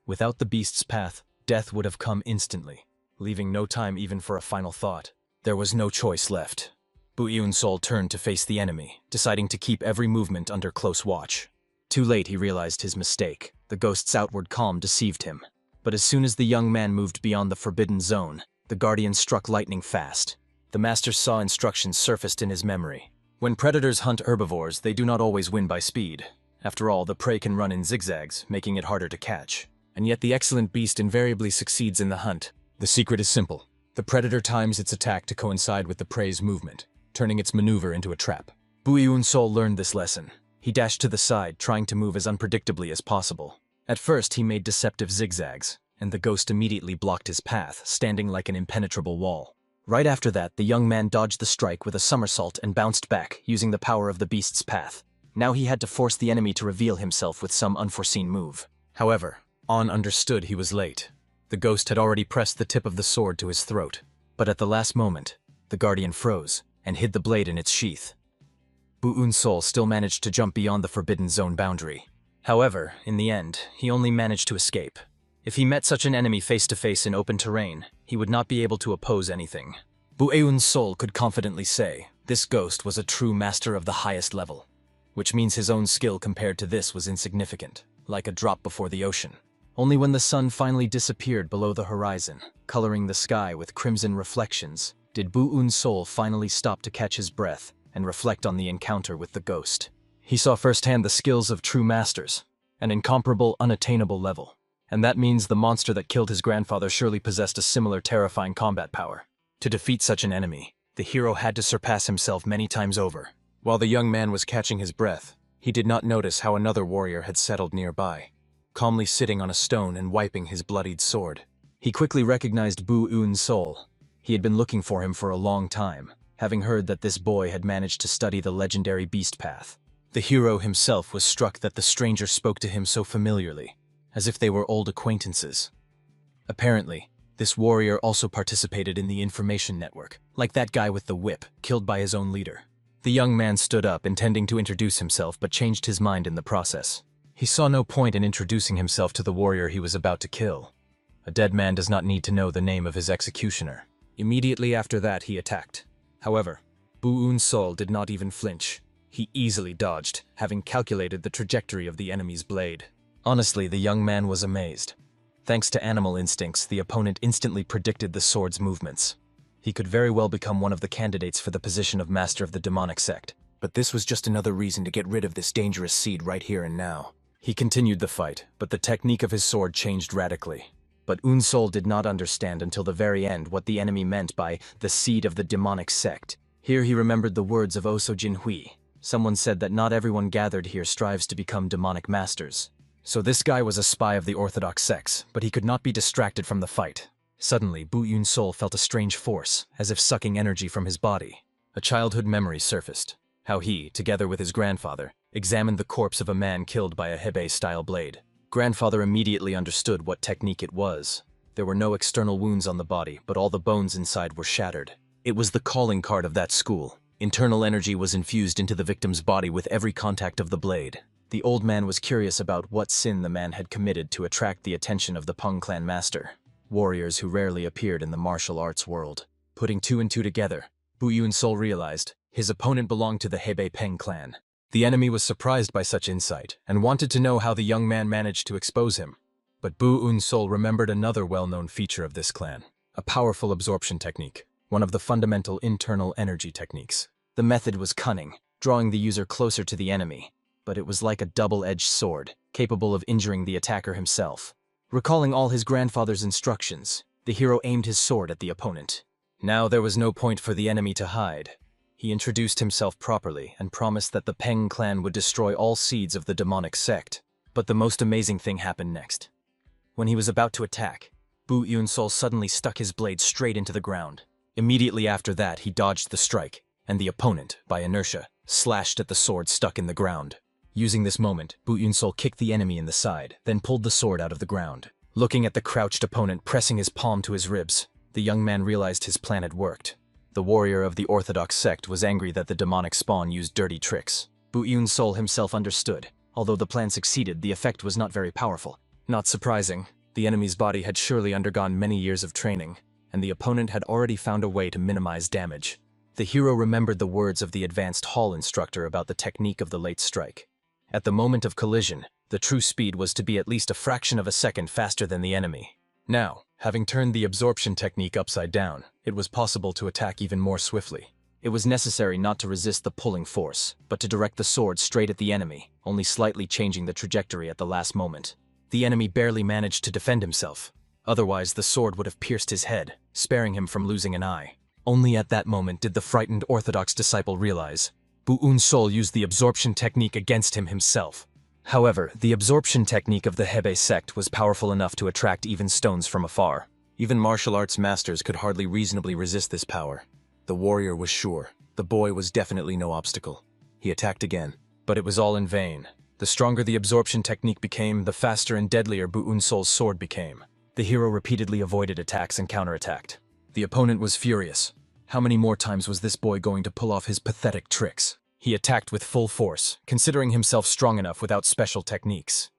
Without the beast's path, death would have come instantly, leaving no time even for a final thought. There was no choice left. Bu-un-sol turned to face the enemy, deciding to keep every movement under close watch. Too late he realized his mistake. The ghost's outward calm deceived him. But as soon as the young man moved beyond the forbidden zone, the guardian struck lightning fast. The master saw instructions surfaced in his memory. When predators hunt herbivores, they do not always win by speed. After all, the prey can run in zigzags, making it harder to catch. And yet the excellent beast invariably succeeds in the hunt. The secret is simple. The predator times its attack to coincide with the prey's movement, turning its maneuver into a trap. Bu-un-sol learned this lesson. He dashed to the side, trying to move as unpredictably as possible. At first, he made deceptive zigzags, and the ghost immediately blocked his path, standing like an impenetrable wall. Right after that, the young man dodged the strike with a somersault and bounced back, using the power of the beast's path. Now he had to force the enemy to reveal himself with some unforeseen move. However, On understood he was late. The ghost had already pressed the tip of the sword to his throat. But at the last moment, the guardian froze and hid the blade in its sheath. Bu-un-sol still managed to jump beyond the forbidden zone boundary. However, in the end, he only managed to escape. If he met such an enemy face-to-face in open terrain, he would not be able to oppose anything. Bu-un-sol could confidently say, this ghost was a true master of the highest level, which means his own skill compared to this was insignificant, like a drop before the ocean. Only when the sun finally disappeared below the horizon, coloring the sky with crimson reflections, did Bu-un-sol finally stop to catch his breath and reflect on the encounter with the ghost. He saw firsthand the skills of true masters, an incomparable, unattainable level. And that means the monster that killed his grandfather surely possessed a similar terrifying combat power. To defeat such an enemy, the hero had to surpass himself many times over. While the young man was catching his breath, he did not notice how another warrior had settled nearby. calmly sitting on a stone and wiping his bloodied sword. He quickly recognized Bu Un-sol. He had been looking for him for a long time, having heard that this boy had managed to study the legendary beast path. The hero himself was struck that the stranger spoke to him so familiarly, as if they were old acquaintances. Apparently, this warrior also participated in the information network, like that guy with the whip, killed by his own leader. The young man stood up, intending to introduce himself, but changed his mind in the process. He saw no point in introducing himself to the warrior he was about to kill. A dead man does not need to know the name of his executioner. Immediately after that, he attacked. However, Bu Un-sol did not even flinch. He easily dodged, having calculated the trajectory of the enemy's blade. Honestly, the young man was amazed. Thanks to animal instincts, the opponent instantly predicted the sword's movements. He could very well become one of the candidates for the position of Master of the Demonic Sect. But this was just another reason to get rid of this dangerous seed right here and now. He continued the fight, but the technique of his sword changed radically. But Un-sol did not understand until the very end what the enemy meant by the seed of the demonic sect. Here he remembered the words of Oso Jinhui. Someone said that not everyone gathered here strives to become demonic masters. So this guy was a spy of the orthodox sects, but he could not be distracted from the fight. Suddenly, Bu Un-sol felt a strange force, as if sucking energy from his body. A childhood memory surfaced. How he, together with his grandfather, examined the corpse of a man killed by a Hebei-style blade. Grandfather immediately understood what technique it was. There were no external wounds on the body, but all the bones inside were shattered. It was the calling card of that school. Internal energy was infused into the victim's body with every contact of the blade. The old man was curious about what sin the man had committed to attract the attention of the Peng clan master, warriors who rarely appeared in the martial arts world. Putting two and two together, Bu Un-sol realized his opponent belonged to the Hebei Peng clan. The enemy was surprised by such insight and wanted to know how the young man managed to expose him. But Bu Un-sol remembered another well-known feature of this clan, a powerful absorption technique, one of the fundamental internal energy techniques. The method was cunning, drawing the user closer to the enemy, but it was like a double-edged sword, capable of injuring the attacker himself. Recalling all his grandfather's instructions, the hero aimed his sword at the opponent. Now there was no point for the enemy to hide. He introduced himself properly and promised that the Peng clan would destroy all seeds of the demonic sect. But the most amazing thing happened next. When he was about to attack, Bu Un-sol suddenly stuck his blade straight into the ground. Immediately after that, he dodged the strike, and the opponent, by inertia, slashed at the sword stuck in the ground. Using this moment, Bu Un-sol kicked the enemy in the side, then pulled the sword out of the ground. Looking at the crouched opponent pressing his palm to his ribs, the young man realized his plan had worked. The warrior of the orthodox sect was angry that the demonic spawn used dirty tricks. Bu Un-sol himself understood. Although the plan succeeded, the effect was not very powerful. Not surprising, the enemy's body had surely undergone many years of training, and the opponent had already found a way to minimize damage. The hero remembered the words of the advanced hall instructor about the technique of the late strike. At the moment of collision, the true speed was to be at least a fraction of a second faster than the enemy. Now, having turned the absorption technique upside down, it was possible to attack even more swiftly. It was necessary not to resist the pulling force, but to direct the sword straight at the enemy, only slightly changing the trajectory at the last moment. The enemy barely managed to defend himself. Otherwise, the sword would have pierced his head, sparing him from losing an eye. Only at that moment did the frightened orthodox disciple realize Bu Un-sol used the absorption technique against him himself. However, the absorption technique of the Hebei sect was powerful enough to attract even stones from afar. Even martial arts masters could hardly reasonably resist this power. The warrior was sure. The boy was definitely no obstacle. He attacked again, but it was all in vain. The stronger the absorption technique became, the faster and deadlier Bu Un-sol's sword became. The hero repeatedly avoided attacks and counterattacked. The opponent was furious. How many more times was this boy going to pull off his pathetic tricks? He attacked with full force, considering himself strong enough without special techniques.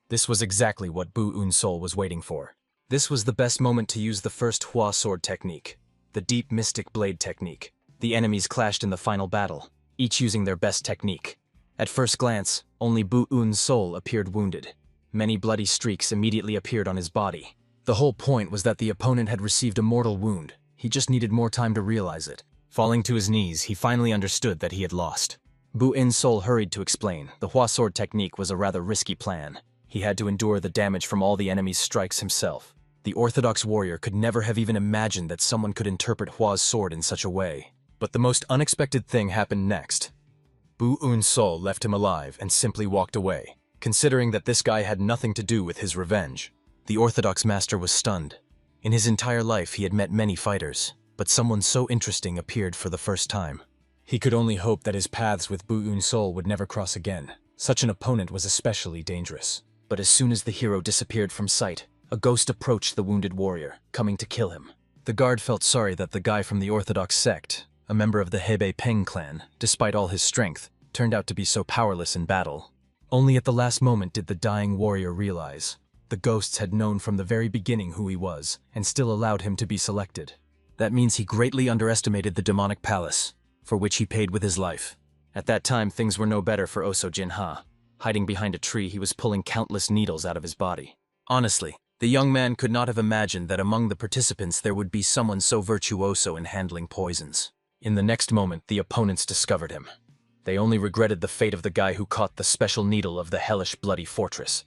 This was exactly what Bu Un-sol was waiting for. This was the best moment to use the first Hua sword technique, the deep mystic blade technique. The enemies clashed in the final battle, each using their best technique. At first glance, only Bu Un-sol appeared wounded. Many bloody streaks immediately appeared on his body. The whole point was that the opponent had received a mortal wound. He just needed more time to realize it. Falling to his knees, he finally understood that he had lost. Bu Un-sol hurried to explain. The Hua sword technique was a rather risky plan. He had to endure the damage from all the enemy's strikes himself. The orthodox warrior could never have even imagined that someone could interpret Hua's sword in such a way. But the most unexpected thing happened next. Bu Un-sol left him alive and simply walked away. considering that this guy had nothing to do with his revenge. The Orthodox master was stunned. In his entire life he had met many fighters, but someone so interesting appeared for the first time. He could only hope that his paths with Bu Eun-sol would never cross again. Such an opponent was especially dangerous. But as soon as the hero disappeared from sight, a ghost approached the wounded warrior, coming to kill him. The guard felt sorry that the guy from the Orthodox sect, a member of the Hebei Peng clan, despite all his strength, turned out to be so powerless in battle. Only at the last moment did the dying warrior realize the ghosts had known from the very beginning who he was, and still allowed him to be selected. That means he greatly underestimated the demonic palace, for which he paid with his life. At that time, things were no better for Oso Jinha. Hiding behind a tree, he was pulling countless needles out of his body. Honestly, the young man could not have imagined that among the participants there would be someone so virtuoso in handling poisons. In the next moment, the opponents discovered him. They only regretted the fate of the guy who caught the special needle of the hellish bloody fortress.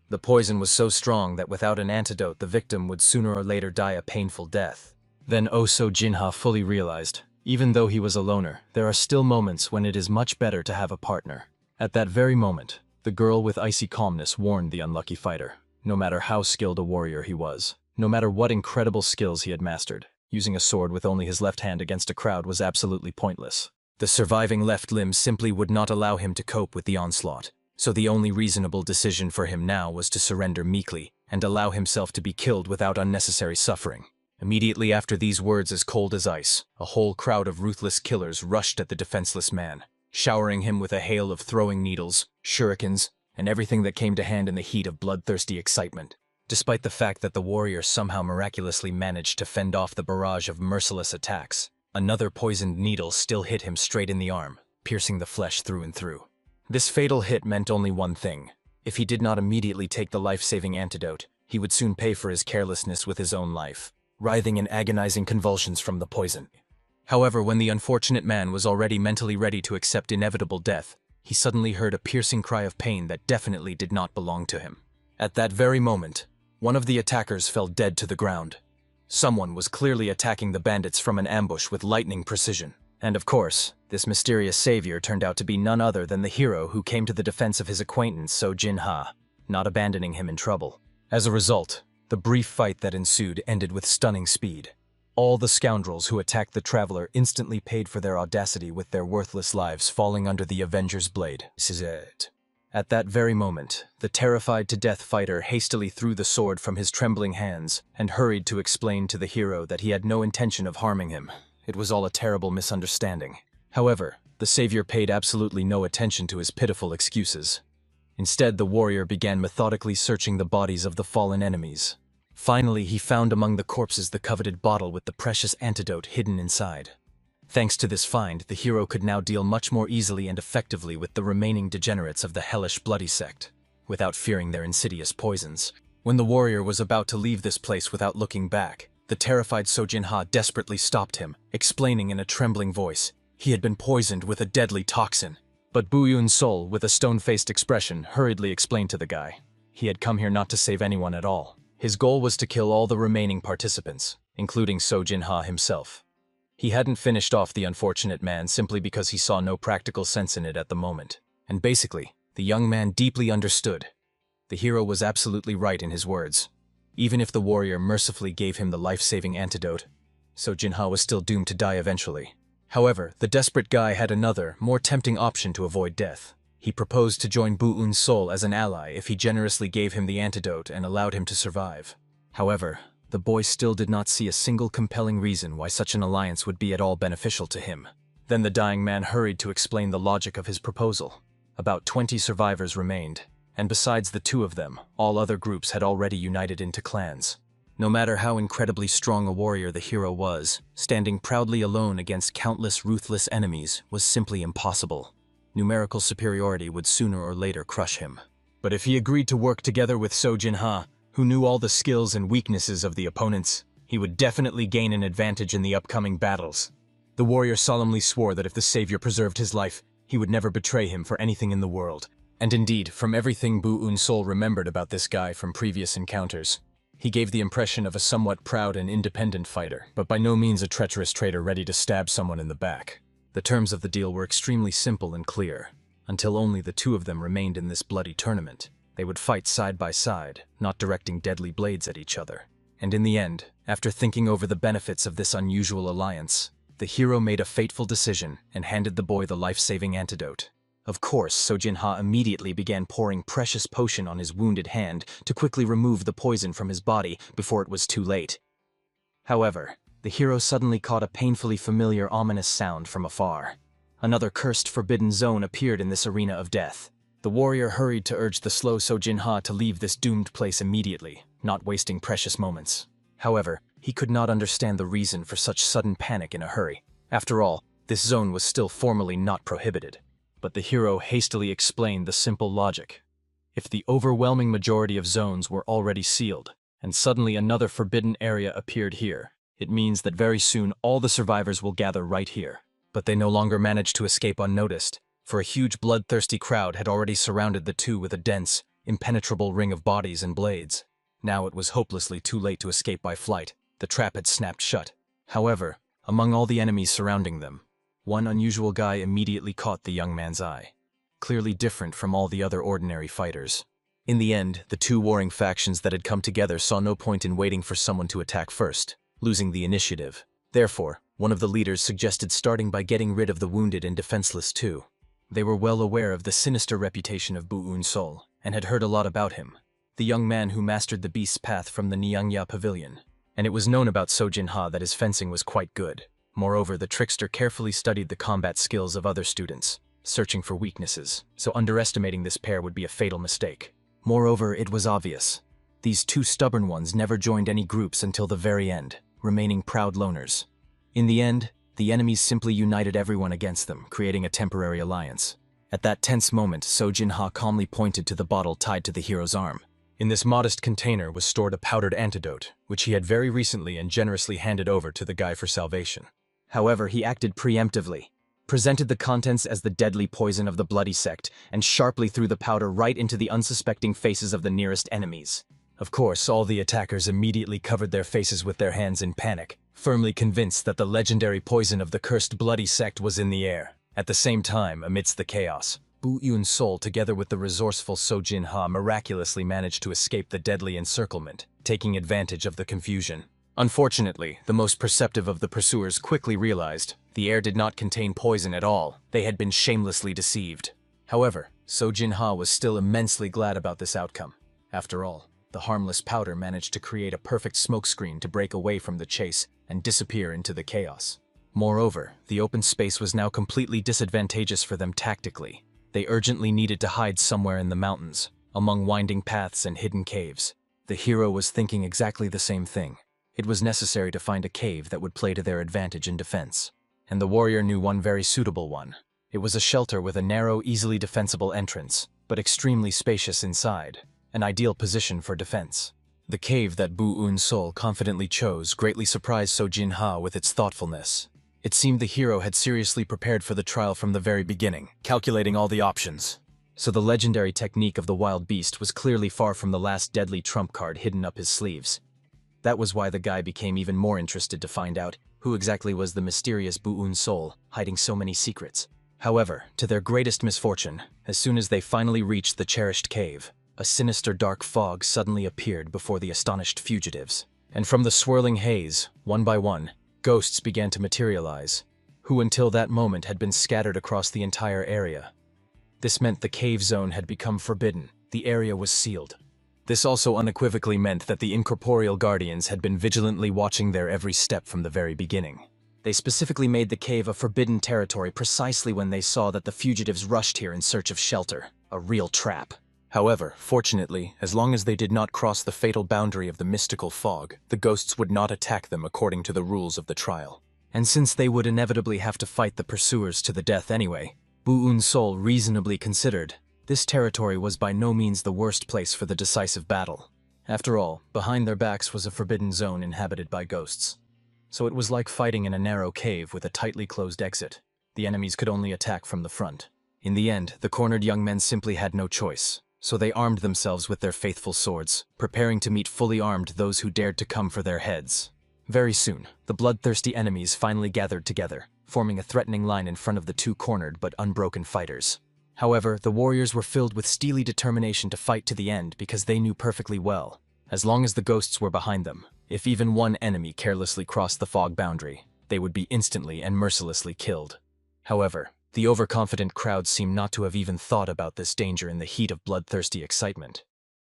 The poison was so strong that without an antidote, the victim would sooner or later die a painful death. Then Oso Jinha fully realized, even though he was a loner, there are still moments when it is much better to have a partner. At that very moment, the girl with icy calmness warned the unlucky fighter. No matter how skilled a warrior he was, no matter what incredible skills he had mastered, using a sword with only his left hand against a crowd was absolutely pointless. The surviving left limb simply would not allow him to cope with the onslaught. So the only reasonable decision for him now was to surrender meekly and allow himself to be killed without unnecessary suffering. Immediately after these words, as cold as ice, a whole crowd of ruthless killers rushed at the defenseless man, showering him with a hail of throwing needles, shurikens, and everything that came to hand in the heat of bloodthirsty excitement. Despite the fact that the warrior somehow miraculously managed to fend off the barrage of merciless attacks, another poisoned needle still hit him straight in the arm, piercing the flesh through and through. This fatal hit meant only one thing. If he did not immediately take the life-saving antidote, he would soon pay for his carelessness with his own life, writhing in agonizing convulsions from the poison. However, when the unfortunate man was already mentally ready to accept inevitable death, he suddenly heard a piercing cry of pain that definitely did not belong to him. At that very moment, one of the attackers fell dead to the ground. Someone was clearly attacking the bandits from an ambush with lightning precision. And of course, this mysterious savior turned out to be none other than the hero who came to the defense of his acquaintance So Jinha, not abandoning him in trouble. As a result, the brief fight that ensued ended with stunning speed. All the scoundrels who attacked the traveler instantly paid for their audacity with their worthless lives falling under the Avenger's blade. This is it. At that very moment, the terrified-to-death fighter hastily threw the sword from his trembling hands and hurried to explain to the hero that he had no intention of harming him. It was all a terrible misunderstanding. However, the savior paid absolutely no attention to his pitiful excuses. Instead, the warrior began methodically searching the bodies of the fallen enemies. Finally, he found among the corpses the coveted bottle with the precious antidote hidden inside. Thanks to this find, the hero could now deal much more easily and effectively with the remaining degenerates of the hellish bloody sect, without fearing their insidious poisons. When the warrior was about to leave this place without looking back, the terrified So Jinha desperately stopped him, explaining in a trembling voice he had been poisoned with a deadly toxin. But Bu Eun-sol, with a stone-faced expression, hurriedly explained to the guy he had come here not to save anyone at all. His goal was to kill all the remaining participants, including So Jinha himself. He hadn't finished off the unfortunate man simply because he saw no practical sense in it at the moment. And basically, the young man deeply understood. The hero was absolutely right in his words. Even if the warrior mercifully gave him the life-saving antidote, So Jinha was still doomed to die eventually. However, the desperate guy had another, more tempting option to avoid death. He proposed to join Bu Eun-sol as an ally if he generously gave him the antidote and allowed him to survive. However, the boy still did not see a single compelling reason why such an alliance would be at all beneficial to him. Then the dying man hurried to explain the logic of his proposal. About 20 survivors remained, and besides the two of them, all other groups had already united into clans. No matter how incredibly strong a warrior the hero was, standing proudly alone against countless ruthless enemies was simply impossible. Numerical superiority would sooner or later crush him. But if he agreed to work together with So Jinha, who knew all the skills and weaknesses of the opponents, he would definitely gain an advantage in the upcoming battles. The warrior solemnly swore that if the savior preserved his life, he would never betray him for anything in the world. And indeed, from everything Bu Eun-sol remembered about this guy from previous encounters, he gave the impression of a somewhat proud and independent fighter, but by no means a treacherous traitor ready to stab someone in the back. The terms of the deal were extremely simple and clear. until only the two of them remained in this bloody tournament. They would fight side by side, not directing deadly blades at each other. And in the end, after thinking over the benefits of this unusual alliance, the hero made a fateful decision and handed the boy the life-saving antidote. Of course, Sojin-ha immediately began pouring precious potion on his wounded hand to quickly remove the poison from his body before it was too late. However, the hero suddenly caught a painfully familiar ominous sound from afar. Another cursed forbidden zone appeared in this arena of death. The warrior hurried to urge the slow Sojin-ha to leave this doomed place immediately, not wasting precious moments. However, he could not understand the reason for such sudden panic in a hurry. After all, this zone was still formally not prohibited. But the hero hastily explained the simple logic. If the overwhelming majority of zones were already sealed, and suddenly another forbidden area appeared here, it means that very soon all the survivors will gather right here. But they no longer managed to escape unnoticed, for a huge bloodthirsty crowd had already surrounded the two with a dense, impenetrable ring of bodies and blades. Now it was hopelessly too late to escape by flight. The trap had snapped shut. However, among all the enemies surrounding them, one unusual guy immediately caught the young man's eye, clearly different from all the other ordinary fighters. In the end, the two warring factions that had come together saw no point in waiting for someone to attack first, losing the initiative. Therefore, one of the leaders suggested starting by getting rid of the wounded and defenseless too. They were well aware of the sinister reputation of Bu-un-sol, and had heard a lot about him, the young man who mastered the beast's path from the Nyangya pavilion. And it was known about Sojin-ha that his fencing was quite good. Moreover, the trickster carefully studied the combat skills of other students, searching for weaknesses, so underestimating this pair would be a fatal mistake. Moreover, it was obvious. These two stubborn ones never joined any groups until the very end, remaining proud loners. In the end, the enemies simply united everyone against them, creating a temporary alliance. At that tense moment, Sojin-ha calmly pointed to the bottle tied to the hero's arm. In this modest container was stored a powdered antidote, which he had very recently and generously handed over to the guy for salvation. However, he acted preemptively, presented the contents as the deadly poison of the bloody sect, and sharply threw the powder right into the unsuspecting faces of the nearest enemies. Of course, all the attackers immediately covered their faces with their hands in panic, firmly convinced that the legendary poison of the cursed bloody sect was in the air. At the same time, amidst the chaos, Bu-un-sol together with the resourceful Sojin-ha miraculously managed to escape the deadly encirclement, taking advantage of the confusion. Unfortunately, the most perceptive of the pursuers quickly realized the air did not contain poison at all. They had been shamelessly deceived. However, Sojin-ha was still immensely glad about this outcome. After all, the harmless powder managed to create a perfect smokescreen to break away from the chase and disappear into the chaos. Moreover, the open space was now completely disadvantageous for them tactically. They urgently needed to hide somewhere in the mountains, among winding paths and hidden caves. The hero was thinking exactly the same thing. It was necessary to find a cave that would play to their advantage in defense. And the warrior knew one very suitable one. It was a shelter with a narrow, easily defensible entrance, but extremely spacious inside, an ideal position for defense. The cave that Bu-un-sol confidently chose greatly surprised Sojin-ha with its thoughtfulness. It seemed the hero had seriously prepared for the trial from the very beginning, calculating all the options. So the legendary technique of the wild beast was clearly far from the last deadly trump card hidden up his sleeves. That was why the guy became even more interested to find out who exactly was the mysterious Bu-un-sol hiding so many secrets. However, to their greatest misfortune, as soon as they finally reached the cherished cave, a sinister dark fog suddenly appeared before the astonished fugitives. And from the swirling haze, one by one, ghosts began to materialize, who until that moment had been scattered across the entire area. This meant the cave zone had become forbidden. The area was sealed. This also unequivocally meant that the incorporeal guardians had been vigilantly watching their every step from the very beginning. They specifically made the cave a forbidden territory precisely when they saw that the fugitives rushed here in search of shelter, a real trap. However, fortunately, as long as they did not cross the fatal boundary of the mystical fog, the ghosts would not attack them according to the rules of the trial. And since they would inevitably have to fight the pursuers to the death anyway, Bu-un-sol reasonably considered this territory was by no means the worst place for the decisive battle. After all, behind their backs was a forbidden zone inhabited by ghosts. So it was like fighting in a narrow cave with a tightly closed exit. The enemies could only attack from the front. In the end, the cornered young men simply had no choice. So they armed themselves with their faithful swords, preparing to meet fully armed those who dared to come for their heads. Very soon, the bloodthirsty enemies finally gathered together, forming a threatening line in front of the two cornered but unbroken fighters. However, the warriors were filled with steely determination to fight to the end because they knew perfectly well, as long as the ghosts were behind them, if even one enemy carelessly crossed the fog boundary, they would be instantly and mercilessly killed. However, the overconfident crowd seemed not to have even thought about this danger in the heat of bloodthirsty excitement.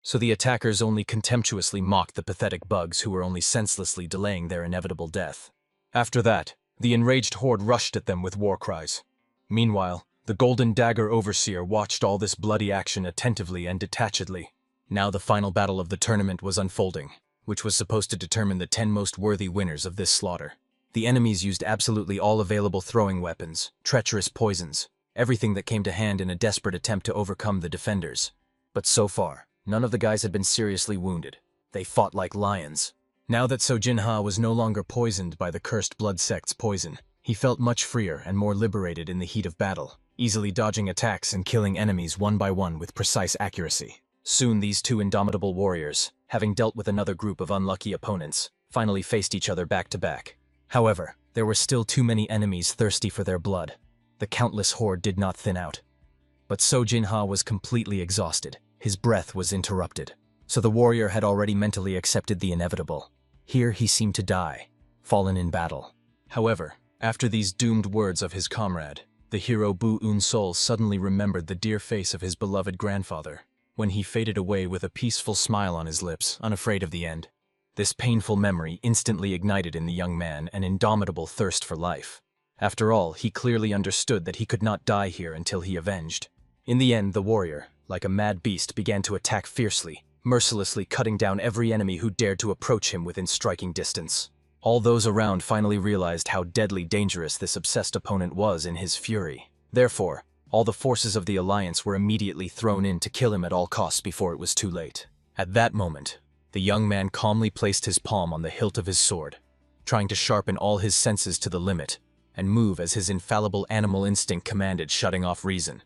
So the attackers only contemptuously mocked the pathetic bugs who were only senselessly delaying their inevitable death. After that, the enraged horde rushed at them with war cries. Meanwhile, the Golden Dagger Overseer watched all this bloody action attentively and detachedly. Now the final battle of the tournament was unfolding, which was supposed to determine the 10 most worthy winners of this slaughter. The enemies used absolutely all available throwing weapons, treacherous poisons, everything that came to hand in a desperate attempt to overcome the defenders. But so far, none of the guys had been seriously wounded. They fought like lions. Now that So Jinha was no longer poisoned by the cursed blood sect's poison, he felt much freer and more liberated in the heat of battle, easily dodging attacks and killing enemies one by one with precise accuracy. Soon these two indomitable warriors, having dealt with another group of unlucky opponents, finally faced each other back to back. However, there were still too many enemies thirsty for their blood. The countless horde did not thin out. But So Jinha was completely exhausted. His breath was interrupted. So the warrior had already mentally accepted the inevitable. Here he seemed to die, fallen in battle. However, after these doomed words of his comrade, the hero Bu Un-sol suddenly remembered the dear face of his beloved grandfather, when he faded away with a peaceful smile on his lips, unafraid of the end. This painful memory instantly ignited in the young man an indomitable thirst for life. After all, he clearly understood that he could not die here until he avenged. In the end, the warrior, like a mad beast, began to attack fiercely, mercilessly cutting down every enemy who dared to approach him within striking distance. All those around finally realized how deadly dangerous this obsessed opponent was in his fury. Therefore, all the forces of the Alliance were immediately thrown in to kill him at all costs before it was too late. At that moment, the young man calmly placed his palm on the hilt of his sword, trying to sharpen all his senses to the limit, and move as his infallible animal instinct commanded, shutting off reason.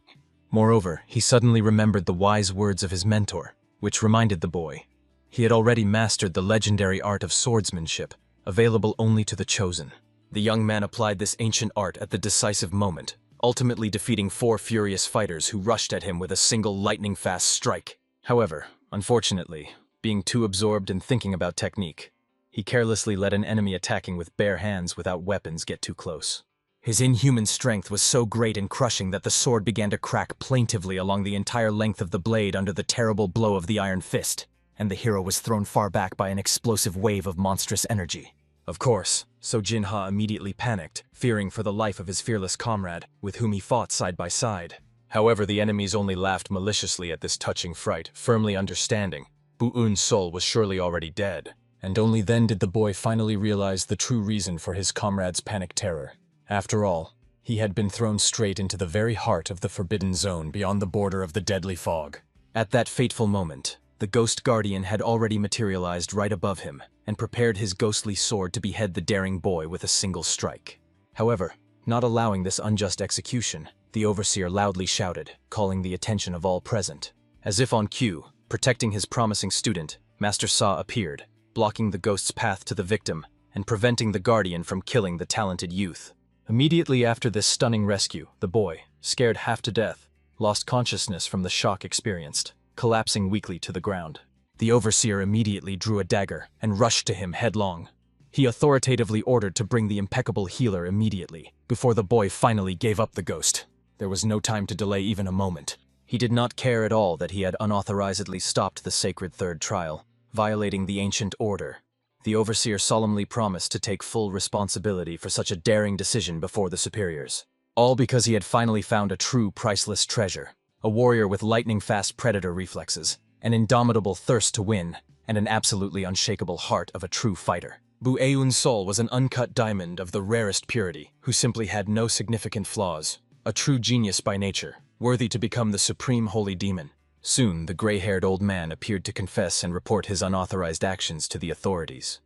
Moreover, he suddenly remembered the wise words of his mentor, which reminded the boy he had already mastered the legendary art of swordsmanship, available only to the chosen. The young man applied this ancient art at the decisive moment, ultimately defeating 4 furious fighters who rushed at him with a single lightning-fast strike. However, unfortunately, being too absorbed in thinking about technique, he carelessly let an enemy attacking with bare hands without weapons get too close. His inhuman strength was so great and crushing that the sword began to crack plaintively along the entire length of the blade under the terrible blow of the iron fist, and the hero was thrown far back by an explosive wave of monstrous energy. Of course, So Jinha immediately panicked, fearing for the life of his fearless comrade, with whom he fought side by side. However, the enemies only laughed maliciously at this touching fright, firmly understanding Bu Un-sol was surely already dead, and only then did the boy finally realize the true reason for his comrade's panic terror. After all, he had been thrown straight into the very heart of the forbidden zone beyond the border of the deadly fog. At that fateful moment, the ghost guardian had already materialized right above him and prepared his ghostly sword to behead the daring boy with a single strike. However, not allowing this unjust execution, the overseer loudly shouted, calling the attention of all present. As if on cue, protecting his promising student, Master Sa appeared, blocking the ghost's path to the victim and preventing the guardian from killing the talented youth. Immediately after this stunning rescue, the boy, scared half to death, lost consciousness from the shock experienced, collapsing weakly to the ground. The overseer immediately drew a dagger and rushed to him headlong. He authoritatively ordered to bring the impeccable healer immediately, before the boy finally gave up the ghost. There was no time to delay even a moment. He did not care at all that he had unauthorizedly stopped the sacred third trial, violating the ancient order. The overseer solemnly promised to take full responsibility for such a daring decision before the superiors. All because he had finally found a true priceless treasure, a warrior with lightning-fast predator reflexes, an indomitable thirst to win, and an absolutely unshakable heart of a true fighter. Bu Un-sol was an uncut diamond of the rarest purity, who simply had no significant flaws, a true genius by nature, worthy to become the supreme holy demon. Soon, the gray-haired old man appeared to confess and report his unauthorized actions to the authorities.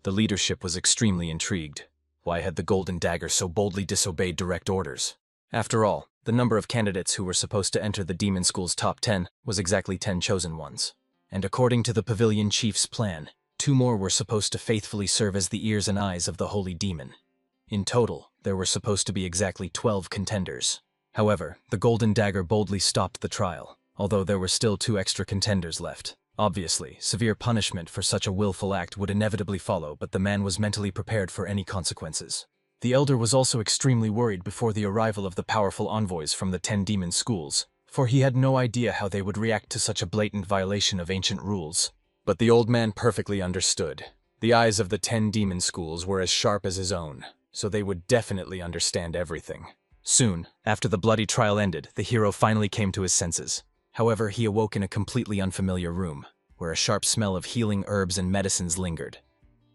The leadership was extremely intrigued. Why had the Golden Dagger so boldly disobeyed direct orders? After all, the number of candidates who were supposed to enter the demon school's top 10 was exactly 10 chosen ones. And according to the pavilion chief's plan, 2 more were supposed to faithfully serve as the ears and eyes of the holy demon. In total, there were supposed to be exactly 12 contenders. However, the Golden Dagger boldly stopped the trial, although there were still 2 extra contenders left. Obviously, severe punishment for such a willful act would inevitably follow, but the man was mentally prepared for any consequences. The Elder was also extremely worried before the arrival of the powerful envoys from the 10 demon schools, for he had no idea how they would react to such a blatant violation of ancient rules. But the old man perfectly understood. The eyes of the 10 demon schools were as sharp as his own, so they would definitely understand everything. Soon, after the bloody trial ended, the hero finally came to his senses. However, he awoke in a completely unfamiliar room, where a sharp smell of healing herbs and medicines lingered.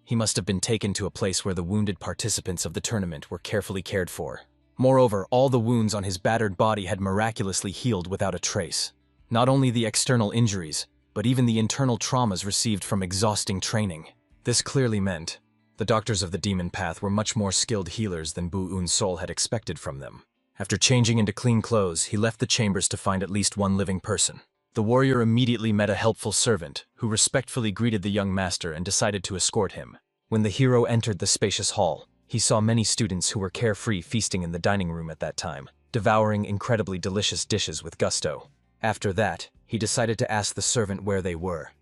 He must have been taken to a place where the wounded participants of the tournament were carefully cared for. Moreover, all the wounds on his battered body had miraculously healed without a trace. Not only the external injuries, but even the internal traumas received from exhausting training. This clearly meant the doctors of the demon path were much more skilled healers than Bu Un-sol had expected from them. After changing into clean clothes, he left the chambers to find at least one living person. The warrior immediately met a helpful servant, who respectfully greeted the young master and decided to escort him. When the hero entered the spacious hall, he saw many students who were carefree feasting in the dining room at that time, devouring incredibly delicious dishes with gusto. After that, he decided to ask the servant where they were.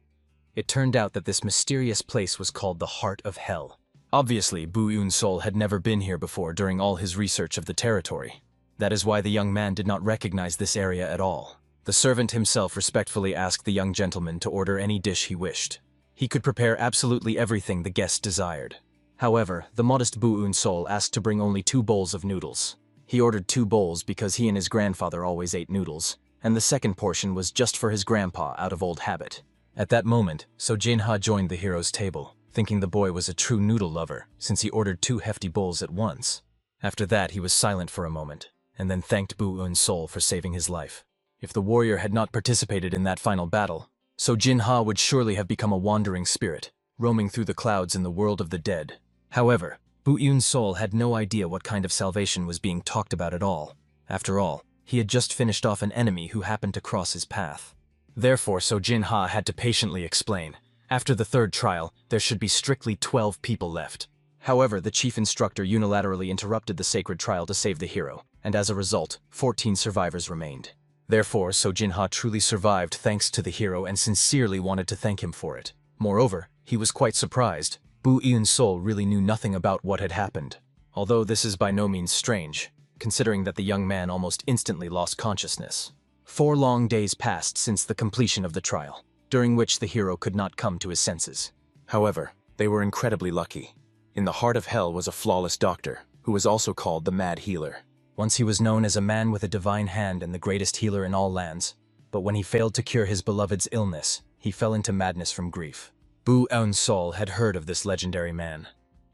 It turned out that this mysterious place was called the Heart of Hell. Obviously, Bu Un-sol had never been here before during all his research of the territory. That is why the young man did not recognize this area at all. The servant himself respectfully asked the young gentleman to order any dish he wished. He could prepare absolutely everything the guest desired. However, the modest Bu Un-sol asked to bring only 2 bowls of noodles. He ordered 2 bowls because he and his grandfather always ate noodles, and the second portion was just for his grandpa out of old habit. At that moment, So Jin-ha joined the hero's table, thinking the boy was a true noodle lover since he ordered 2 hefty bowls at once. After that, he was silent for a moment, and then thanked Bu Un-sol for saving his life. If the warrior had not participated in that final battle, So Jin-ha would surely have become a wandering spirit, roaming through the clouds in the world of the dead. However, Bu Un-sol had no idea what kind of salvation was being talked about at all. After all, he had just finished off an enemy who happened to cross his path. Therefore, So Jin-ha had to patiently explain. After the 3rd trial, there should be strictly 12 people left. However, the chief instructor unilaterally interrupted the sacred trial to save the hero, and as a result, 14 survivors remained. Therefore, So Jin-ha truly survived thanks to the hero and sincerely wanted to thank him for it. Moreover, he was quite surprised. Bu Un-sol really knew nothing about what had happened. Although this is by no means strange, considering that the young man almost instantly lost consciousness. 4 long days passed since the completion of the trial, during which the hero could not come to his senses. However, they were incredibly lucky. In the heart of hell was a flawless doctor, who was also called the Mad Healer. Once he was known as a man with a divine hand and the greatest healer in all lands, but when he failed to cure his beloved's illness, he fell into madness from grief. Bu Un-sol had heard of this legendary man.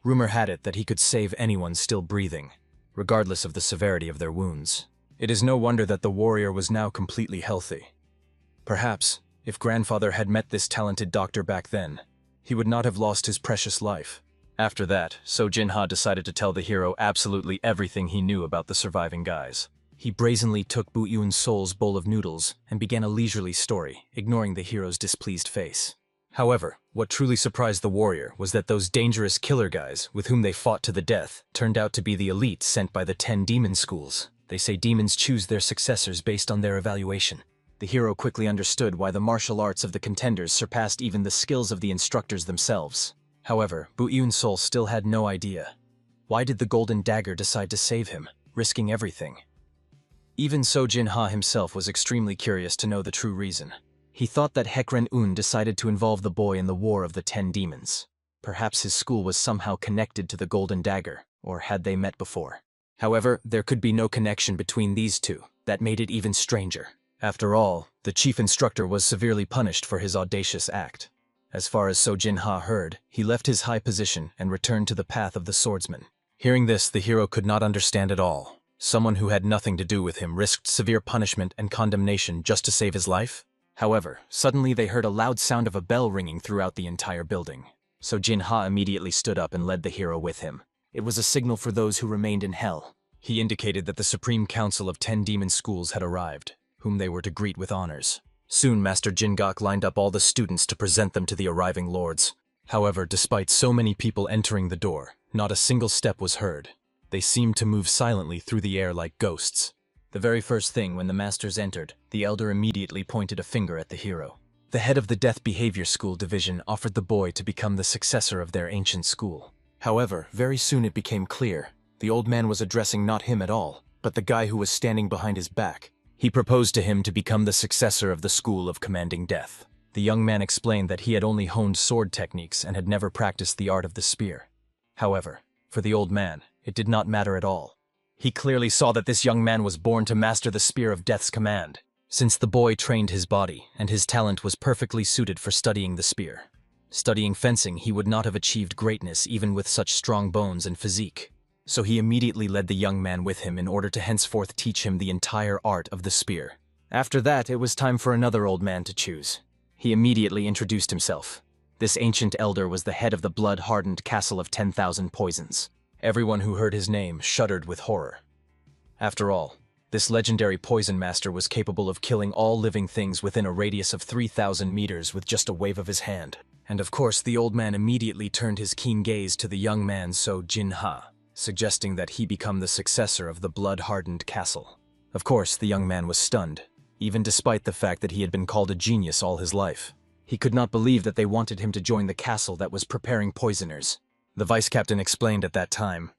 Rumor had it that he could save anyone still breathing, regardless of the severity of their wounds. It is no wonder that the warrior was now completely healthy. Perhaps, if grandfather had met this talented doctor back then, he would not have lost his precious life. After that, So Jin-ha decided to tell the hero absolutely everything he knew about the surviving guys. He brazenly took Bu Un-sol's bowl of noodles and began a leisurely story, ignoring the hero's displeased face. However, what truly surprised the warrior was that those dangerous killer guys with whom they fought to the death turned out to be the elite sent by the 10 demon schools. They say demons choose their successors based on their evaluation. The hero quickly understood why the martial arts of the contenders surpassed even the skills of the instructors themselves. However, Bu Un-sol still had no idea. Why did the Golden Dagger decide to save him, risking everything? Even So Jin-ha himself was extremely curious to know the true reason. He thought that Hekren-un decided to involve the boy in the war of the 10 demons. Perhaps his school was somehow connected to the Golden Dagger, or had they met before? However, there could be no connection between these two. That made it even stranger. After all, the chief instructor was severely punished for his audacious act. As far as So Jin-ha heard, he left his high position and returned to the path of the swordsman. Hearing this, the hero could not understand at all. Someone who had nothing to do with him risked severe punishment and condemnation just to save his life? However, suddenly they heard a loud sound of a bell ringing throughout the entire building. So Jin-ha immediately stood up and led the hero with him. It was a signal for those who remained in hell. He indicated that the Supreme Council of 10 demon schools had arrived, whom they were to greet with honors. Soon Master Jingok lined up all the students to present them to the arriving lords. However, despite so many people entering the door, not a single step was heard. They seemed to move silently through the air like ghosts. The very first thing when the masters entered, the elder immediately pointed a finger at the hero. The head of the Death Behavior School division offered the boy to become the successor of their ancient school. However, very soon it became clear, the old man was addressing not him at all, but the guy who was standing behind his back. He proposed to him to become the successor of the School of Commanding Death. The young man explained that he had only honed sword techniques and had never practiced the art of the spear. However, for the old man, it did not matter at all. He clearly saw that this young man was born to master the spear of death's command, since the boy trained his body and his talent was perfectly suited for studying the spear. Studying fencing, he would not have achieved greatness even with such strong bones and physique. So he immediately led the young man with him in order to henceforth teach him the entire art of the spear. After that, it was time for another old man to choose. He immediately introduced himself. This ancient elder was the head of the blood-hardened Castle of 10,000 Poisons. Everyone who heard his name shuddered with horror. After all, this legendary poison master was capable of killing all living things within a radius of 3,000 meters with just a wave of his hand. And of course, the old man immediately turned his keen gaze to the young man So Jin-ha, suggesting that he become the successor of the blood-hardened castle. Of course, the young man was stunned, even despite the fact that he had been called a genius all his life. He could not believe that they wanted him to join the castle that was preparing poisoners. The vice-captain explained at that time,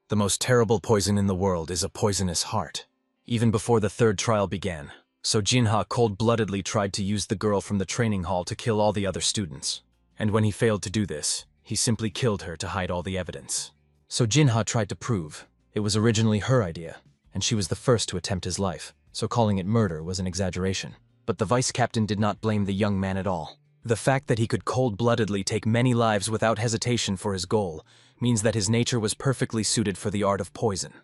"The most terrible poison in the world is a poisonous heart." Even before the third trial began, So Jin-ha cold-bloodedly tried to use the girl from the training hall to kill all the other students. And when he failed to do this, he simply killed her to hide all the evidence. So Jin-ha tried to prove it was originally her idea, and she was the first to attempt his life, so calling it murder was an exaggeration. But the vice-captain did not blame the young man at all. The fact that he could cold-bloodedly take many lives without hesitation for his goal means that his nature was perfectly suited for the art of poison.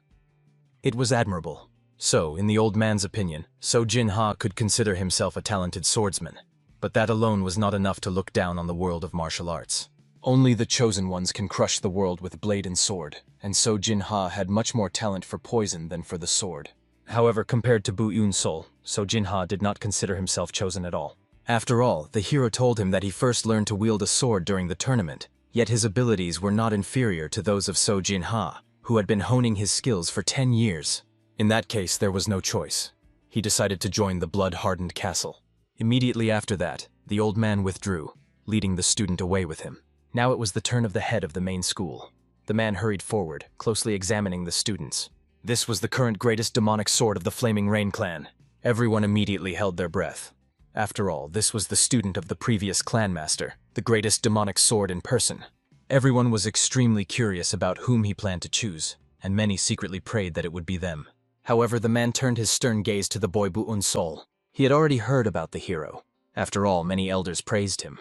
It was admirable. So, in the old man's opinion, So Jin-ha could consider himself a talented swordsman. But that alone was not enough to look down on the world of martial arts. Only the chosen ones can crush the world with blade and sword, and So Jin-ha had much more talent for poison than for the sword. However, compared to Bu Yun-sol, So Jin-ha did not consider himself chosen at all. After all, the hero told him that he first learned to wield a sword during the tournament, yet his abilities were not inferior to those of So Jin-ha, who had been honing his skills for 10 years. In that case, there was no choice. He decided to join the blood-hardened castle. Immediately after that, the old man withdrew, leading the student away with him. Now it was the turn of the head of the main school. The man hurried forward, closely examining the students. This was the current greatest demonic sword of the Flaming Rain clan. Everyone immediately held their breath. After all, this was the student of the previous clan master, the greatest demonic sword in person. Everyone was extremely curious about whom he planned to choose, and many secretly prayed that it would be them. However, the man turned his stern gaze to the boy Bu Un-sol. He had already heard about the hero. After all, many elders praised him.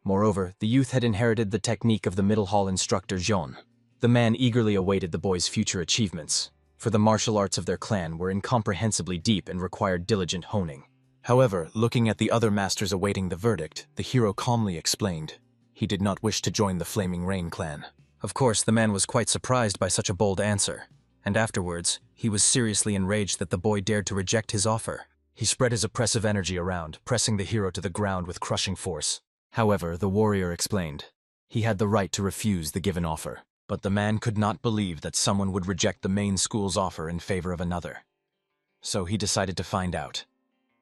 Moreover, the youth had inherited the technique of the middle hall instructor Jeon. The man eagerly awaited the boy's future achievements, for the martial arts of their clan were incomprehensibly deep and required diligent honing. However, looking at the other masters awaiting the verdict, the hero calmly explained he did not wish to join the Flaming Rain clan. Of course, the man was quite surprised by such a bold answer, and afterwards, he was seriously enraged that the boy dared to reject his offer. He spread his oppressive energy around, pressing the hero to the ground with crushing force. However, the warrior explained he had the right to refuse the given offer, but the man could not believe that someone would reject the main school's offer in favor of another. So he decided to find out.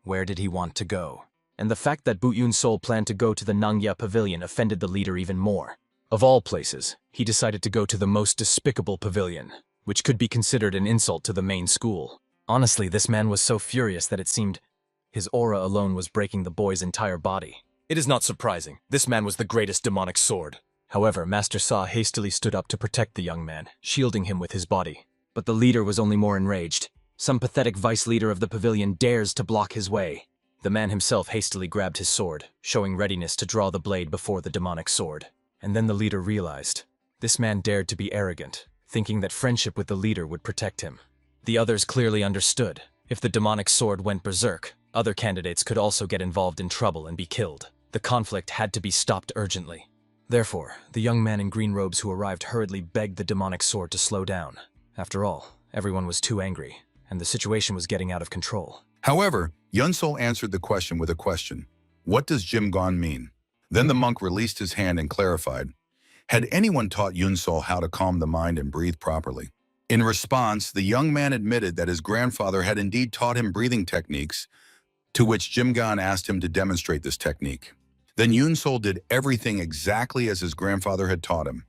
Where did he want to go? And the fact that Bu Yun-sol planned to go to the Nangya pavilion offended the leader even more. Of all places, he decided to go to the most despicable pavilion, which could be considered an insult to the main school. Honestly, this man was so furious that it seemed his aura alone was breaking the boy's entire body. It is not surprising. This man was the greatest demonic sword. However, Master Sa hastily stood up to protect the young man, shielding him with his body. But the leader was only more enraged. Some pathetic vice-leader of the pavilion dares to block his way. The man himself hastily grabbed his sword, showing readiness to draw the blade before the demonic sword. And then the leader realized. This man dared to be arrogant, thinking that friendship with the leader would protect him. The others clearly understood. If the demonic sword went berserk, other candidates could also get involved in trouble and be killed. The conflict had to be stopped urgently. Therefore, the young man in green robes who arrived hurriedly begged the demonic sword to slow down. After all, everyone was too angry, and the situation was getting out of control. However, Yun-sol answered the question with a question. What does Jim Gon mean? Then the monk released his hand and clarified. Had anyone taught Yun-sol how to calm the mind and breathe properly? In response, the young man admitted that his grandfather had indeed taught him breathing techniques, to which Jimgan asked him to demonstrate this technique. Then Yoon-sol did everything exactly as his grandfather had taught him,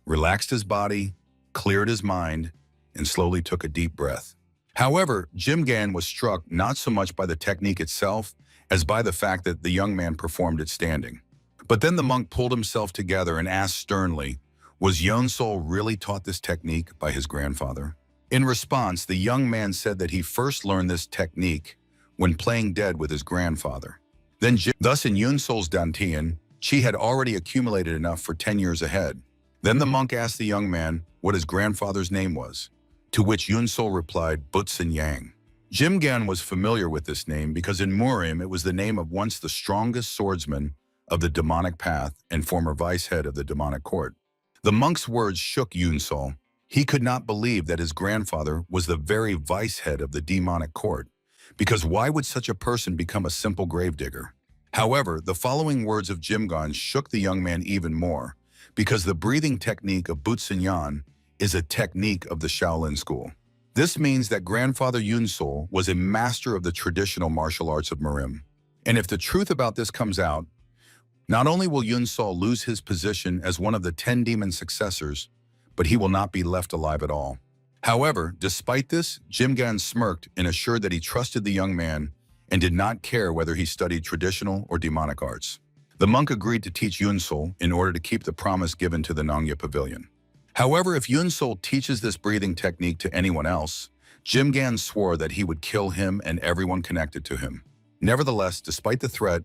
relaxed his body, cleared his mind, and slowly took a deep breath. However, Jimgan was struck not so much by the technique itself as by the fact that the young man performed it standing. But then the monk pulled himself together and asked sternly, was Yoon-sol really taught this technique by his grandfather? In response, the young man said that he first learned this technique when playing dead with his grandfather. Thus in Yoon-sol's dantian, chi had already accumulated enough for 10 years ahead. Then the monk asked the young man what his grandfather's name was, to which Yoon-sol replied, Butsun Yang. Jimgan was familiar with this name because in Murim it was the name of once the strongest swordsman of the demonic path and former vice head of the demonic court. The monk's words shook Yoon-sol. He could not believe that his grandfather was the very vice head of the demonic court, because why would such a person become a simple gravedigger? However, the following words of Jimgan shook the young man even more, because the breathing technique of Butsun Yan is a technique of the Shaolin school. This means that grandfather Yoon-sol was a master of the traditional martial arts of Murim. And if the truth about this comes out, not only will Yoon-sol lose his position as one of the 10 demon successors, but he will not be left alive at all. However, despite this, Jimgan smirked and assured that he trusted the young man and did not care whether he studied traditional or demonic arts. The monk agreed to teach Yoon-sol in order to keep the promise given to the Nongya pavilion. However, if Yoon-sol teaches this breathing technique to anyone else, Jimgan swore that he would kill him and everyone connected to him. Nevertheless, despite the threat,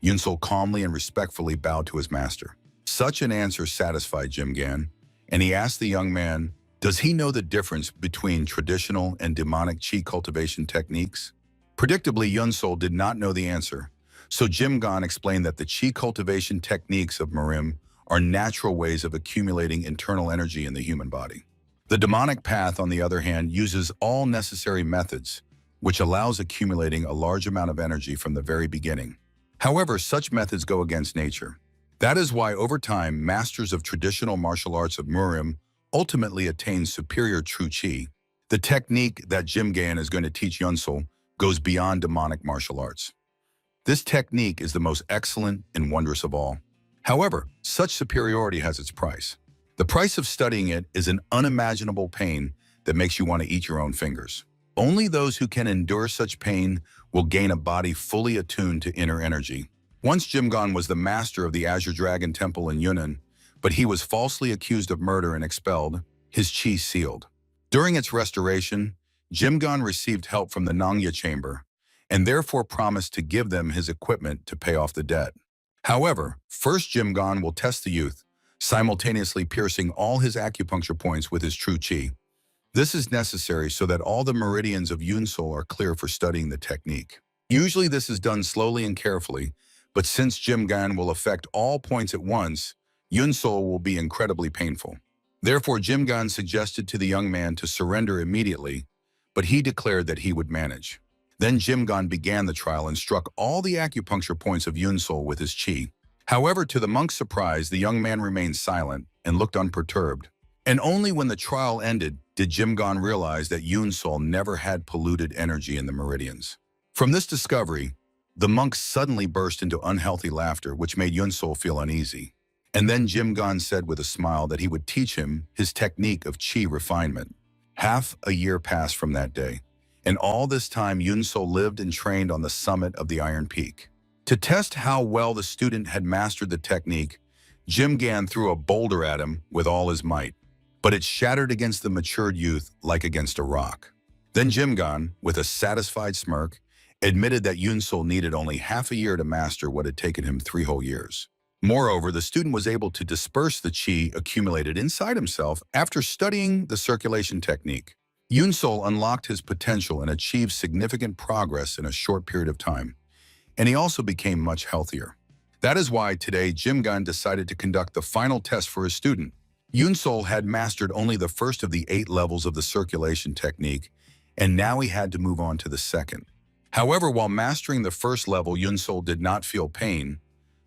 Yoon-sol calmly and respectfully bowed to his master. Such an answer satisfied Jimgan, and he asked the young man, does he know the difference between traditional and demonic chi cultivation techniques? Predictably, Yoon-sol did not know the answer, so Jimgan explained that the chi cultivation techniques of Murim are natural ways of accumulating internal energy in the human body. The demonic path, on the other hand, uses all necessary methods, which allows accumulating a large amount of energy from the very beginning. However, such methods go against nature. That is why, over time, masters of traditional martial arts of Murim ultimately attain superior true chi. The technique that Jimgan is going to teach Yoon-sol goes beyond demonic martial arts. This technique is the most excellent and wondrous of all. However, such superiority has its price. The price of studying it is an unimaginable pain that makes you want to eat your own fingers. Only those who can endure such pain will gain a body fully attuned to inner energy. Once Jimgan was the master of the Azure Dragon Temple in Yunnan, but he was falsely accused of murder and expelled, his chi sealed. During its restoration, Jimgan received help from the Nongya chamber, and therefore promised to give them his equipment to pay off the debt. However, first Jimgan will test the youth, simultaneously piercing all his acupuncture points with his true chi. This is necessary so that all the meridians of Yoon-sol are clear for studying the technique. Usually this is done slowly and carefully, but since Jimgan will affect all points at once, Yoon-sol will be incredibly painful. Therefore, Jimgan suggested to the young man to surrender immediately, but he declared that he would manage. Then Jimgan began the trial and struck all the acupuncture points of Yoon-sol with his chi. However, to the monk's surprise, the young man remained silent and looked unperturbed. And only when the trial ended did Jimgan realize that Yoon-sol never had polluted energy in the meridians. From this discovery, the monk suddenly burst into unhealthy laughter, which made Yoon-sol feel uneasy. And then Jimgan said with a smile that he would teach him his technique of chi refinement. Half a year passed from that day, and all this time Yoon-sol lived and trained on the summit of the Iron Peak. To test how well the student had mastered the technique, Jimgan threw a boulder at him with all his might, but it shattered against the matured youth like against a rock. Then Jimgan, with a satisfied smirk, admitted that Yoon-sol needed only half a year to master what had taken him 3 whole years. Moreover, the student was able to disperse the chi accumulated inside himself after studying the circulation technique. Yoon-sol unlocked his potential and achieved significant progress in a short period of time, and he also became much healthier. That is why today Jimgan decided to conduct the final test for his student. Yoon-sol had mastered only the first of the 8 levels of the circulation technique, and now he had to move on to the second. However, while mastering the first level, Yoon-sol did not feel pain.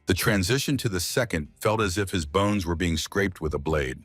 The transition to the second felt as if his bones were being scraped with a blade.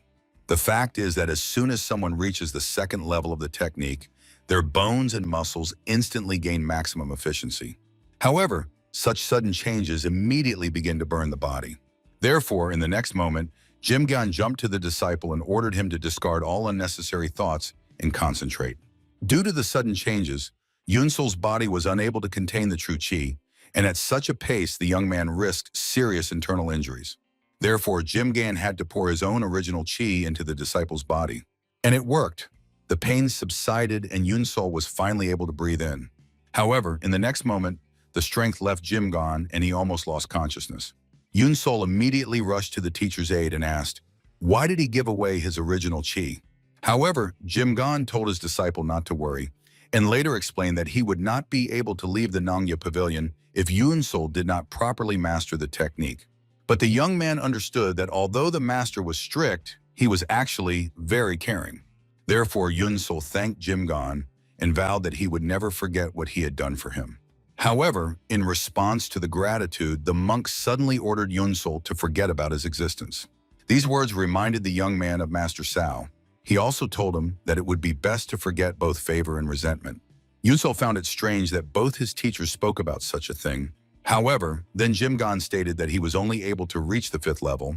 The fact is that as soon as someone reaches the second level of the technique, their bones and muscles instantly gain maximum efficiency. However, such sudden changes immediately begin to burn the body. Therefore, in the next moment, Jimgan jumped to the disciple and ordered him to discard all unnecessary thoughts and concentrate. Due to the sudden changes, Yunsol's body was unable to contain the true qi, and at such a pace the young man risked serious internal injuries. Therefore, Jimgan had to pour his own original qi into the disciple's body. And it worked. The pain subsided and Yunsol was finally able to breathe in. However, in the next moment, the strength left Jimgan and he almost lost consciousness. Yunsol immediately rushed to the teacher's aid and asked, why did he give away his original qi? However, Jimgan told his disciple not to worry, and later explained that he would not be able to leave the Nangya pavilion if Yunsol did not properly master the technique. But the young man understood that although the master was strict, he was actually very caring. Therefore, Yunsol thanked Jimgan and vowed that he would never forget what he had done for him. However, in response to the gratitude, the monk suddenly ordered Yunsol to forget about his existence. These words reminded the young man of Master Sao. He also told him that it would be best to forget both favor and resentment. Yunsol found it strange that both his teachers spoke about such a thing. However, then Jimgan stated that he was only able to reach the 5th level,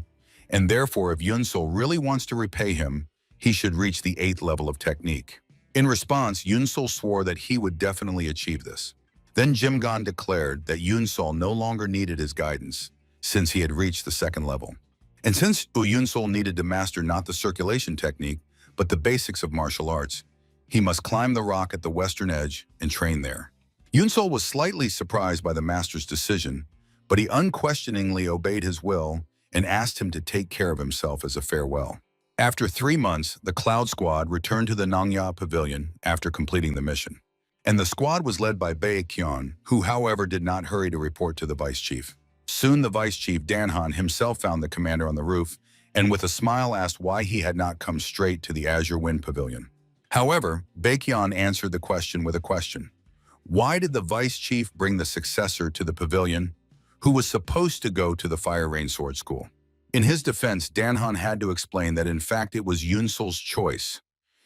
and therefore if Yunsol really wants to repay him, he should reach the 8th level of technique. In response, Yunsol swore that he would definitely achieve this. Then Jimgan declared that Yunsol no longer needed his guidance, since he had reached the 2nd level. And since Yunsol needed to master not the circulation technique, but the basics of martial arts, he must climb the rock at the western edge and train there. Yunsol was slightly surprised by the master's decision, but he unquestioningly obeyed his will and asked him to take care of himself as a farewell. After 3 months, the Cloud Squad returned to the Nangya Pavilion after completing the mission. And the squad was led by Baekhyun, who however did not hurry to report to the vice chief. Soon the vice chief Danhan himself found the commander on the roof and with a smile asked why he had not come straight to the Azure Wind Pavilion. However, Baekhyun answered the question with a question. Why did the vice chief bring the successor to the pavilion, who was supposed to go to the Fire Rain Sword School? In his defense, Danhan had to explain that in fact it was Yunsol's choice.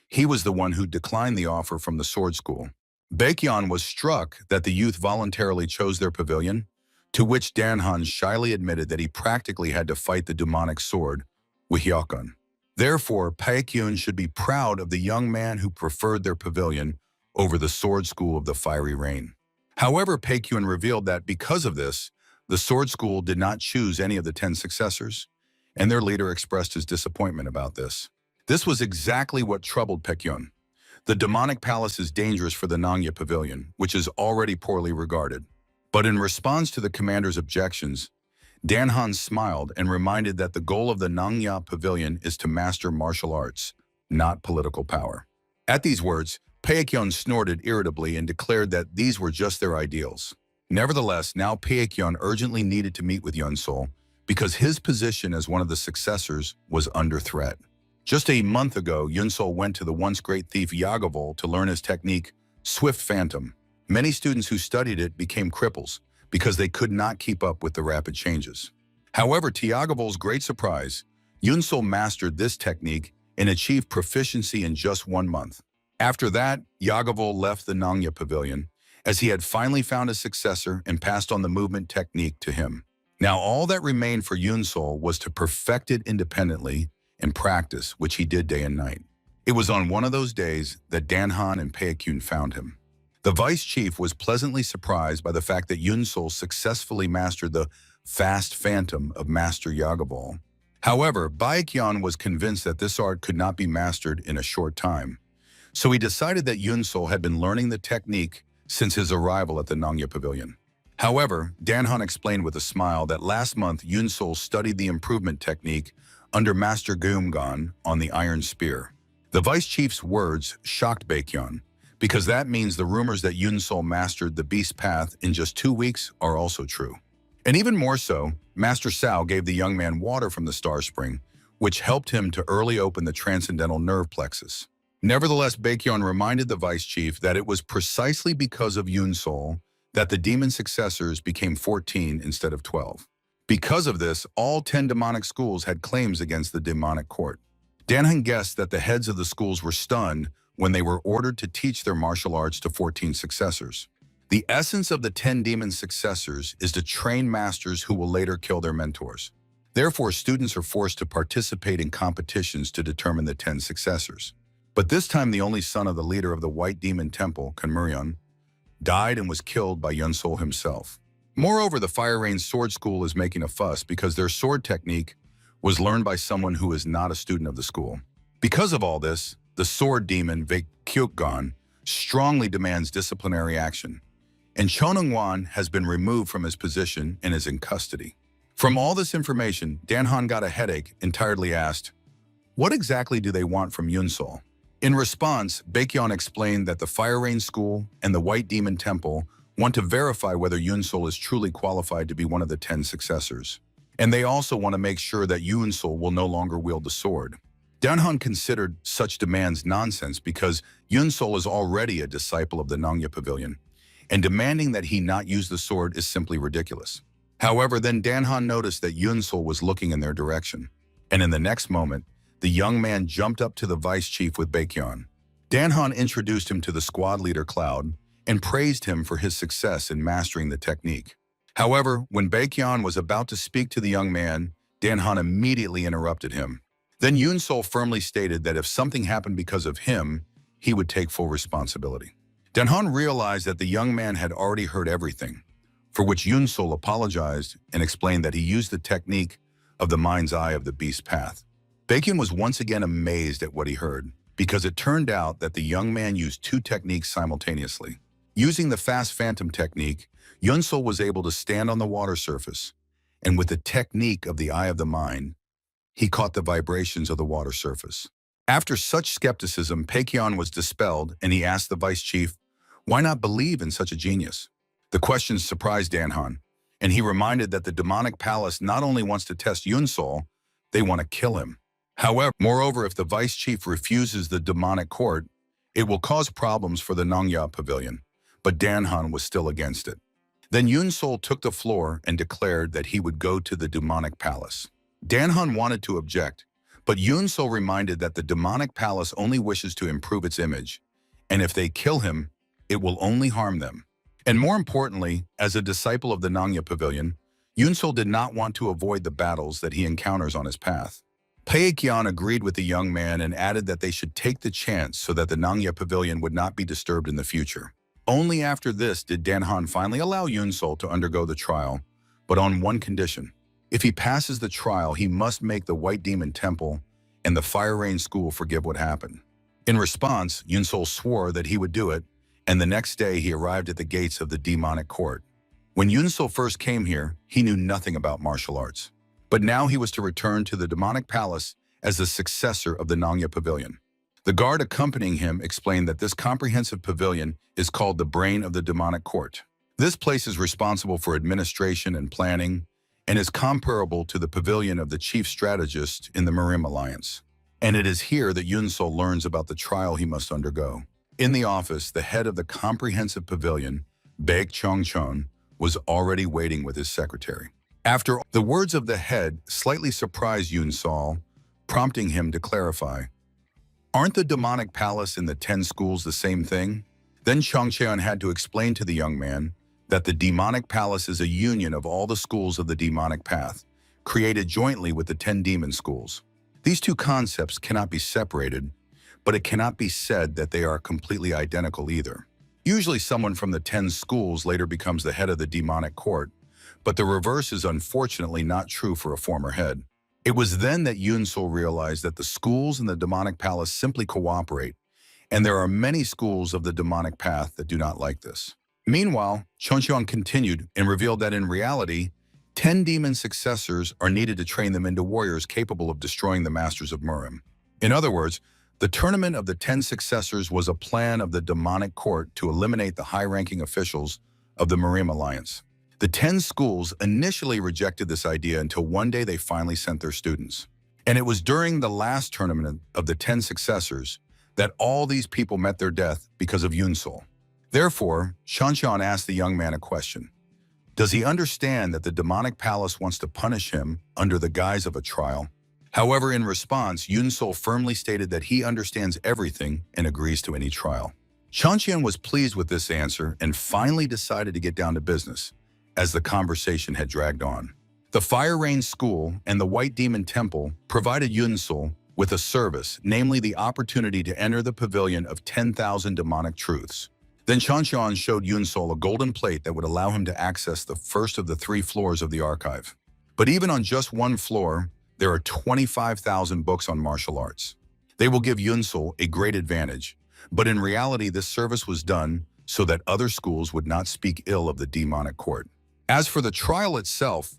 He was the one who declined the offer from the sword school. Baekhyun was struck that the youth voluntarily chose their pavilion, to which Danhan shyly admitted that he practically had to fight the demonic sword, Wihyokun. Therefore, Baekhyun should be proud of the young man who preferred their pavilion over the sword school of the Fiery Rain. However, Baekhyun revealed that because of this, the sword school did not choose any of the 10 successors, and their leader expressed his disappointment about this. This was exactly what troubled Baekhyun. The demonic palace is dangerous for the Nangya pavilion, which is already poorly regarded. But in response to the commander's objections, Danhan smiled and reminded that the goal of the Nangya pavilion is to master martial arts, not political power. At these words, Baekhyun snorted irritably and declared that these were just their ideals. Nevertheless, now Baekhyun urgently needed to meet with Yunsol because his position as one of the successors was under threat. Just a month ago, Yunsol went to the once great thief Yagavol to learn his technique, Swift Phantom. Many students who studied it became cripples because they could not keep up with the rapid changes. However, to Yagavol's great surprise, Yunsol mastered this technique and achieved proficiency in just 1 month. After that, Yagavol left the Nangya pavilion as he had finally found a successor and passed on the movement technique to him. Now all that remained for Yunsol was to perfect it independently and practice, which he did day and night. It was on one of those days that Danhan and Baekhyun found him. The vice chief was pleasantly surprised by the fact that Yunsol successfully mastered the fast phantom of Master Yagavol. However, Baekhyun was convinced that this art could not be mastered in a short time. So he decided that Yunsol had been learning the technique since his arrival at the Nangya pavilion. However, Danhan explained with a smile that last month Yunsol studied the improvement technique under Master Geumgan on the Iron Spear. The vice chief's words shocked Baekhyun, because that means the rumors that Yunsol mastered the Beast Path in just 2 weeks are also true. And even more so, Master Sao gave the young man water from the Star Spring, which helped him to early open the transcendental nerve plexus. Nevertheless, Baekhyun reminded the vice chief that it was precisely because of Yunsol that the demon successors became 14 instead of 12. Because of this, all 10 demonic schools had claims against the demonic court. Danhan guessed that the heads of the schools were stunned when they were ordered to teach their martial arts to 14 successors. The essence of the 10 demon successors is to train masters who will later kill their mentors. Therefore, students are forced to participate in competitions to determine the 10 successors. But this time, the only son of the leader of the White Demon Temple, Kanmuryeon, died and was killed by Yunsol himself. Moreover, the Fire Rain Sword School is making a fuss because their sword technique was learned by someone who is not a student of the school. Because of all this, the sword demon Baekhyukgon strongly demands disciplinary action, and Chonungwan has been removed from his position and is in custody. From all this information, Danhan got a headache and tiredly asked, "What exactly do they want from Yunsol?" In response, Baekhyun explained that the Fire Rain School and the White Demon Temple want to verify whether Yunsol is truly qualified to be one of the 10 successors. And they also want to make sure that Yunsol will no longer wield the sword. Danhan considered such demands nonsense because Yunsol is already a disciple of the Nangya Pavilion, and demanding that he not use the sword is simply ridiculous. However, then Danhan noticed that Yunsol was looking in their direction, and in the next moment, the young man jumped up to the vice chief with Baekhyun. Danhan introduced him to the squad leader Cloud and praised him for his success in mastering the technique. However, when Baekhyun was about to speak to the young man, Danhan immediately interrupted him. Then Yunsol firmly stated that if something happened because of him, he would take full responsibility. Danhan realized that the young man had already heard everything, for which Yunsol apologized and explained that he used the technique of the mind's eye of the beast path. Baekhyun was once again amazed at what he heard, because it turned out that the young man used two techniques simultaneously. Using the fast phantom technique, Yunsol was able to stand on the water surface, and with the technique of the eye of the mind, he caught the vibrations of the water surface. After such skepticism, Baekhyun was dispelled, and he asked the vice chief, why not believe in such a genius? The question surprised Danhan, and he reminded that the demonic palace not only wants to test Yunsol, they want to kill him. However, moreover, if the vice chief refuses the demonic court, it will cause problems for the Nangya Pavilion, but Danhan was still against it. Then Yunsol took the floor and declared that he would go to the demonic palace. Danhan wanted to object, but Yunsol reminded that the demonic palace only wishes to improve its image, and if they kill him, it will only harm them. And more importantly, as a disciple of the Nangya Pavilion, Yunsol did not want to avoid the battles that he encounters on his path. Baekhyun agreed with the young man and added that they should take the chance so that the Nangya Pavilion would not be disturbed in the future. Only after this did Danhan finally allow Yunsol to undergo the trial, but on one condition. If he passes the trial, he must make the White Demon Temple and the Fire Rain School forgive what happened. In response, Yunsol swore that he would do it, and the next day he arrived at the gates of the demonic court. When Yunsol first came here, he knew nothing about martial arts. But now he was to return to the demonic palace as the successor of the Nangya Pavilion. The guard accompanying him explained that this comprehensive pavilion is called the brain of the demonic court. This place is responsible for administration and planning and is comparable to the pavilion of the chief strategist in the Mirim Alliance. And it is here that Yunsol learns about the trial he must undergo. In the office, the head of the comprehensive pavilion, Baek Chongchon, was already waiting with his secretary. After the words of the head slightly surprised Yunsol, prompting him to clarify, "Aren't the demonic palace and the 10 schools the same thing?" Then Chongcheon had to explain to the young man that the demonic palace is a union of all the schools of the demonic path, created jointly with the 10 demon schools. These two concepts cannot be separated, but it cannot be said that they are completely identical either. Usually someone from the 10 schools later becomes the head of the demonic court, but the reverse is unfortunately not true for a former head. It was then that Yunsol realized that the schools in the demonic palace simply cooperate, and there are many schools of the demonic path that do not like this. Meanwhile, Choncheon continued and revealed that in reality, 10 demon successors are needed to train them into warriors capable of destroying the masters of Mirim. In other words, the tournament of the 10 successors was a plan of the demonic court to eliminate the high-ranking officials of the Mirim Alliance. The 10 schools initially rejected this idea until one day they finally sent their students. And it was during the last tournament of the 10 successors that all these people met their death because of Yunsol. Therefore, Choncheon asked the young man a question. Does he understand that the demonic palace wants to punish him under the guise of a trial? However, in response, Yun-Sol firmly stated that he understands everything and agrees to any trial. Changqian was pleased with this answer and finally decided to get down to business, as the conversation had dragged on. The Fire Rain School and the White Demon Temple provided Yun-Sol with a service, namely the opportunity to enter the Pavilion of 10,000 Demonic Truths. Then Changqian showed Yun-Sol a golden plate that would allow him to access the first of the 3 floors of the archive. But even on just one floor, there are 25,000 books on martial arts. They will give Yun-Sol a great advantage, but in reality this service was done so that other schools would not speak ill of the demonic court. As for the trial itself,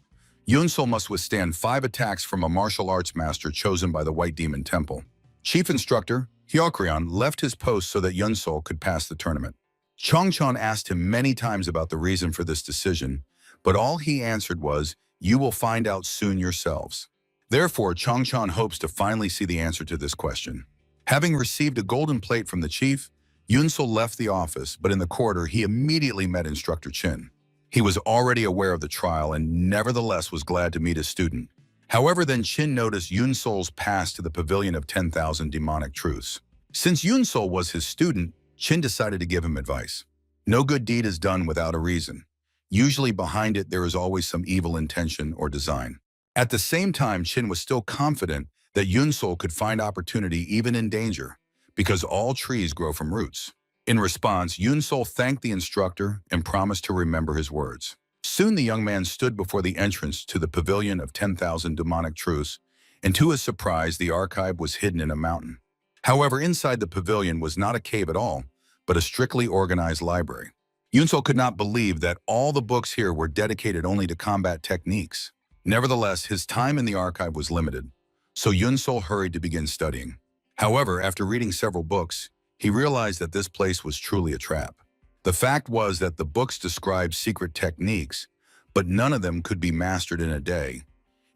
Yun-Sol must withstand 5 attacks from a martial arts master chosen by the White Demon Temple. Chief Instructor Hyokrion left his post so that Yun-Sol could pass the tournament. Changqian asked him many times about the reason for this decision, but all he answered was, "You will find out soon yourselves." Therefore, Changqian hopes to finally see the answer to this question. Having received a golden plate from the chief, Yun-Sol left the office, but in the corridor he immediately met Instructor Chin. He was already aware of the trial and nevertheless was glad to meet his student. However, then Chin noticed Yun-Sol's pass to the Pavilion of 10,000 Demonic Truths. Since Yun-Sol was his student, Chin decided to give him advice. No good deed is done without a reason. Usually behind it there is always some evil intention or design. At the same time, Chin was still confident that Yun-Sol could find opportunity even in danger, because all trees grow from roots. In response, Yun-Sol thanked the instructor and promised to remember his words. Soon the young man stood before the entrance to the Pavilion of 10,000 Demonic Truths, and to his surprise, the archive was hidden in a mountain. However, inside the pavilion was not a cave at all, but a strictly organized library. Yun-Sol could not believe that all the books here were dedicated only to combat techniques. Nevertheless, his time in the archive was limited, so Yun-Sol hurried to begin studying. However, after reading several books, he realized that this place was truly a trap. The fact was that the books described secret techniques, but none of them could be mastered in a day,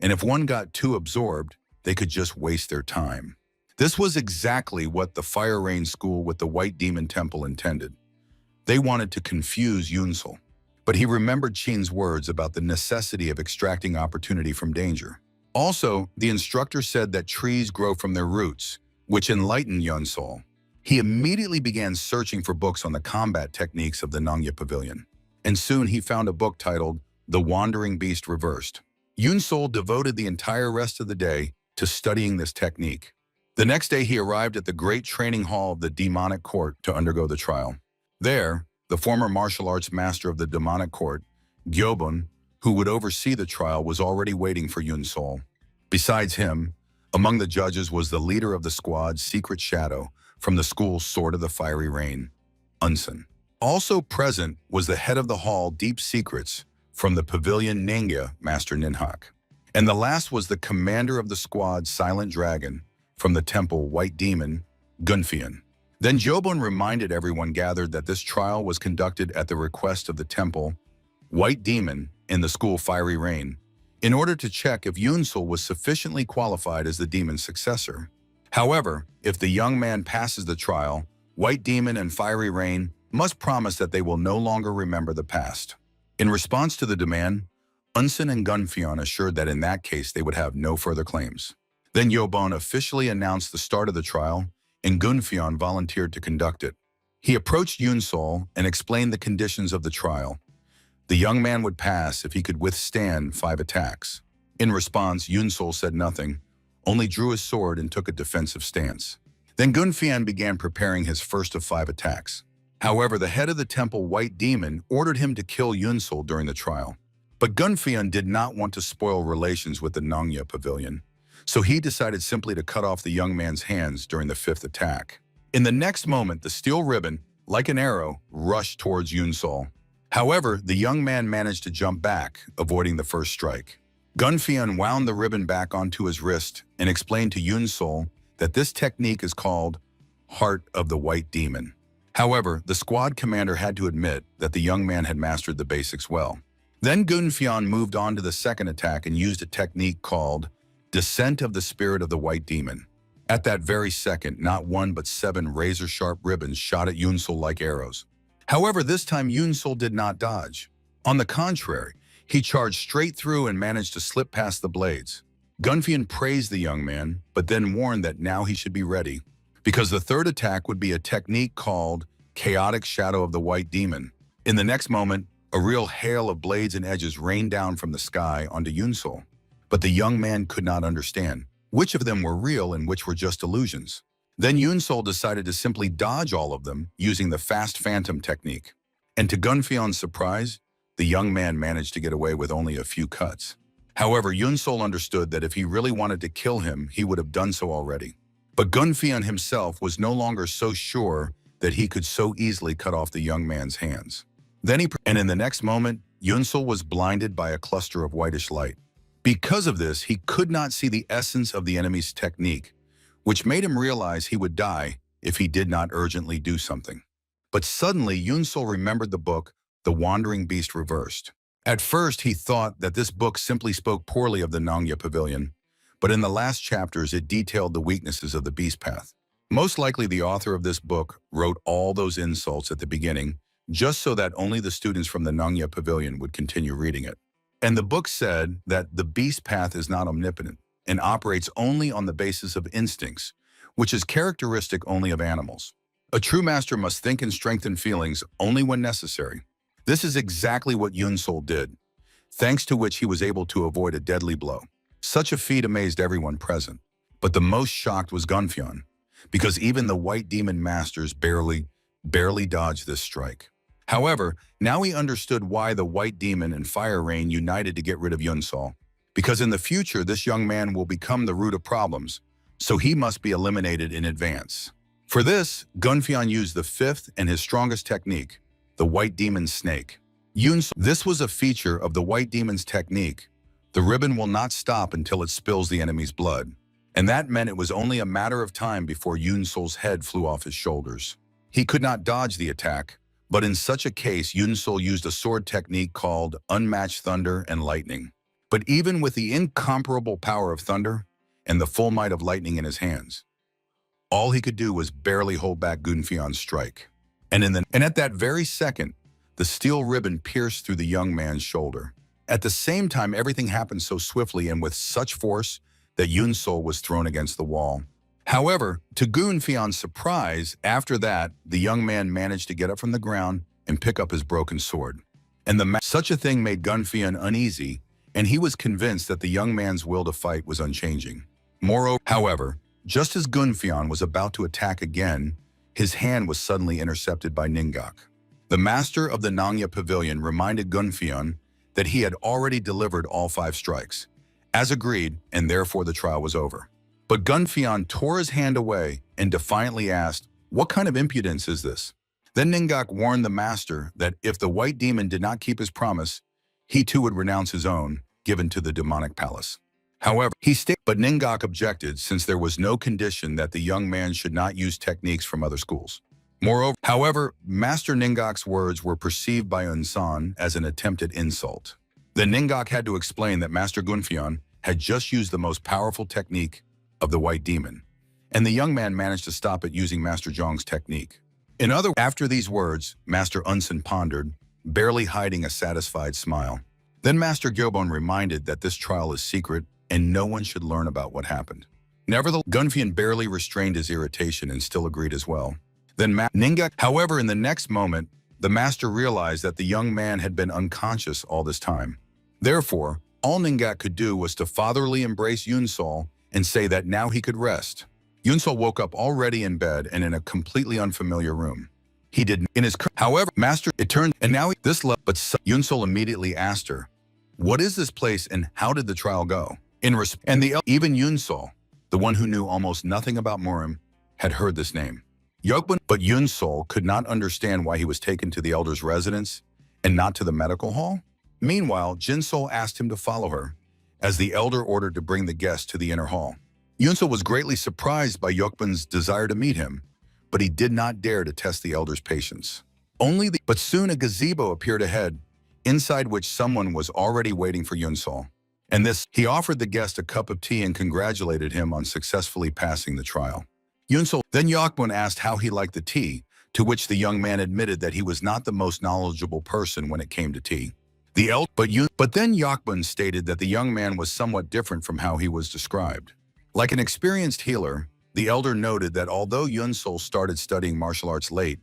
and if one got too absorbed, they could just waste their time. This was exactly what the Fire Rain School with the White Demon Temple intended. They wanted to confuse Yun-Sol. But he remembered Chin's words about the necessity of extracting opportunity from danger. Also, the instructor said that trees grow from their roots, which enlightened Yun-Sol. He immediately began searching for books on the combat techniques of the Nangya Pavilion. And soon he found a book titled The Wandering Beast Reversed. Yun-Sol devoted the entire rest of the day to studying this technique. The next day he arrived at the great training hall of the demonic court to undergo the trial. There, the former martial arts master of the demonic court, Gyobun, who would oversee the trial, was already waiting for Yun-Sol. Besides him, among the judges was the leader of the squad's secret shadow from the school's Sword of the Fiery Rain, Unsun. Also present was the head of the hall Deep Secrets from the pavilion Nanga, Master Ninhak. And the last was the commander of the squad Silent Dragon from the temple White Demon, Gunfian. Then Jobun reminded everyone gathered that this trial was conducted at the request of the temple White Demon in the school Fiery Rain, in order to check if Yun-Sol was sufficiently qualified as the demon's successor. However, if the young man passes the trial, White Demon and Fiery Rain must promise that they will no longer remember the past. In response to the demand, Unsun and Gunfian assured that in that case they would have no further claims. Then Yobon officially announced the start of the trial, and Gunfian volunteered to conduct it. He approached Yun-Sol and explained the conditions of the trial. The young man would pass if he could withstand 5 attacks. In response, Yun-Sol said nothing, only drew his sword and took a defensive stance. Then Gunfian began preparing his first of 5 attacks. However, the head of the temple White Demon ordered him to kill Yun-Sol during the trial. But Gunfian did not want to spoil relations with the Nangya Pavilion, so he decided simply to cut off the young man's hands during the 5th attack. In the next moment, the steel ribbon, like an arrow, rushed towards Yun-Sol. However, the young man managed to jump back, avoiding the first strike. Gunfian wound the ribbon back onto his wrist and explained to Yun-Sol that this technique is called Heart of the White Demon. However, the squad commander had to admit that the young man had mastered the basics well. Then Gunfian moved on to the 2nd attack and used a technique called Descent of the Spirit of the White Demon. At that very second, not 1 but 7 razor-sharp ribbons shot at Yun-Sol like arrows. However, this time Yun-Sol did not dodge. On the contrary, he charged straight through and managed to slip past the blades. Gunfian praised the young man, but then warned that now he should be ready, because the third attack would be a technique called Chaotic Shadow of the White Demon. In the next moment, a real hail of blades and edges rained down from the sky onto Yunsol. But the young man could not understand which of them were real and which were just illusions. Then Yunsol decided to simply dodge all of them using the Fast Phantom technique. And to Gunfian's surprise, the young man managed to get away with only a few cuts. However, Yunsol understood that if he really wanted to kill him, he would have done so already. But Gunfian himself was no longer so sure that he could so easily cut off the young man's hands. And in the next moment, Yunsol was blinded by a cluster of whitish light. Because of this, he could not see the essence of the enemy's technique, which made him realize he would die if he did not urgently do something. But suddenly, Yunsol remembered the book, The Wandering Beast Reversed. At first, he thought that this book simply spoke poorly of the Nangya Pavilion, but in the last chapters, it detailed the weaknesses of the beast path. Most likely, the author of this book wrote all those insults at the beginning, just so that only the students from the Nangya Pavilion would continue reading it. And the book said that the beast path is not omnipotent and operates only on the basis of instincts, which is characteristic only of animals. A true master must think and strengthen feelings only when necessary. This is exactly what Yunsol did, thanks to which he was able to avoid a deadly blow. Such a feat amazed everyone present, but the most shocked was Gunfian, because even the White Demon Masters barely dodged this strike. However, now he understood why the White Demon and Fire Rain united to get rid of Yunsol, because in the future this young man will become the root of problems, so he must be eliminated in advance. For this, Gunfian used the fifth and his strongest technique, the White Demon's Snake. This was a feature of the White Demon's technique. The ribbon will not stop until it spills the enemy's blood, and that meant it was only a matter of time before Yunsol's head flew off his shoulders. He could not dodge the attack, but in such a case, Yunsol used a sword technique called Unmatched Thunder and Lightning. But even with the incomparable power of thunder and the full might of lightning in his hands, all he could do was barely hold back Gunfian's strike. And at that very second, the steel ribbon pierced through the young man's shoulder. At the same time, everything happened so swiftly and with such force that Yunsol was thrown against the wall. However, to Gunfian's surprise, after that, the young man managed to get up from the ground and pick up his broken sword. And such a thing made Gunfian uneasy, and he was convinced that the young man's will to fight was unchanging. Moreover, however, just as Gunfian was about to attack again, his hand was suddenly intercepted by Ningok. The master of the Nangya Pavilion reminded Gunfian that he had already delivered all 5 strikes, as agreed, and therefore the trial was over. But Gunfian tore his hand away and defiantly asked, "What kind of impudence is this?" Then Ningok warned the master that if the White Demon did not keep his promise, he too would renounce his own, given to the demonic palace. However, but Ningok objected since there was no condition that the young man should not use techniques from other schools. However, Master Ningok's words were perceived by Unsan as an attempted insult. Then Ningok had to explain that Master Gunfian had just used the most powerful technique of the White Demon, and the young man managed to stop it using Master Zhong's technique. After these words, Master Unsan pondered, barely hiding a satisfied smile. Then Master Gyobon reminded that this trial is secret and no one should learn about what happened. Nevertheless, Gunfian barely restrained his irritation and still agreed as well. Then However, in the next moment, the master realized that the young man had been unconscious all this time. Therefore, all Ningok could do was to fatherly embrace Yunsol and say that now he could rest. Yunsol woke up already in bed and in a completely unfamiliar room. He did in his however, master, it turned, and now but Yunsol immediately asked her, "What is this place and how did the trial go?" Even Yunsol, the one who knew almost nothing about Murim, had heard this name. But Yunsol could not understand why he was taken to the elder's residence and not to the medical hall. Meanwhile, Jinsol asked him to follow her, as the elder ordered to bring the guest to the inner hall. Yunsol was greatly surprised by Yokban's desire to meet him, but he did not dare to test the elder's patience. But soon a gazebo appeared ahead, inside which someone was already waiting for Yunsol. He offered the guest a cup of tea and congratulated him on successfully passing the trial. Then Yokban asked how he liked the tea, to which the young man admitted that he was not the most knowledgeable person when it came to tea. But then Yakbun stated that the young man was somewhat different from how he was described. Like an experienced healer, the elder noted that although Yunsol started studying martial arts late,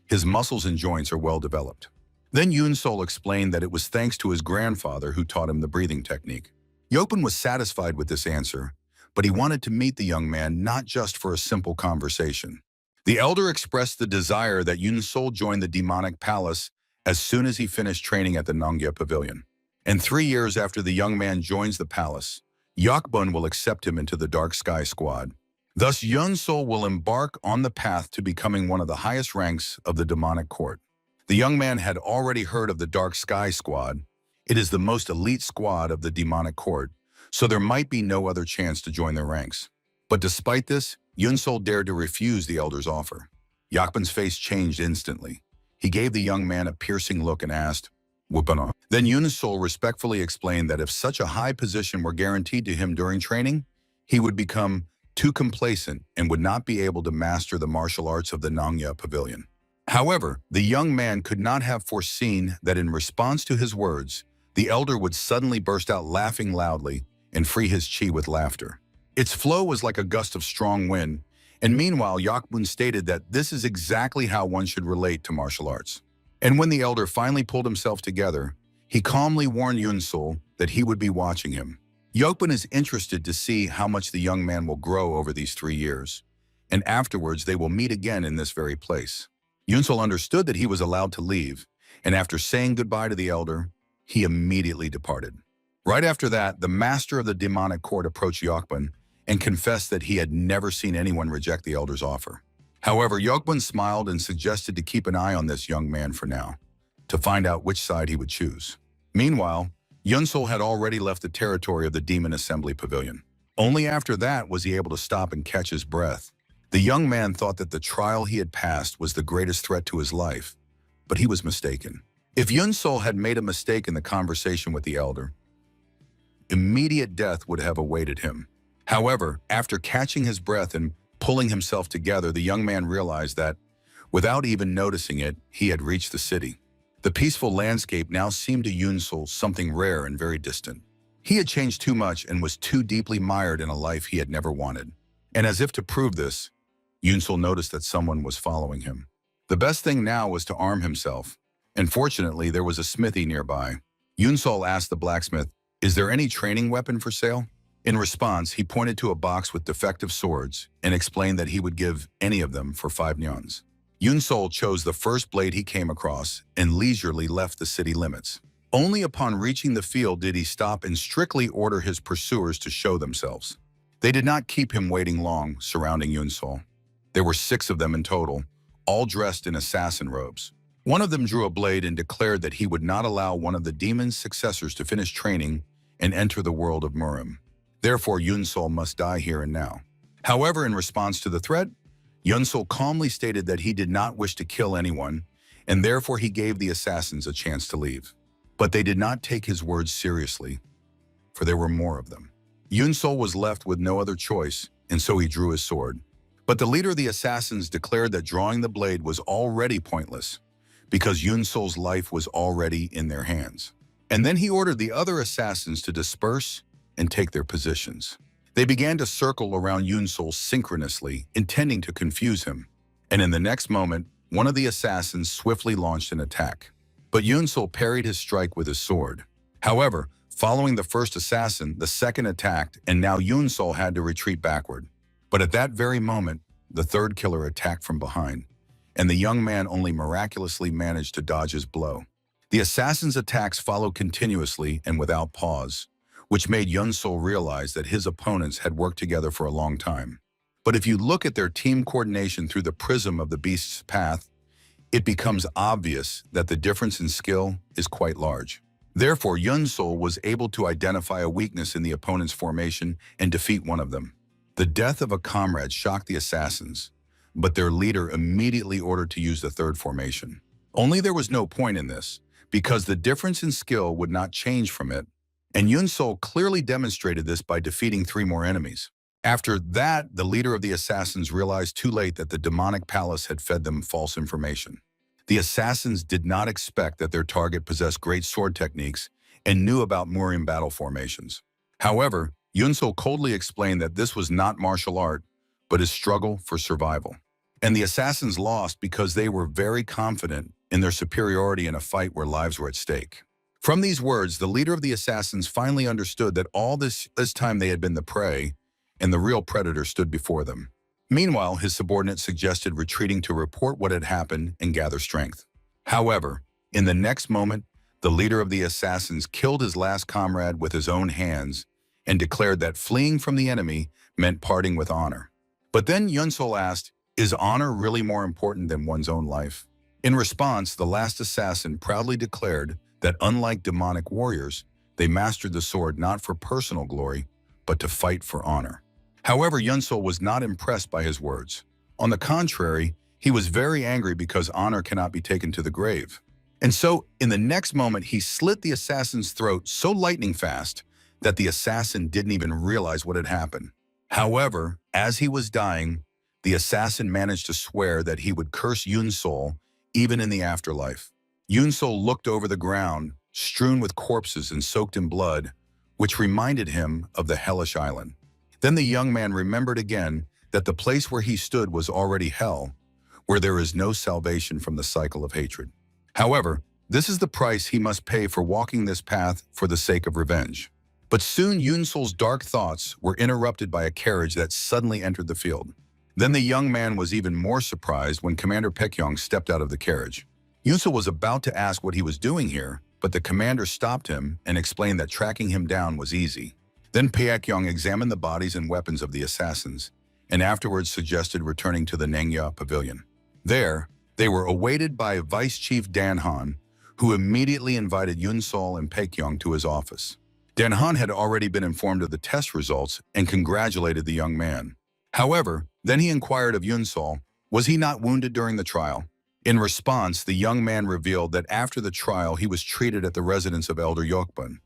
his muscles and joints are well developed. Then Yunsol explained that it was thanks to his grandfather who taught him the breathing technique. Yopin was satisfied with this answer, but he wanted to meet the young man not just for a simple conversation. The elder expressed the desire that Yunsol join the demonic palace as soon as he finished training at the Nongya Pavilion. And 3 years after the young man joins the palace, Yakbun will accept him into the Dark Sky Squad. Thus, Yunsol will embark on the path to becoming one of the highest ranks of the demonic court. The young man had already heard of the Dark Sky Squad. It is the most elite squad of the demonic court, so there might be no other chance to join their ranks. But despite this, Yunsol dared to refuse the elder's offer. Yakbun's face changed instantly. He gave the young man a piercing look and asked, "Wupana?" Then Yunsol respectfully explained that if such a high position were guaranteed to him during training, he would become too complacent and would not be able to master the martial arts of the Nongya Pavilion. However, the young man could not have foreseen that in response to his words, the elder would suddenly burst out laughing loudly and free his chi with laughter. Its flow was like a gust of strong wind, and meanwhile Yakbun stated that this is exactly how one should relate to martial arts. And when the elder finally pulled himself together, he calmly warned Yunsol that he would be watching him. Yopin is interested to see how much the young man will grow over these 3 years, and afterwards they will meet again in this very place. Yunsol understood that he was allowed to leave, and after saying goodbye to the elder, he immediately departed. Right after that, the master of the demonic court approached Yokbun and confessed that he had never seen anyone reject the elder's offer. However, Yokbun smiled and suggested to keep an eye on this young man for now, to find out which side he would choose. Meanwhile, Yunsol had already left the territory of the Demon Assembly Pavilion. Only after that was he able to stop and catch his breath. The young man thought that the trial he had passed was the greatest threat to his life, but he was mistaken. If Yunsol had made a mistake in the conversation with the elder, immediate death would have awaited him. However, after catching his breath and pulling himself together, the young man realized that, without even noticing it, he had reached the city. The peaceful landscape now seemed to Yunsol something rare and very distant. He had changed too much and was too deeply mired in a life he had never wanted. And as if to prove this, Yunsol noticed that someone was following him. The best thing now was to arm himself, and fortunately there was a smithy nearby. Yunsol asked the blacksmith, "Is there any training weapon for sale?" In response, he pointed to a box with defective swords and explained that he would give any of them for 5 nyons. Yunsol chose the first blade he came across and leisurely left the city limits. Only upon reaching the field did he stop and strictly order his pursuers to show themselves. They did not keep him waiting long, surrounding Yunsol. There were 6 of them in total, all dressed in assassin robes. One of them drew a blade and declared that he would not allow one of the demon's successors to finish training and enter the world of Murim. Therefore, Yunsol must die here and now. However, in response to the threat, Yunsol calmly stated that he did not wish to kill anyone, and therefore he gave the assassins a chance to leave. But they did not take his words seriously, for there were more of them. Yunsol was left with no other choice, and so he drew his sword. But the leader of the assassins declared that drawing the blade was already pointless, because Yunsol's life was already in their hands. And then he ordered the other assassins to disperse and take their positions. They began to circle around Yunsol synchronously, intending to confuse him. And in the next moment, one of the assassins swiftly launched an attack. But Yunsol parried his strike with his sword. However, following the first assassin, the second attacked, and now Yunsol had to retreat backward. But at that very moment, the third killer attacked from behind, and the young man only miraculously managed to dodge his blow. The assassin's attacks followed continuously and without pause, which made Yunsol realize that his opponents had worked together for a long time. But if you look at their team coordination through the prism of the beast's path, it becomes obvious that the difference in skill is quite large. Therefore, Yunsol was able to identify a weakness in the opponent's formation and defeat one of them. The death of a comrade shocked the assassins, but their leader immediately ordered to use the third formation. Only there was no point in this, because the difference in skill would not change from it, and Yunsol clearly demonstrated this by defeating 3 more enemies. After that, the leader of the assassins realized too late that the demonic palace had fed them false information. The assassins did not expect that their target possessed great sword techniques and knew about Murium battle formations. However, Yunsol coldly explained that this was not martial art, but his struggle for survival. And the assassins lost because they were very confident in their superiority in a fight where lives were at stake. From these words, the leader of the assassins finally understood that all this time they had been the prey, and the real predator stood before them. Meanwhile, his subordinate suggested retreating to report what had happened and gather strength. However, in the next moment, the leader of the assassins killed his last comrade with his own hands and declared that fleeing from the enemy meant parting with honor. But then Yunsol asked, "Is honor really more important than one's own life?" In response, the last assassin proudly declared that unlike demonic warriors, they mastered the sword not for personal glory, but to fight for honor. However, Yunsol was not impressed by his words. On the contrary, he was very angry because honor cannot be taken to the grave. And so, in the next moment, he slit the assassin's throat so lightning fast that the assassin didn't even realize what had happened. However, as he was dying, the assassin managed to swear that he would curse Yunsol even in the afterlife. Yunsol looked over the ground, strewn with corpses and soaked in blood, which reminded him of the hellish island. Then the young man remembered again that the place where he stood was already hell, where there is no salvation from the cycle of hatred. However, this is the price he must pay for walking this path for the sake of revenge. But soon Yunsol's dark thoughts were interrupted by a carriage that suddenly entered the field. Then the young man was even more surprised when Commander Paekyong stepped out of the carriage. Yunsol was about to ask what he was doing here, but the commander stopped him and explained that tracking him down was easy. Then Paekyong examined the bodies and weapons of the assassins, and afterwards suggested returning to the Nangya pavilion. There, they were awaited by Vice Chief Danhan, who immediately invited Yunsol and Paekyong to his office. Danhan had already been informed of the test results and congratulated the young man. However, then he inquired of Yunsol, was he not wounded during the trial? In response, the young man revealed that after the trial he was treated at the residence of Elder Yokbun,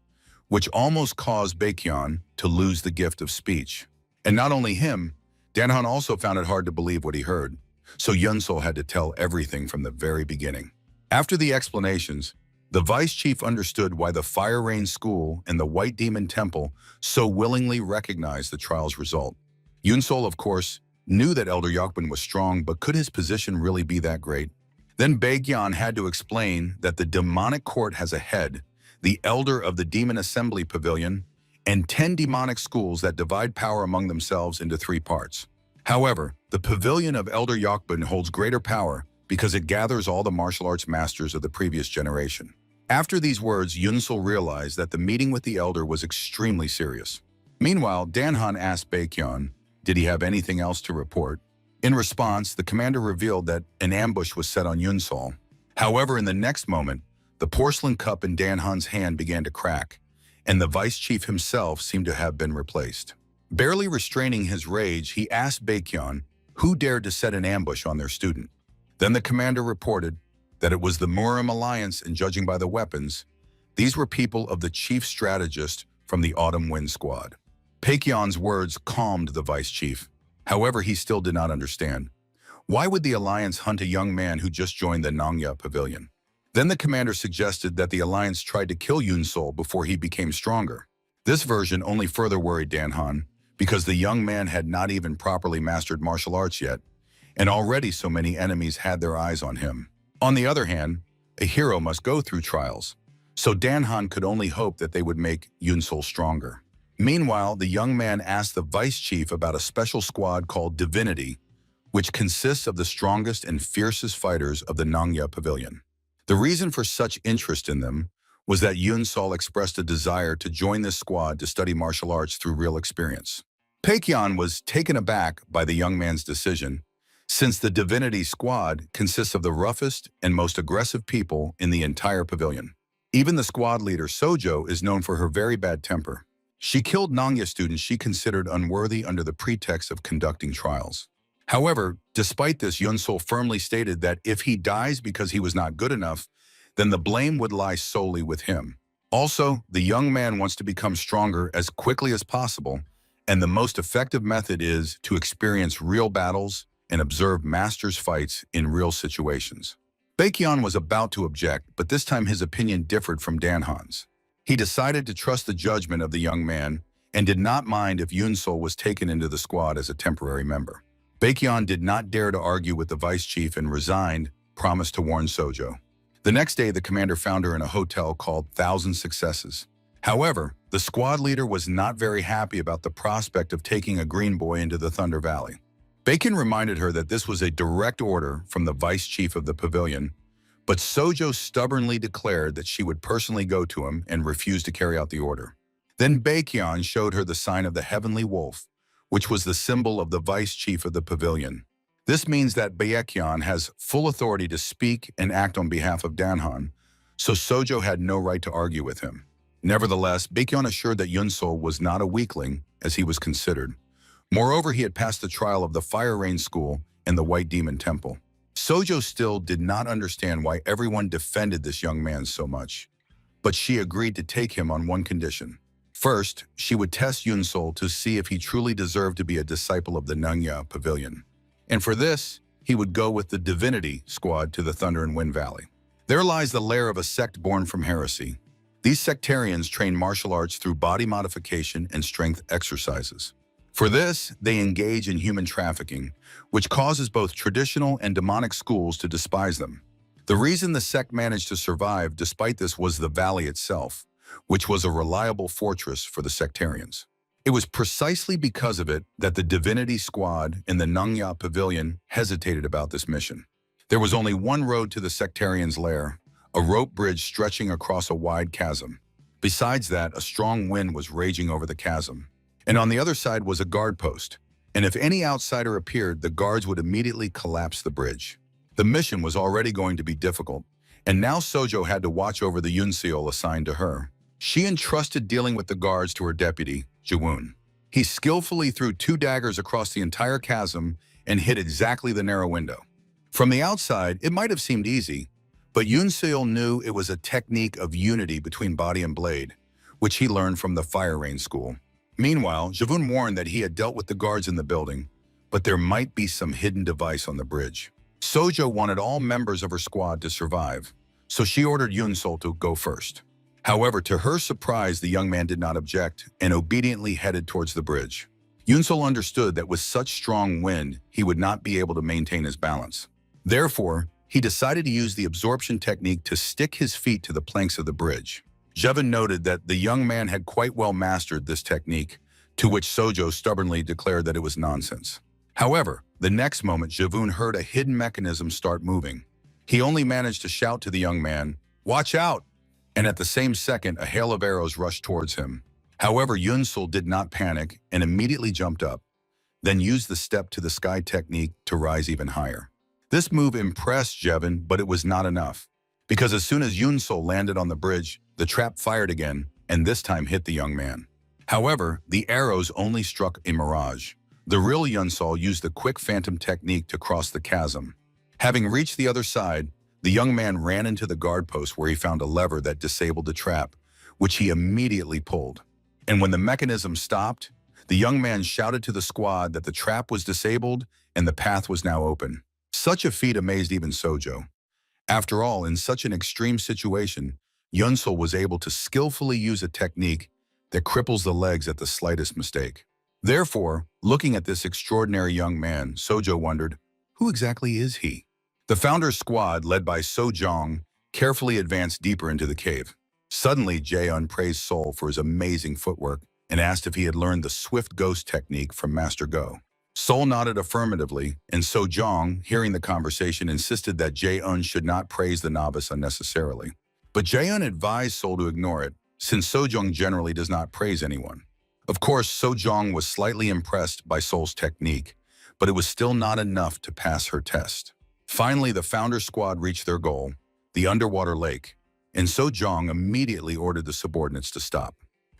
which almost caused Baekhyun to lose the gift of speech. And not only him, Danhan also found it hard to believe what he heard, so Yunsol had to tell everything from the very beginning. After the explanations, the vice chief understood why the Fire Rain School and the White Demon Temple so willingly recognized the trial's result. Yunsol, of course, knew that Elder Yokbun was strong, but could his position really be that great? Then Baekhyun had to explain that the demonic court has a head, the elder of the Demon Assembly Pavilion, and 10 demonic schools that divide power among themselves into 3 parts. However, the Pavilion of Elder Yokbun holds greater power because it gathers all the martial arts masters of the previous generation. After these words, Yunsol realized that the meeting with the elder was extremely serious. Meanwhile, Danhan asked Baekhyun, did he have anything else to report? In response, the commander revealed that an ambush was set on Yunsol. However, in the next moment, the porcelain cup in Danhan's hand began to crack, and the vice chief himself seemed to have been replaced. Barely restraining his rage, he asked Baekhyun who dared to set an ambush on their student. Then the commander reported that it was the Murium Alliance, and judging by the weapons, these were people of the chief strategist from the Autumn Wind Squad. Baekhyun's words calmed the vice chief. However, he still did not understand. Why would the Alliance hunt a young man who just joined the Nangya Pavilion? Then the commander suggested that the Alliance tried to kill Yunsol before he became stronger. This version only further worried Danhan, because the young man had not even properly mastered martial arts yet, and already so many enemies had their eyes on him. On the other hand, a hero must go through trials, so Danhan could only hope that they would make Yunsol stronger. Meanwhile, the young man asked the vice chief about a special squad called Divinity, which consists of the strongest and fiercest fighters of the Nangya Pavilion. The reason for such interest in them was that Yunsol expressed a desire to join this squad to study martial arts through real experience. Baekhyun was taken aback by the young man's decision, since the Divinity squad consists of the roughest and most aggressive people in the entire pavilion. Even the squad leader, Sojo, is known for her very bad temper. She killed Nangya students she considered unworthy under the pretext of conducting trials. However, despite this, Yunsol firmly stated that if he dies because he was not good enough, then the blame would lie solely with him. Also, the young man wants to become stronger as quickly as possible, and the most effective method is to experience real battles and observe masters' fights in real situations. Baekhyun was about to object, but this time his opinion differed from Danhan's. He decided to trust the judgment of the young man and did not mind if Yoon-sol was taken into the squad as a temporary member. Baekhyun did not dare to argue with the vice chief and resigned, promised to warn Sojo. The next day, the commander found her in a hotel called Thousand Successes. However, the squad leader was not very happy about the prospect of taking a green boy into the Thunder Valley. Baekhyun reminded her that this was a direct order from the vice chief of the pavilion, but Sojo stubbornly declared that she would personally go to him and refused to carry out the order. Then Baekhyun showed her the sign of the heavenly wolf, which was the symbol of the vice chief of the pavilion. This means that Baekhyun has full authority to speak and act on behalf of Danhan, so Sojo had no right to argue with him. Nevertheless, Baekhyun assured that Yoon-sol was not a weakling, as he was considered. Moreover, he had passed the trial of the Fire Rain School and the White Demon Temple. Sojo still did not understand why everyone defended this young man so much, but she agreed to take him on one condition. First, she would test Yoon-sol to see if he truly deserved to be a disciple of the Nungya Pavilion. And for this, he would go with the Divinity Squad to the Thunder and Wind Valley. There lies the lair of a sect born from heresy. These sectarians train martial arts through body modification and strength exercises. For this, they engage in human trafficking, which causes both traditional and demonic schools to despise them. The reason the sect managed to survive despite this was the valley itself, which was a reliable fortress for the sectarians. It was precisely because of it that the Divinity Squad in the Nungya Pavilion hesitated about this mission. There was only one road to the sectarians' lair, a rope bridge stretching across a wide chasm. Besides that, a strong wind was raging over the chasm. And on the other side was a guard post, and if any outsider appeared, the guards would immediately collapse the bridge. The mission was already going to be difficult, and now Sojo had to watch over the Yoon-seol assigned to her. She entrusted dealing with the guards to her deputy, Jawoon. He skillfully threw 2 daggers across the entire chasm and hit exactly the narrow window. From the outside, it might have seemed easy, but Yoon-seol knew it was a technique of unity between body and blade, which he learned from the Fire Rain School. Meanwhile, Jawoon warned that he had dealt with the guards in the building, but there might be some hidden device on the bridge. Sojo wanted all members of her squad to survive, so she ordered Yoon-sol to go first. However, to her surprise, the young man did not object and obediently headed towards the bridge. Yoon-sol understood that with such strong wind, he would not be able to maintain his balance. Therefore, he decided to use the absorption technique to stick his feet to the planks of the bridge. Jawoon noted that the young man had quite well mastered this technique, to which Sojo stubbornly declared that it was nonsense. However, the next moment Jawoon heard a hidden mechanism start moving. He only managed to shout to the young man, "Watch out!" And at the same second, a hail of arrows rushed towards him. However, Yoon-sol did not panic and immediately jumped up, then used the step to the sky technique to rise even higher. This move impressed Jawoon, but it was not enough, because as soon as Yoon-sol landed on the bridge, the trap fired again, and this time hit the young man. However, the arrows only struck a mirage. The real Yoon-sol used the quick phantom technique to cross the chasm. Having reached the other side, the young man ran into the guard post where he found a lever that disabled the trap, which he immediately pulled. And when the mechanism stopped, the young man shouted to the squad that the trap was disabled and the path was now open. Such a feat amazed even Sojo. After all, in such an extreme situation, Yoon-sol was able to skillfully use a technique that cripples the legs at the slightest mistake. Therefore, looking at this extraordinary young man, Sojo wondered, who exactly is he? The founder's squad, led by Sojong, carefully advanced deeper into the cave. Suddenly, Jaeun praised Sol for his amazing footwork and asked if he had learned the swift ghost technique from Master Go. Sol nodded affirmatively, and Sojong, hearing the conversation, insisted that Jaeun should not praise the novice unnecessarily. But Jaeun advised Sol to ignore it, since Sojong generally does not praise anyone. Of course, Sojong was slightly impressed by Sol's technique, but it was still not enough to pass her test. Finally, the founder squad reached their goal, the underwater lake, and Sojong immediately ordered the subordinates to stop.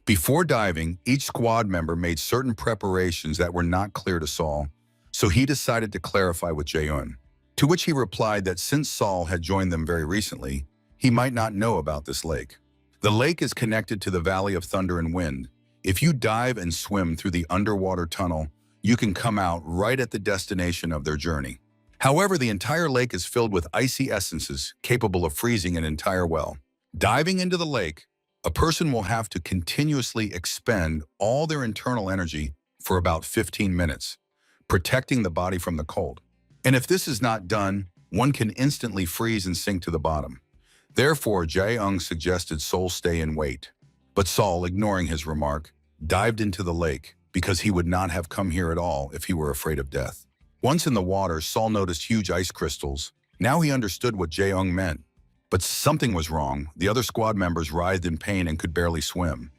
Before diving, each squad member made certain preparations that were not clear to Sol, so he decided to clarify with Jaeun, to which he replied that since Sol had joined them very recently, he might not know about this lake. The lake is connected to the Valley of Thunder and Wind. If you dive and swim through the underwater tunnel, you can come out right at the destination of their journey. However, the entire lake is filled with icy essences capable of freezing an entire well. Diving into the lake, a person will have to continuously expend all their internal energy for about 15 minutes, protecting the body from the cold. And if this is not done, one can instantly freeze and sink to the bottom. Therefore, Jae-ung suggested Sol stay and wait. But Sol, ignoring his remark, dived into the lake because he would not have come here at all if he were afraid of death. Once in the water, Sol noticed huge ice crystals. Now he understood what Jae-ung meant. But something was wrong. The other squad members writhed in pain and could barely swim.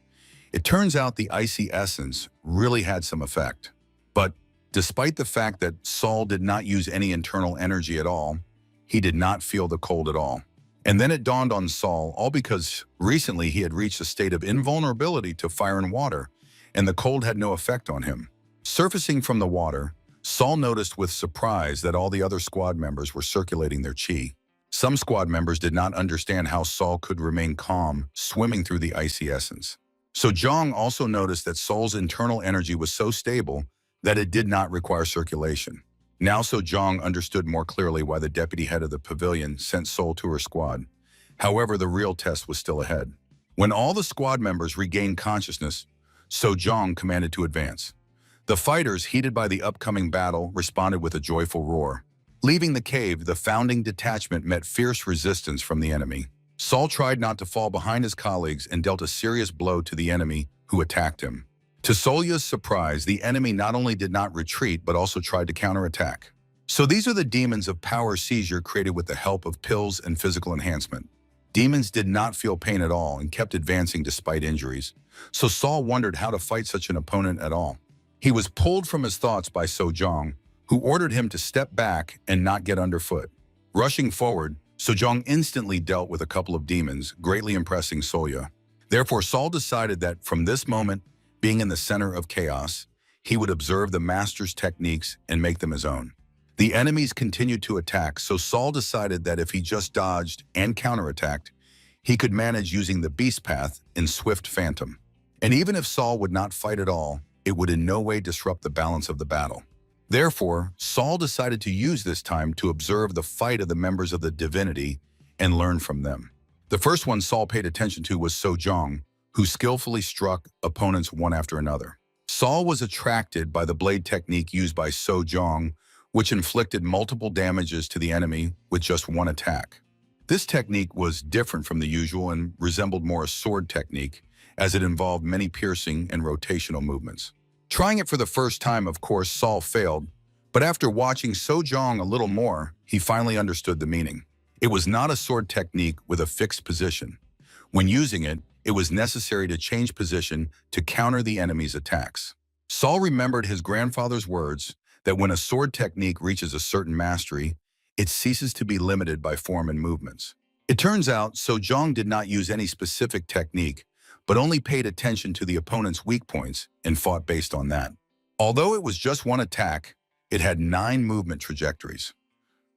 It turns out the icy essence really had some effect. But despite the fact that Sol did not use any internal energy at all, he did not feel the cold at all. And then it dawned on Sol, all because recently he had reached a state of invulnerability to fire and water, and the cold had no effect on him. Surfacing from the water, Sol noticed with surprise that all the other squad members were circulating their chi. Some squad members did not understand how Sol could remain calm, swimming through the icy essence. So Jong also noticed that Sol's internal energy was so stable that it did not require circulation. Now So Jong understood more clearly why the deputy head of the pavilion sent Sol to her squad. However, the real test was still ahead. When all the squad members regained consciousness, So Jong commanded to advance. The fighters, heated by the upcoming battle, responded with a joyful roar. Leaving the cave, the founding detachment met fierce resistance from the enemy. Sol tried not to fall behind his colleagues and dealt a serious blow to the enemy who attacked him. To Solya's surprise, the enemy not only did not retreat but also tried to counterattack. So these are the demons of power seizure created with the help of pills and physical enhancement. Demons did not feel pain at all and kept advancing despite injuries. So Sol wondered how to fight such an opponent at all. He was pulled from his thoughts by Sojong, who ordered him to step back and not get underfoot. Rushing forward, Sojong instantly dealt with a couple of demons, greatly impressing Solya. Therefore, Sol decided that from this moment, being in the center of chaos, he would observe the master's techniques and make them his own. The enemies continued to attack, so Sol decided that if he just dodged and counterattacked, he could manage using the beast path in Swift Phantom. And even if Sol would not fight at all, it would in no way disrupt the balance of the battle. Therefore, Sol decided to use this time to observe the fight of the members of the divinity and learn from them. The first one Sol paid attention to was Sojong, who skillfully struck opponents one after another. Sol was attracted by the blade technique used by Sojong, which inflicted multiple damages to the enemy with just one attack. This technique was different from the usual and resembled more a sword technique, as it involved many piercing and rotational movements. Trying it for the first time, of course, Sol failed, but after watching Sojong a little more, he finally understood the meaning. It was not a sword technique with a fixed position. When using it, it was necessary to change position to counter the enemy's attacks. Sol remembered his grandfather's words that when a sword technique reaches a certain mastery, it ceases to be limited by form and movements. It turns out Sojong did not use any specific technique, but only paid attention to the opponent's weak points and fought based on that. Although it was just one attack, it had 9 movement trajectories.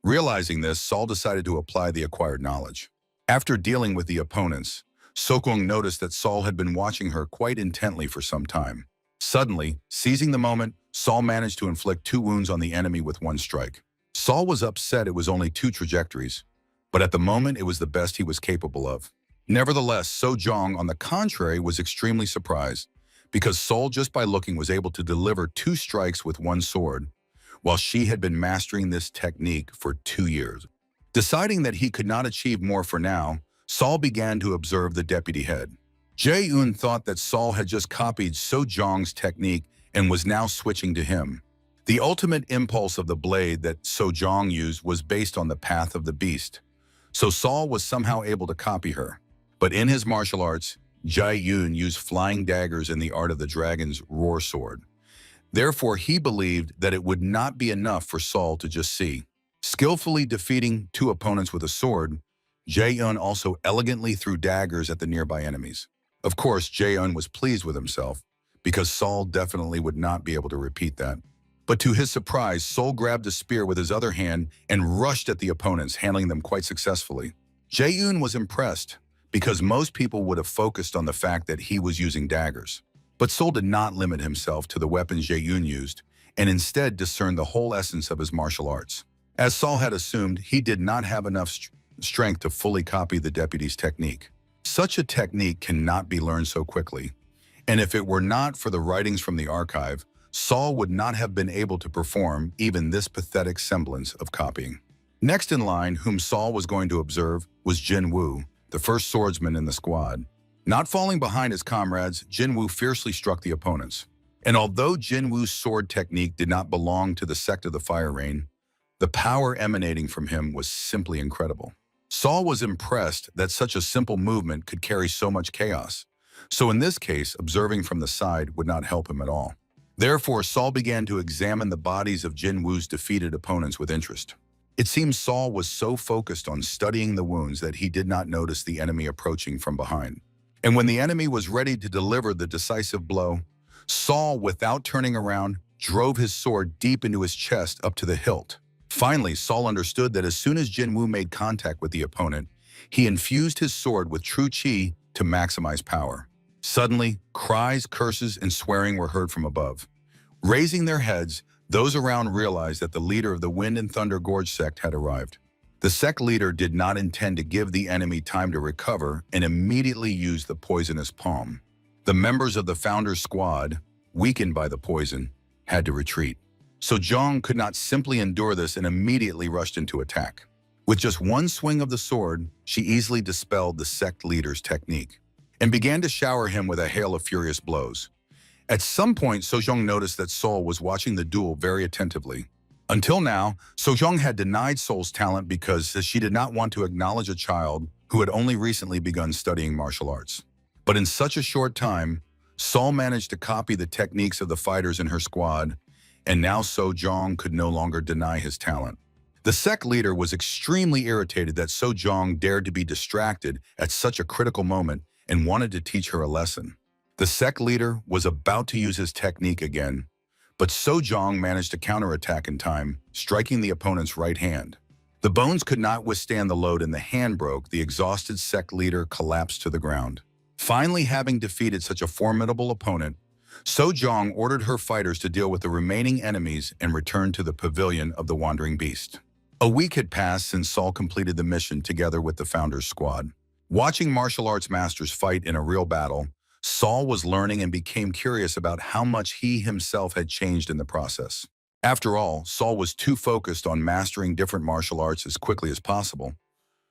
Realizing this, Sol decided to apply the acquired knowledge. After dealing with the opponents, Sokong noticed that Sol had been watching her quite intently for some time. Suddenly, seizing the moment, Sol managed to inflict 2 wounds on the enemy with one strike. Sol was upset it was only 2 trajectories, but at the moment it was the best he was capable of. Nevertheless, Sojong, on the contrary, was extremely surprised, because Sol, just by looking, was able to deliver 2 strikes with one sword, while she had been mastering this technique for 2 years. Deciding that he could not achieve more for now, Sol began to observe the deputy head. Jae-eun thought that Sol had just copied Sojong's technique and was now switching to him. The ultimate impulse of the blade that Sojong used was based on the path of the beast, so Sol was somehow able to copy her. But in his martial arts, Jae-eun used flying daggers in the art of the dragon's roar sword. Therefore, he believed that it would not be enough for Sol to just see. Skillfully defeating 2 opponents with a sword, Jae-eun also elegantly threw daggers at the nearby enemies. Of course, Jae-eun was pleased with himself, because Sol definitely would not be able to repeat that. But to his surprise, Sol grabbed a spear with his other hand and rushed at the opponents, handling them quite successfully. Jae-eun was impressed, because most people would have focused on the fact that he was using daggers. But Sol did not limit himself to the weapons Jae-eun used, and instead discerned the whole essence of his martial arts. As Saul had assumed, he did not have enough strength to fully copy the deputy's technique. Such a technique cannot be learned so quickly, and if it were not for the writings from the archive, Saul would not have been able to perform even this pathetic semblance of copying. Next in line, whom Saul was going to observe, was Jin Woo, the first swordsman in the squad. Not falling behind his comrades, Jin Woo fiercely struck the opponents. And although Jin Woo's sword technique did not belong to the sect of the Fire Rain, the power emanating from him was simply incredible. Saul was impressed that such a simple movement could carry so much chaos. So in this case, observing from the side would not help him at all. Therefore, Saul began to examine the bodies of Jin Woo's defeated opponents with interest. It seems Saul was so focused on studying the wounds that he did not notice the enemy approaching from behind. And when the enemy was ready to deliver the decisive blow, Saul, without turning around, drove his sword deep into his chest up to the hilt. Finally, Saul understood that as soon as Jin Woo made contact with the opponent, he infused his sword with true chi to maximize power. Suddenly, cries, curses, and swearing were heard from above. Raising their heads, those around realized that the leader of the Wind and Thunder Gorge sect had arrived. The sect leader did not intend to give the enemy time to recover and immediately used the poisonous palm. The members of the founder's squad, weakened by the poison, had to retreat. So Zhang could not simply endure this and immediately rushed into attack. With just one swing of the sword, she easily dispelled the sect leader's technique and began to shower him with a hail of furious blows. At some point, Sojong noticed that Saul was watching the duel very attentively. Until now, Sojong had denied Saul's talent because she did not want to acknowledge a child who had only recently begun studying martial arts. But in such a short time, Saul managed to copy the techniques of the fighters in her squad, and now Sojong could no longer deny his talent. The sect leader was extremely irritated that Sojong dared to be distracted at such a critical moment and wanted to teach her a lesson. The sect leader was about to use his technique again, but Sojong managed to counterattack in time, striking the opponent's right hand. The bones could not withstand the load and the hand broke. The exhausted sect leader collapsed to the ground. Finally, having defeated such a formidable opponent, Sojong ordered her fighters to deal with the remaining enemies and return to the pavilion of the Wandering Beast. A week had passed since Saul completed the mission together with the Founder's squad. Watching martial arts masters fight in a real battle, Saul was learning and became curious about how much he himself had changed in the process. After all, Saul was too focused on mastering different martial arts as quickly as possible.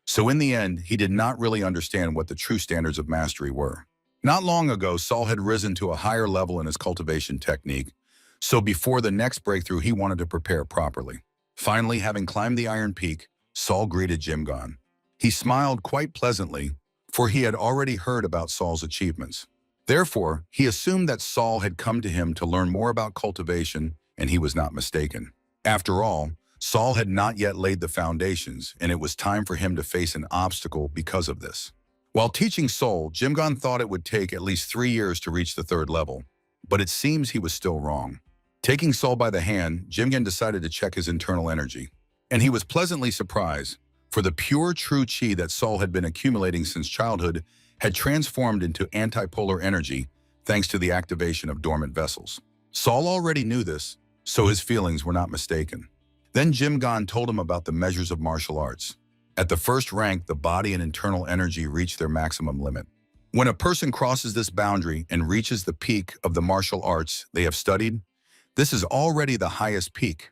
So in the end, he did not really understand what the true standards of mastery were. Not long ago, Saul had risen to a higher level in his cultivation technique, so before the next breakthrough, he wanted to prepare properly. Finally, having climbed the Iron Peak, Saul greeted Jimgan. He smiled quite pleasantly, for he had already heard about Saul's achievements. Therefore, he assumed that Saul had come to him to learn more about cultivation, and he was not mistaken. After all, Saul had not yet laid the foundations, and it was time for him to face an obstacle because of this. While teaching Saul, Jimgan thought it would take at least 3 years to reach the 3rd level, but it seems he was still wrong. Taking Saul by the hand, Jimgan decided to check his internal energy, and he was pleasantly surprised, for the pure true chi that Saul had been accumulating since childhood had transformed into antipolar energy thanks to the activation of dormant vessels. Saul already knew this, so his feelings were not mistaken. Then Jimgan told him about the measures of martial arts. At the first rank, the body and internal energy reach their maximum limit. When a person crosses this boundary and reaches the peak of the martial arts they have studied, this is already the highest peak.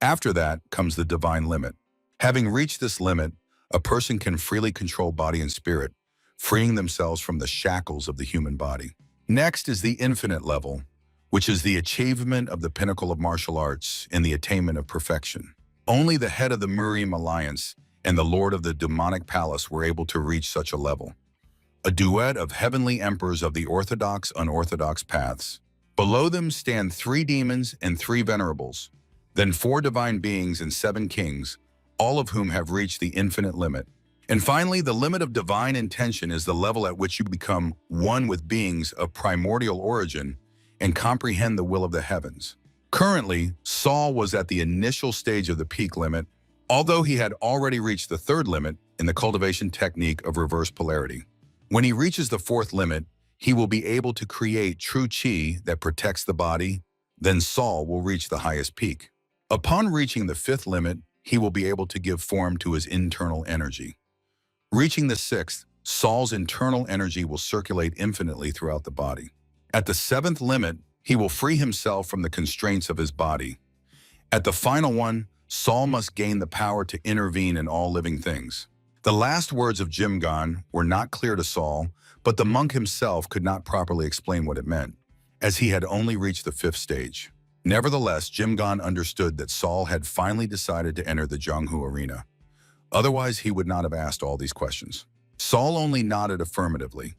After that comes the divine limit. Having reached this limit, a person can freely control body and spirit, freeing themselves from the shackles of the human body. Next is the infinite level, which is the achievement of the pinnacle of martial arts and the attainment of perfection. Only the head of the Murim Alliance and the lord of the demonic palace were able to reach such a level. A duet of heavenly emperors of the orthodox, unorthodox paths. Below them stand 3 demons and 3 venerables, then 4 divine beings and 7 kings, all of whom have reached the infinite limit. And finally, the limit of divine intention is the level at which you become one with beings of primordial origin and comprehend the will of the heavens. Currently, Saul was at the initial stage of the peak limit, although he had already reached the 3rd limit in the cultivation technique of reverse polarity. When he reaches the 4th limit, he will be able to create true chi that protects the body. Then Saul will reach the highest peak. Upon reaching the 5th limit, he will be able to give form to his internal energy. Reaching the 6th, Saul's internal energy will circulate infinitely throughout the body. At the 7th limit, he will free himself from the constraints of his body. At the final one, Saul must gain the power to intervene in all living things. The last words of Jimgan were not clear to Saul, but the monk himself could not properly explain what it meant, as he had only reached the 5th stage. Nevertheless, Jimgan understood that Saul had finally decided to enter the Jonghu arena. Otherwise, he would not have asked all these questions. Saul only nodded affirmatively.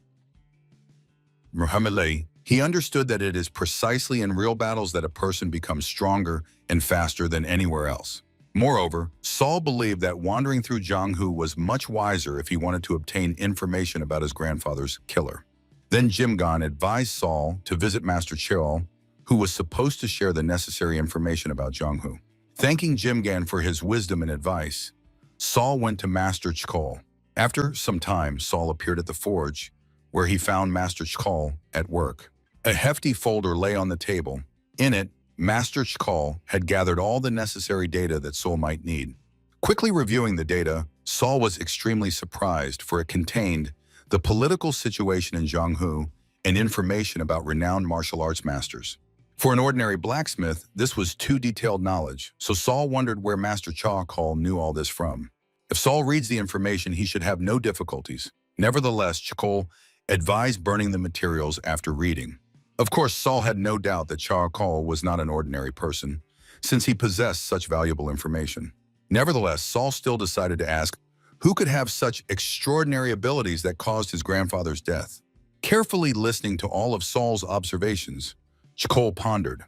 Muhammad, he understood that it is precisely in real battles that a person becomes stronger and faster than anywhere else. Moreover, Saul believed that wandering through Jonghu was much wiser if he wanted to obtain information about his grandfather's killer. Then Jimgan advised Saul to visit Master Cheol, who was supposed to share the necessary information about Jonghu. Thanking Jimgan for his wisdom and advice, Saul went to Master Cheol. After some time, Saul appeared at the forge, where he found Master Cheol at work. A hefty folder lay on the table. In it, Master Cheol had gathered all the necessary data that Saul might need. Quickly reviewing the data, Saul was extremely surprised, for it contained the political situation in Jonghu and information about renowned martial arts masters. For an ordinary blacksmith, this was too detailed knowledge, so Saul wondered where Master Cheol knew all this from. If Saul reads the information, he should have no difficulties. Nevertheless, Cheol advised burning the materials after reading. Of course, Saul had no doubt that Cheol was not an ordinary person, since he possessed such valuable information. Nevertheless, Saul still decided to ask who could have such extraordinary abilities that caused his grandfather's death. Carefully listening to all of Saul's observations, Cheol pondered.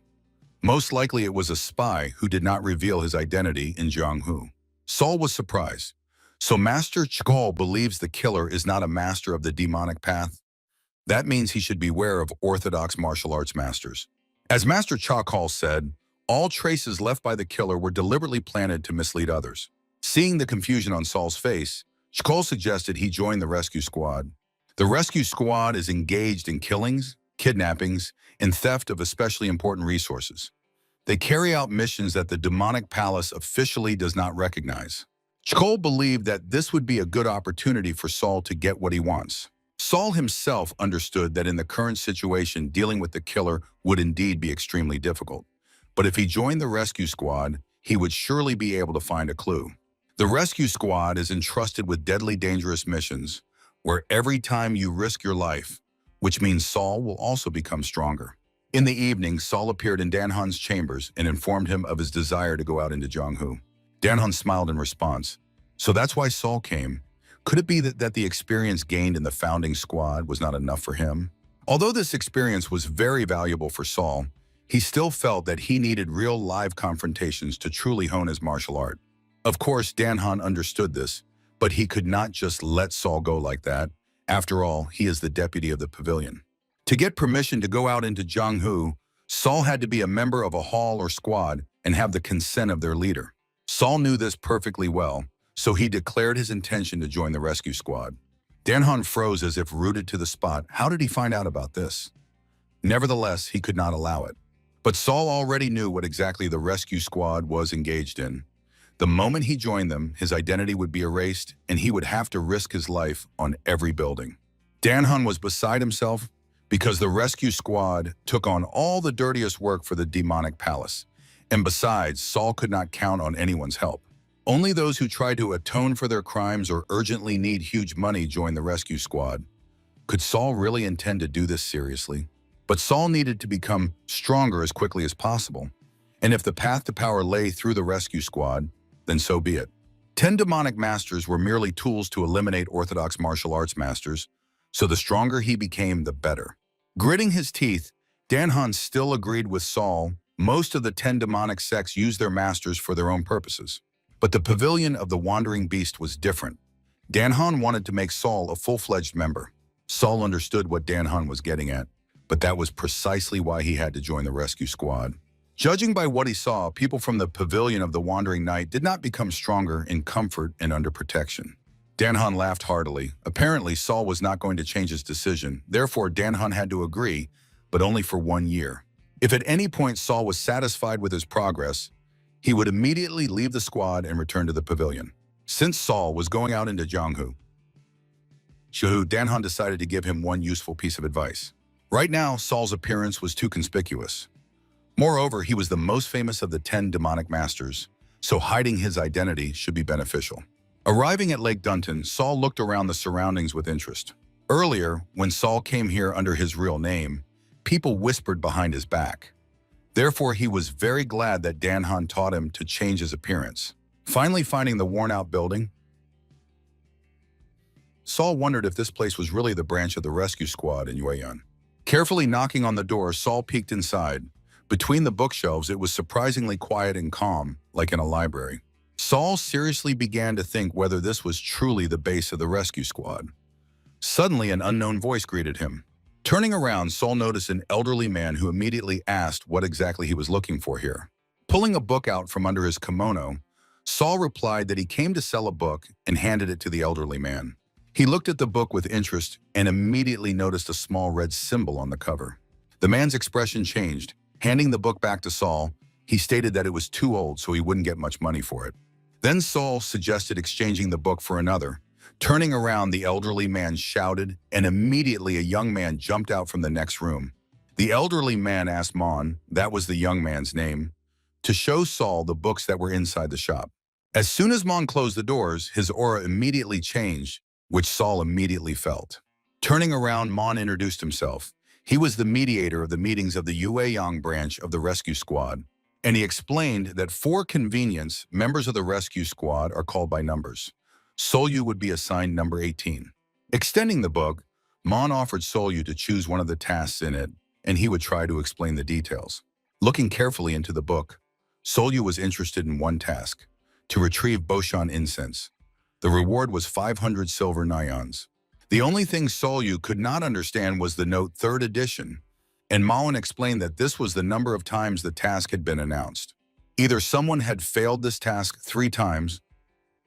Most likely it was a spy who did not reveal his identity in Jonghu. Saul was surprised. So Master Cheol believes the killer is not a master of the demonic path? That means he should beware of orthodox martial arts masters. As Master Cheol said, all traces left by the killer were deliberately planted to mislead others. Seeing the confusion on Saul's face, Cheol suggested he join the rescue squad. The rescue squad is engaged in killings, kidnappings, and theft of especially important resources. They carry out missions that the demonic palace officially does not recognize. Cheol believed that this would be a good opportunity for Saul to get what he wants. Saul himself understood that in the current situation, dealing with the killer would indeed be extremely difficult. But if he joined the rescue squad, he would surely be able to find a clue. The rescue squad is entrusted with deadly dangerous missions, where every time you risk your life, which means Saul will also become stronger. In the evening, Saul appeared in Danhan's chambers and informed him of his desire to go out into Jonghu. Danhan smiled in response. So that's why Saul came. Could it be that the experience gained in the founding squad was not enough for him? Although this experience was very valuable for Saul, he still felt that he needed real live confrontations to truly hone his martial art. Of course, Danhan understood this, but he could not just let Saul go like that. After all, he is the deputy of the pavilion. To get permission to go out into Jonghu, Saul had to be a member of a hall or squad and have the consent of their leader. Saul knew this perfectly well, so he declared his intention to join the rescue squad. Danhan froze as if rooted to the spot. How did he find out about this? Nevertheless, he could not allow it. But Saul already knew what exactly the rescue squad was engaged in. The moment he joined them, his identity would be erased, and he would have to risk his life on every building. Danhan was beside himself because the rescue squad took on all the dirtiest work for the demonic palace. And besides, Saul could not count on anyone's help. Only those who try to atone for their crimes or urgently need huge money join the rescue squad. Could Saul really intend to do this seriously? But Saul needed to become stronger as quickly as possible. And if the path to power lay through the rescue squad, then so be it. 10 demonic masters were merely tools to eliminate orthodox martial arts masters, so the stronger he became, the better. Gritting his teeth, Danhan still agreed with Saul. Most of the 10 demonic sects used their masters for their own purposes. But the pavilion of the wandering beast was different. Danhan wanted to make Saul a full-fledged member. Saul understood what Danhan was getting at, but that was precisely why he had to join the rescue squad. Judging by what he saw, people from the pavilion of the wandering knight did not become stronger in comfort and under protection. Danhan laughed heartily. Apparently, Saul was not going to change his decision. Therefore, Danhan had to agree, but only for 1 year. If at any point Saul was satisfied with his progress, he would immediately leave the squad and return to the pavilion. Since Saul was going out into Jianghu, Danhan decided to give him one useful piece of advice. Right now, Saul's appearance was too conspicuous. Moreover, he was the most famous of the 10 demonic masters, so hiding his identity should be beneficial. Arriving at Lake Dunton, Saul looked around the surroundings with interest. Earlier, when Saul came here under his real name, people whispered behind his back. Therefore, he was very glad that Danhan taught him to change his appearance. Finally finding the worn-out building, Saul wondered if this place was really the branch of the rescue squad in Yueyang. Carefully knocking on the door, Saul peeked inside. Between the bookshelves, it was surprisingly quiet and calm, like in a library. Saul seriously began to think whether this was truly the base of the rescue squad. Suddenly, an unknown voice greeted him. Turning around, Saul noticed an elderly man who immediately asked what exactly he was looking for here. Pulling a book out from under his kimono, Saul replied that he came to sell a book and handed it to the elderly man. He looked at the book with interest and immediately noticed a small red symbol on the cover. The man's expression changed. Handing the book back to Saul, he stated that it was too old so he wouldn't get much money for it. Then Saul suggested exchanging the book for another. Turning around, the elderly man shouted, and immediately a young man jumped out from the next room. The elderly man asked Mon, that was the young man's name, to show Saul the books that were inside the shop. As soon as Mon closed the doors, his aura immediately changed, which Saul immediately felt. Turning around, Mon introduced himself. He was the mediator of the meetings of the Yueyang branch of the rescue squad, and he explained that for convenience, members of the rescue squad are called by numbers. Solyu would be assigned number 18. Extending the book, Mon offered Solyu to choose one of the tasks in it, and he would try to explain the details. Looking carefully into the book, Solyu was interested in one task, to retrieve Boshan incense. The reward was 500 silver nyons. The only thing Solyu could not understand was the note 3rd edition, and Maon explained that this was the number of times the task had been announced. Either someone had failed this task 3 times,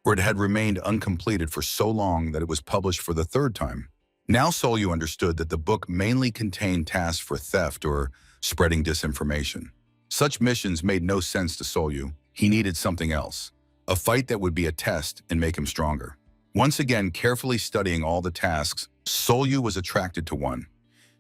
or it had remained uncompleted for so long that it was published for the 3rd time. Now Solyu understood that the book mainly contained tasks for theft or spreading disinformation. Such missions made no sense to Solyu. He needed something else, a fight that would be a test and make him stronger. Once again, carefully studying all the tasks, Solyu was attracted to one.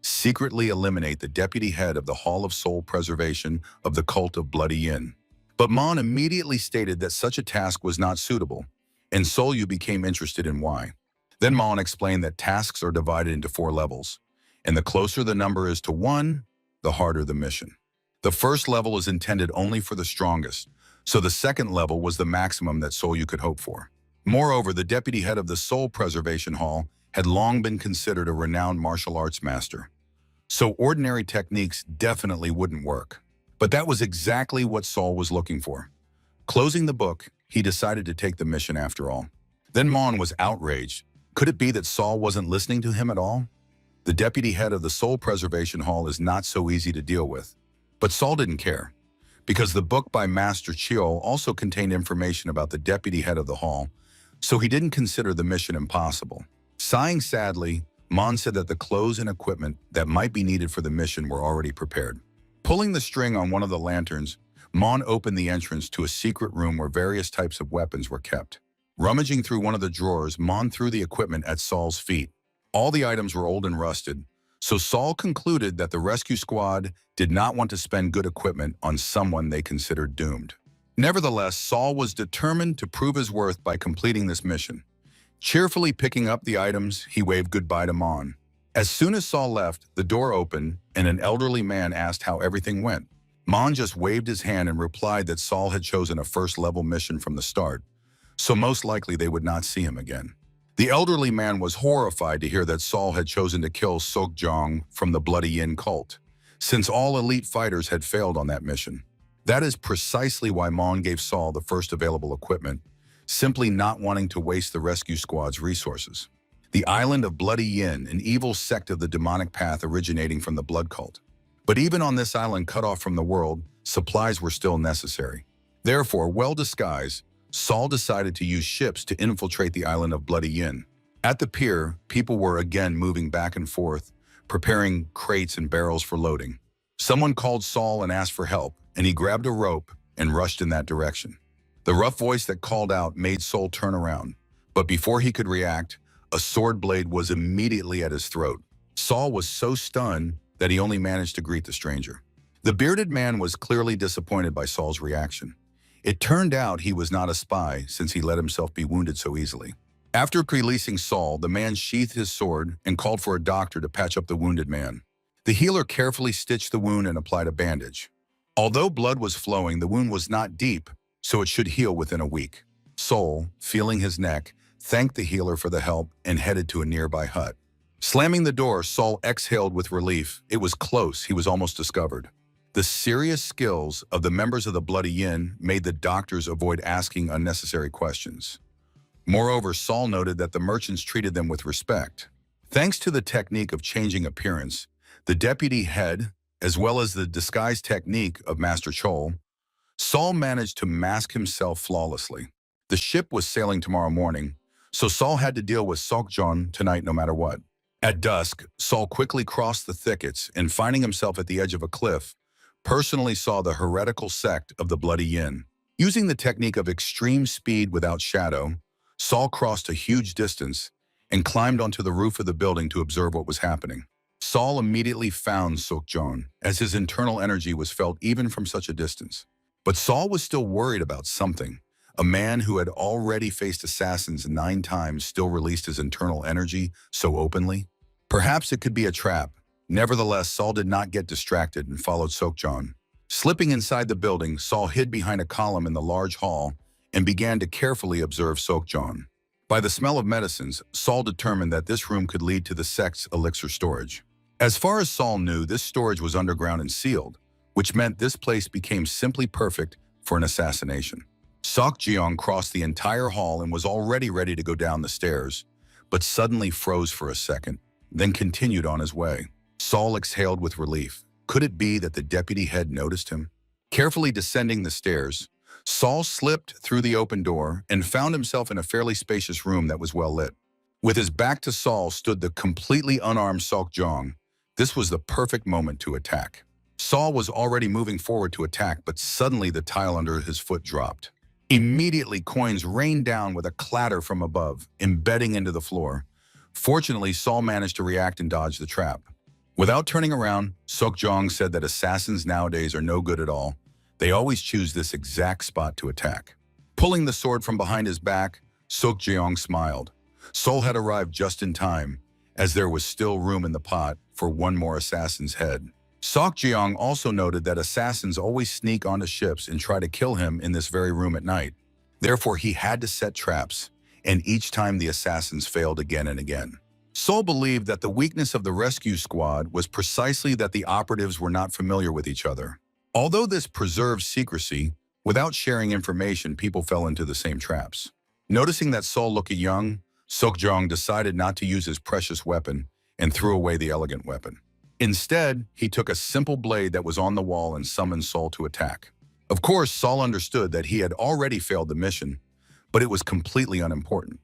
Secretly eliminate the deputy head of the Hall of Soul Preservation of the cult of Bloody Yin. But Mon immediately stated that such a task was not suitable, and Solyu became interested in why. Then Mon explained that tasks are divided into 4 levels, and the closer the number is to 1, the harder the mission. The first level is intended only for the strongest, so the second level was the maximum that Solyu could hope for. Moreover, the deputy head of the Soul Preservation Hall had long been considered a renowned martial arts master, so ordinary techniques definitely wouldn't work. But that was exactly what Saul was looking for. Closing the book, he decided to take the mission after all. Then Mon was outraged. Could it be that Saul wasn't listening to him at all? The deputy head of the Soul Preservation Hall is not so easy to deal with. But Saul didn't care, because the book by Master Chiol also contained information about the deputy head of the hall, so he didn't consider the mission impossible. Sighing sadly, Mon said that the clothes and equipment that might be needed for the mission were already prepared. Pulling the string on one of the lanterns, Mon opened the entrance to a secret room where various types of weapons were kept. Rummaging through one of the drawers, Mon threw the equipment at Saul's feet. All the items were old and rusted, so Saul concluded that the rescue squad did not want to spend good equipment on someone they considered doomed. Nevertheless, Saul was determined to prove his worth by completing this mission. Cheerfully picking up the items, he waved goodbye to Mon. As soon as Saul left, the door opened and an elderly man asked how everything went. Mon just waved his hand and replied that Saul had chosen a first-level mission from the start, so most likely they would not see him again. The elderly man was horrified to hear that Saul had chosen to kill Sokjong from the Bloody Yin cult, since all elite fighters had failed on that mission. That is precisely why Mon gave Saul the first available equipment, simply not wanting to waste the rescue squad's resources. The island of Bloody Yin, an evil sect of the demonic path originating from the blood cult. But even on this island cut off from the world, supplies were still necessary. Therefore, well disguised, Saul decided to use ships to infiltrate the island of Bloody Yin. At the pier, people were again moving back and forth, preparing crates and barrels for loading. Someone called Saul and asked for help, and he grabbed a rope and rushed in that direction. The rough voice that called out made Sol turn around, but before he could react, a sword blade was immediately at his throat. Sol was so stunned that he only managed to greet the stranger. The bearded man was clearly disappointed by Sol's reaction. It turned out he was not a spy since he let himself be wounded so easily. After releasing Sol, the man sheathed his sword and called for a doctor to patch up the wounded man. The healer carefully stitched the wound and applied a bandage. Although blood was flowing, the wound was not deep, so it should heal within a week. Sol, feeling his neck, thanked the healer for the help and headed to a nearby hut. Slamming the door, Sol exhaled with relief. It was close, he was almost discovered. The serious skills of the members of the Bloody Yin made the doctors avoid asking unnecessary questions. Moreover, Sol noted that the merchants treated them with respect. Thanks to the technique of changing appearance, the deputy head, as well as the disguise technique of Master Chol, Sol managed to mask himself flawlessly. The ship was sailing tomorrow morning, so Sol had to deal with Seokjeon tonight no matter what. At dusk, Sol quickly crossed the thickets and, finding himself at the edge of a cliff, personally saw the heretical sect of the Bloody Yin. Using the technique of extreme speed without shadow, Sol crossed a huge distance and climbed onto the roof of the building to observe what was happening. Sol immediately found Seokjeon, as his internal energy was felt even from such a distance. But Sol was still worried about something. A man who had already faced assassins 9 times still released his internal energy so openly. Perhaps it could be a trap. Nevertheless, Sol did not get distracted and followed Seokjeon. Slipping inside the building, Sol hid behind a column in the large hall and began to carefully observe Seokjeon. By the smell of medicines, Sol determined that this room could lead to the Sects' elixir storage. As far as Sol knew, this storage was underground and sealed, which meant this place became simply perfect for an assassination. Seokjeon crossed the entire hall and was already ready to go down the stairs, but suddenly froze for a second, then continued on his way. Sol exhaled with relief. Could it be that the deputy head noticed him? Carefully descending the stairs, Sol slipped through the open door and found himself in a fairly spacious room that was well lit. With his back to Sol stood the completely unarmed Seokjeon. This was the perfect moment to attack. Sol was already moving forward to attack, but suddenly the tile under his foot dropped. Immediately, coins rained down with a clatter from above, embedding into the floor. Fortunately, Sol managed to react and dodge the trap. Without turning around, Seokjeon said that assassins nowadays are no good at all. They always choose this exact spot to attack. Pulling the sword from behind his back, Seokjeon smiled. Sol had arrived just in time, as there was still room in the pot for one more assassin's head. Seokjeon also noted that assassins always sneak onto ships and try to kill him in this very room at night. Therefore, he had to set traps, and each time the assassins failed again and again. Sol believed that the weakness of the rescue squad was precisely that the operatives were not familiar with each other. Although this preserved secrecy, without sharing information, people fell into the same traps. Noticing that Sol looked young, Seokjeon decided not to use his precious weapon and threw away the elegant weapon. Instead, he took a simple blade that was on the wall and summoned Sol to attack. Of course, Sol understood that he had already failed the mission, but it was completely unimportant.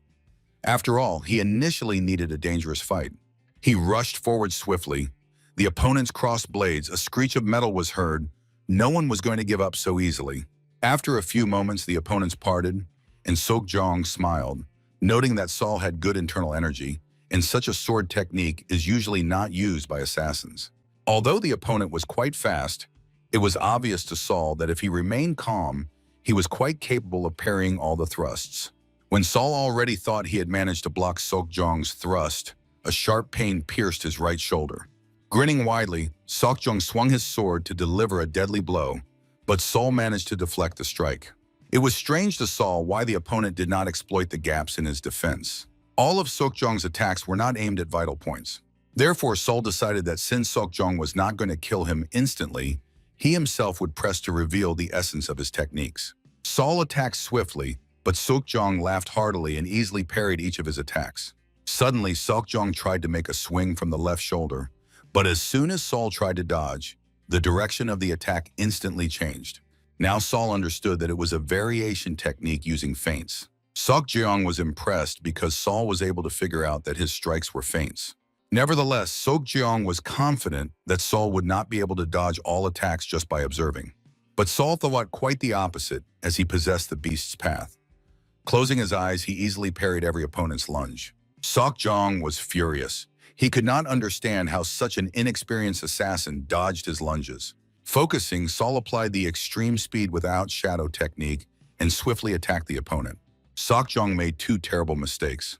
After all, he initially needed a dangerous fight. He rushed forward swiftly. The opponents crossed blades, a screech of metal was heard. No one was going to give up so easily. After a few moments, the opponents parted, and Seokjeon smiled, noting that Sol had good internal energy, and such a sword technique is usually not used by assassins. Although the opponent was quite fast, it was obvious to Sol that if he remained calm, he was quite capable of parrying all the thrusts. When Sol already thought he had managed to block Seokjeon's thrust, a sharp pain pierced his right shoulder. Grinning widely, Seokjeon swung his sword to deliver a deadly blow, but Sol managed to deflect the strike. It was strange to Sol why the opponent did not exploit the gaps in his defense. All of Seokjeon's attacks were not aimed at vital points. Therefore, Sol decided that since Seokjeon was not going to kill him instantly, he himself would press to reveal the essence of his techniques. Sol attacked swiftly, but Seokjeon laughed heartily and easily parried each of his attacks. Suddenly, Seokjeon tried to make a swing from the left shoulder, but as soon as Sol tried to dodge, the direction of the attack instantly changed. Now Sol understood that it was a variation technique using feints. Seokjeon was impressed because Sol was able to figure out that his strikes were feints. Nevertheless, Seokjeon was confident that Sol would not be able to dodge all attacks just by observing. But Saul thought quite the opposite as he possessed the beast's path. Closing his eyes, he easily parried every opponent's lunge. Seok-jong was furious. He could not understand how such an inexperienced assassin dodged his lunges. Focusing, Saul applied the extreme speed without shadow technique and swiftly attacked the opponent. Seok-jong made two terrible mistakes.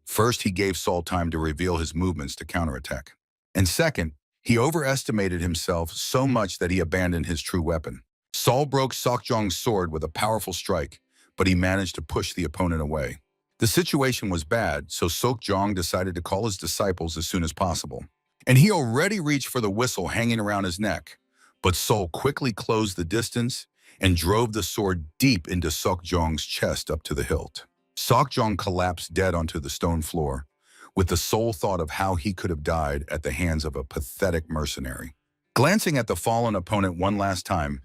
First, he gave Saul time to reveal his movements to counterattack. And second, he overestimated himself so much that he abandoned his true weapon. Saul broke Seok-jong's sword with a powerful strike, but he managed to push the opponent away. The situation was bad, so Seok-jong decided to call his disciples as soon as possible. And he already reached for the whistle hanging around his neck, but Saul quickly closed the distance and drove the sword deep into Seok-jong's chest up to the hilt. Seok-jong collapsed dead onto the stone floor, with the sole thought of how he could have died at the hands of a pathetic mercenary. Glancing at the fallen opponent one last time,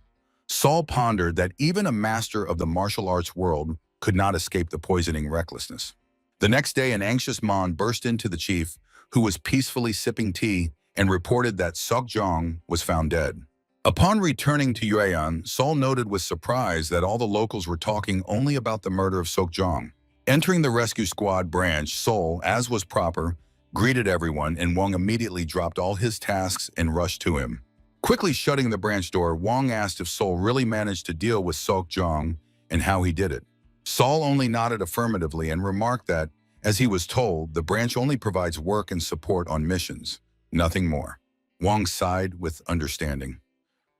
Saul pondered that even a master of the martial arts world could not escape the poisoning recklessness. The next day, an anxious Mon burst into the chief, who was peacefully sipping tea, and reported that Seok-jong was found dead. Upon returning to Yuean, Saul noted with surprise that all the locals were talking only about the murder of Seok-jong. Entering the rescue squad branch, Saul, as was proper, greeted everyone, and Wong immediately dropped all his tasks and rushed to him. Quickly shutting the branch door, Wong asked if Saul really managed to deal with Seok-jong and how he did it. Saul only nodded affirmatively and remarked that, as he was told, the branch only provides work and support on missions, nothing more. Wong sighed with understanding.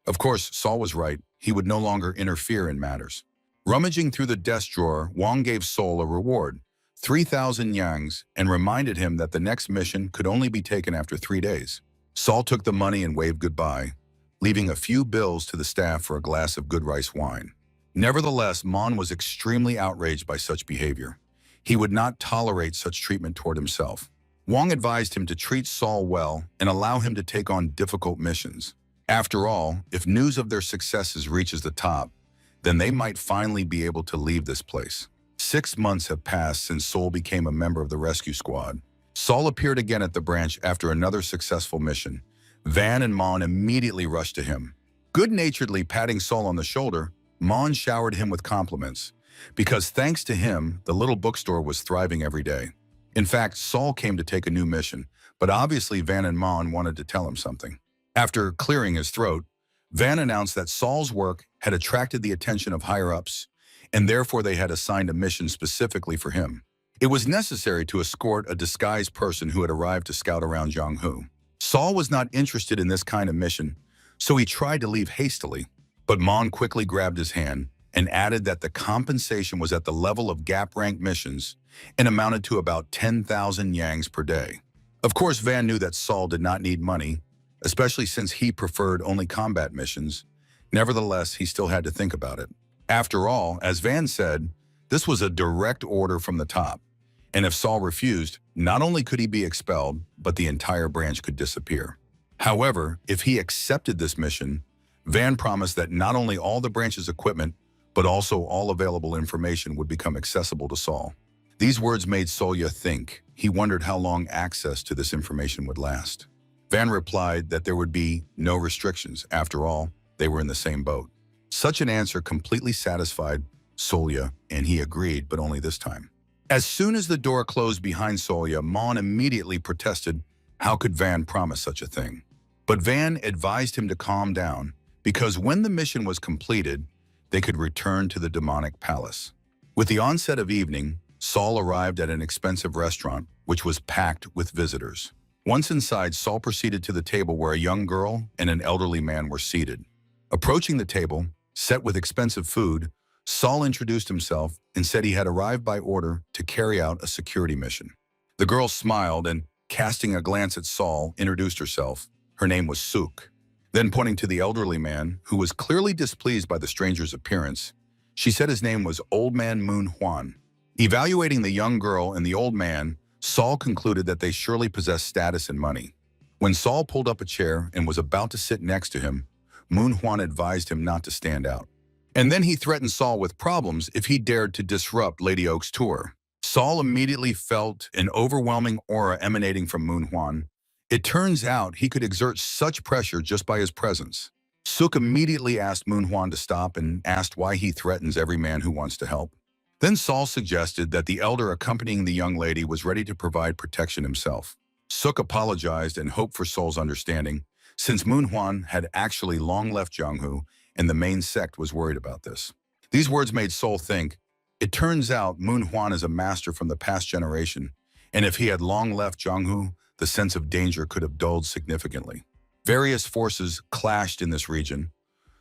Of course, Saul was right. He would no longer interfere in matters. Rummaging through the desk drawer, Wong gave Saul a reward, 3,000 yangs, and reminded him that the next mission could only be taken after 3 days. Saul took the money and waved goodbye, leaving a few bills to the staff for a glass of good rice wine. Nevertheless, Mon was extremely outraged by such behavior. He would not tolerate such treatment toward himself. Wong advised him to treat Saul well and allow him to take on difficult missions. After all, if news of their successes reaches the top, then they might finally be able to leave this place. 6 months have passed since Saul became a member of the rescue squad. Saul appeared again at the branch after another successful mission. Van and Mon immediately rushed to him. Good-naturedly patting Saul on the shoulder, Mon showered him with compliments, because thanks to him, the little bookstore was thriving every day. In fact, Saul came to take a new mission, but obviously Van and Mon wanted to tell him something. After clearing his throat, Van announced that Saul's work had attracted the attention of higher-ups, and therefore they had assigned a mission specifically for him. It was necessary to escort a disguised person who had arrived to scout around Jianghu. Saul was not interested in this kind of mission, so he tried to leave hastily. But Mon quickly grabbed his hand and added that the compensation was at the level of gap-rank missions and amounted to about 10,000 yangs per day. Of course, Van knew that Saul did not need money, especially since he preferred only combat missions. Nevertheless, he still had to think about it. After all, as Van said, this was a direct order from the top, and if Saul refused, not only could he be expelled, but the entire branch could disappear. However, if he accepted this mission, Van promised that not only all the branch's equipment, but also all available information would become accessible to Saul. These words made Solya think. He wondered how long access to this information would last. Van replied that there would be no restrictions. After all, they were in the same boat. Such an answer completely satisfied Solya, and he agreed, but only this time. As soon as the door closed behind Solya, Mon immediately protested. How could Van promise such a thing? But Van advised him to calm down, because when the mission was completed, they could return to the demonic palace. With the onset of evening, Saul arrived at an expensive restaurant, which was packed with visitors. Once inside, Saul proceeded to the table where a young girl and an elderly man were seated. Approaching the table, set with expensive food, Saul introduced himself and said he had arrived by order to carry out a security mission. The girl smiled and, casting a glance at Saul, introduced herself. Her name was Suk. Then pointing to the elderly man, who was clearly displeased by the stranger's appearance, she said his name was Old Man Moon Hwan. Evaluating the young girl and the old man, Saul concluded that they surely possessed status and money. When Saul pulled up a chair and was about to sit next to him, Moon Hwan advised him not to stand out. And then he threatened Saul with problems if he dared to disrupt Lady Oak's tour. Saul immediately felt an overwhelming aura emanating from Moon Hwan. It turns out he could exert such pressure just by his presence. Suk immediately asked Moonhwan to stop and asked why he threatens every man who wants to help. Then Saul suggested that the elder accompanying the young lady was ready to provide protection himself. Suk apologized and hoped for Saul's understanding, since Moonhwan had actually long left Jonghu and the main sect was worried about this. These words made Saul think, it turns out Moonhwan is a master from the past generation, and if he had long left Jonghu, the sense of danger could have dulled significantly. Various forces clashed in this region,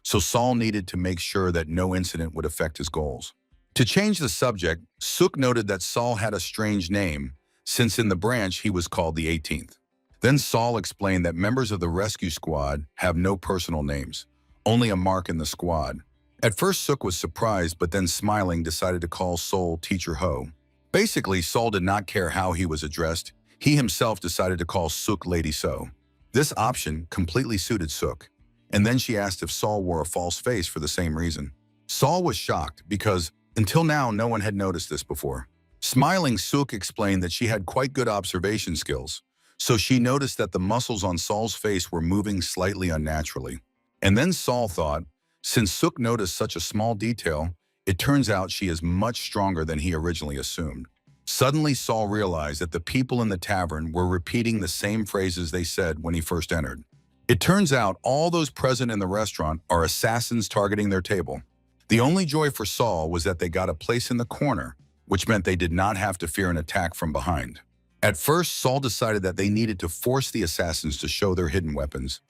so Saul needed to make sure that no incident would affect his goals. To change the subject, Suk noted that Saul had a strange name, since in the branch he was called the 18th. Then Saul explained that members of the rescue squad have no personal names, only a mark in the squad. At first Suk was surprised, but then smiling decided to call Saul Teacher Ho. Basically, Saul did not care how he was addressed. He himself decided to call Suk Lady So. This option completely suited Suk, and then she asked if Saul wore a false face for the same reason. Saul was shocked because, until now, no one had noticed this before. Smiling, Suk explained that she had quite good observation skills, so she noticed that the muscles on Saul's face were moving slightly unnaturally. And then Saul thought, since Suk noticed such a small detail, it turns out she is much stronger than he originally assumed. Suddenly, Saul realized that the people in the tavern were repeating the same phrases they said when he first entered. It turns out all those present in the restaurant are assassins targeting their table. The only joy for Saul was that they got a place in the corner, which meant they did not have to fear an attack from behind. At first, Saul decided that they needed to force the assassins to show their hidden weapons,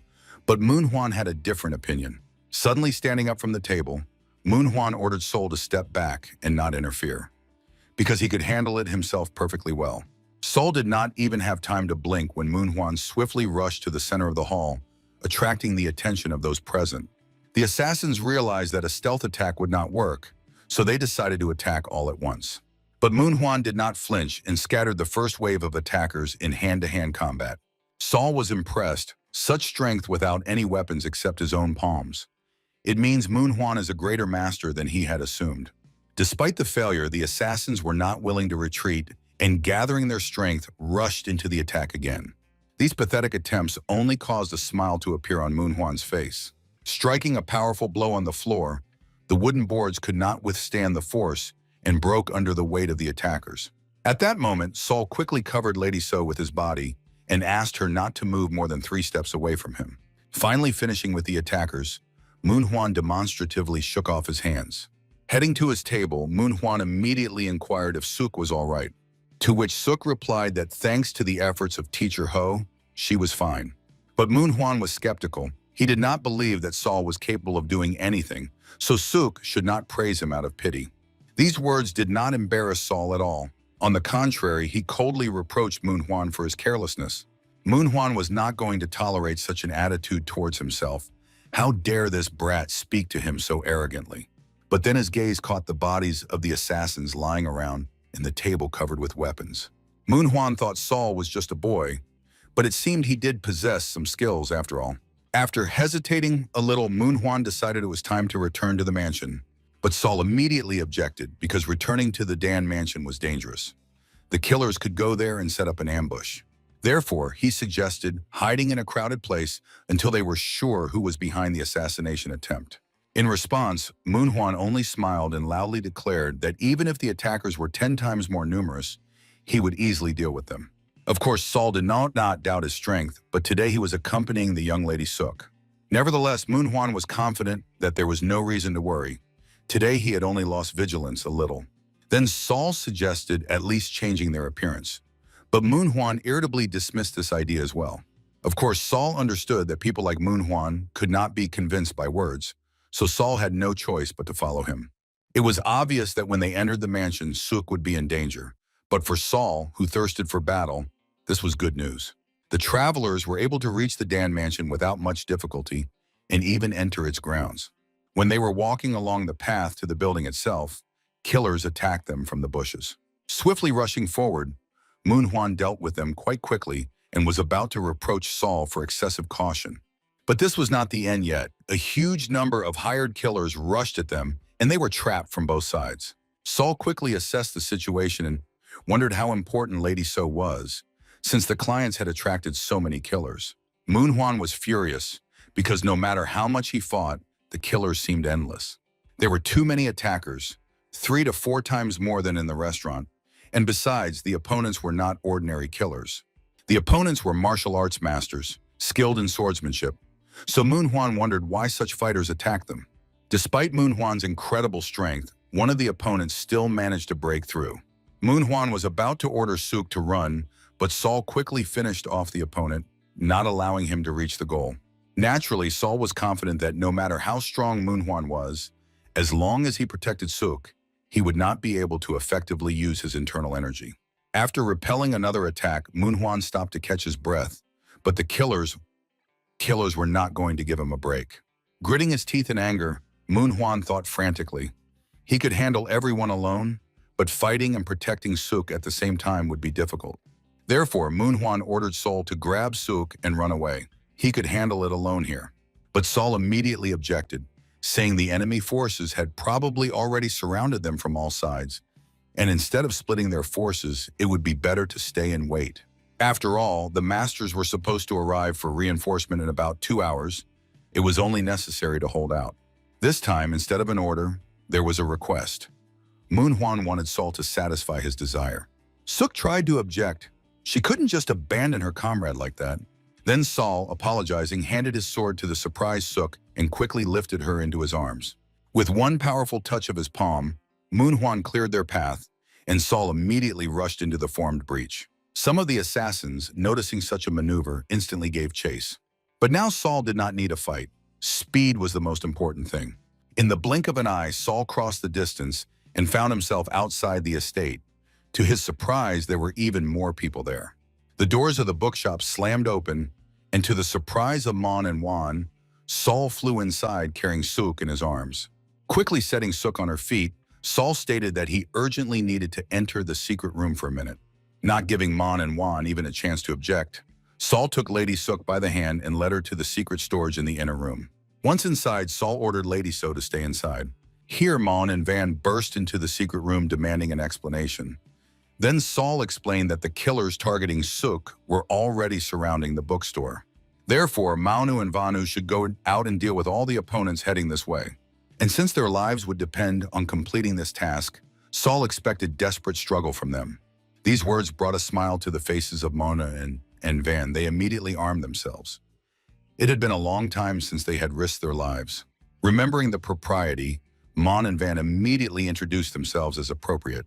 but Moonhwan had a different opinion. Suddenly standing up from the table, Moonhwan ordered Saul to step back and not interfere, because he could handle it himself perfectly well. Saul did not even have time to blink when Moonhwan swiftly rushed to the center of the hall, attracting the attention of those present. The assassins realized that a stealth attack would not work, so they decided to attack all at once. But Moonhwan did not flinch and scattered the first wave of attackers in hand-to-hand combat. Saul was impressed, such strength without any weapons except his own palms. It means Moonhwan is a greater master than he had assumed. Despite the failure, the assassins were not willing to retreat and, gathering their strength, rushed into the attack again. These pathetic attempts only caused a smile to appear on Moonhwan's face. Striking a powerful blow on the floor, the wooden boards could not withstand the force and broke under the weight of the attackers. At that moment, Saul quickly covered Lady So with his body and asked her not to move more than 3 steps away from him. Finally finishing with the attackers, Moonhwan demonstratively shook off his hands. Heading to his table, Moonhwan immediately inquired if Suk was all right, to which Suk replied that thanks to the efforts of Teacher Ho, she was fine. But Moonhwan was skeptical. He did not believe that Saul was capable of doing anything, so Suk should not praise him out of pity. These words did not embarrass Saul at all. On the contrary, he coldly reproached Moonhwan for his carelessness. Moonhwan was not going to tolerate such an attitude towards himself. How dare this brat speak to him so arrogantly? But then his gaze caught the bodies of the assassins lying around and the table covered with weapons. Moonhwan thought Saul was just a boy, but it seemed he did possess some skills after all. After hesitating a little, Moonhwan decided it was time to return to the mansion. But Saul immediately objected because returning to the Dan mansion was dangerous. The killers could go there and set up an ambush. Therefore, he suggested hiding in a crowded place until they were sure who was behind the assassination attempt. In response, Moonhwan only smiled and loudly declared that even if the attackers were 10 times more numerous, he would easily deal with them. Of course, Saul did not doubt his strength, but today he was accompanying the young lady Suk. Nevertheless, Moonhwan was confident that there was no reason to worry. Today he had only lost vigilance a little. Then Saul suggested at least changing their appearance. But Moonhwan irritably dismissed this idea as well. Of course, Saul understood that people like Moonhwan could not be convinced by words, so Saul had no choice but to follow him. It was obvious that when they entered the mansion, Suk would be in danger. But for Saul, who thirsted for battle, this was good news. The travelers were able to reach the Dan mansion without much difficulty and even enter its grounds. When they were walking along the path to the building itself, killers attacked them from the bushes. Swiftly rushing forward, Moonhwan dealt with them quite quickly and was about to reproach Saul for excessive caution. But this was not the end yet. A huge number of hired killers rushed at them, and they were trapped from both sides. Saul quickly assessed the situation and wondered how important Lady So was, since the clients had attracted so many killers. Moonhwan was furious because no matter how much he fought, the killers seemed endless. There were too many attackers, 3 to 4 times more than in the restaurant, and besides, the opponents were not ordinary killers. The opponents were martial arts masters, skilled in swordsmanship, so Moon Hwan wondered why such fighters attacked them. Despite Moon Hwan's incredible strength, one of the opponents still managed to break through. Moon Hwan was about to order Suk to run, but Saul quickly finished off the opponent, not allowing him to reach the goal. Naturally, Saul was confident that no matter how strong Moon Hwan was, as long as he protected Suk, he would not be able to effectively use his internal energy. After repelling another attack, Moon Hwan stopped to catch his breath, but the killers were not going to give him a break. Gritting his teeth in anger, Moon Hwan thought frantically. He could handle everyone alone, but fighting and protecting Suk at the same time would be difficult. Therefore, Moon Hwan ordered Saul to grab Suk and run away. He could handle it alone here. But Saul immediately objected, saying the enemy forces had probably already surrounded them from all sides, and instead of splitting their forces, it would be better to stay and wait. After all, the masters were supposed to arrive for reinforcement in about 2 hours. It was only necessary to hold out. This time, instead of an order, there was a request. Moon Hwan wanted Saul to satisfy his desire. Suk tried to object. She couldn't just abandon her comrade like that. Then Saul, apologizing, handed his sword to the surprised Suk and quickly lifted her into his arms. With one powerful touch of his palm, Moon Hwan cleared their path, and Saul immediately rushed into the formed breach. Some of the assassins, noticing such a maneuver, instantly gave chase. But now Saul did not need a fight. Speed was the most important thing. In the blink of an eye, Saul crossed the distance and found himself outside the estate. To his surprise, there were even more people there. The doors of the bookshop slammed open, and to the surprise of Mon and Wan, Saul flew inside carrying Suk in his arms. Quickly setting Suk on her feet, Saul stated that he urgently needed to enter the secret room for a minute. Not giving Mon and Wan even a chance to object, Saul took Lady Suk by the hand and led her to the secret storage in the inner room. Once inside, Saul ordered Lady So to stay inside. Here, Mon and Van burst into the secret room demanding an explanation. Then Saul explained that the killers targeting Suk were already surrounding the bookstore. Therefore, Maunu and Vanu should go out and deal with all the opponents heading this way. And since their lives would depend on completing this task, Saul expected desperate struggle from them. These words brought a smile to the faces of Mona and Van. They immediately armed themselves. It had been a long time since they had risked their lives. Remembering the propriety, Mon and Van immediately introduced themselves as appropriate,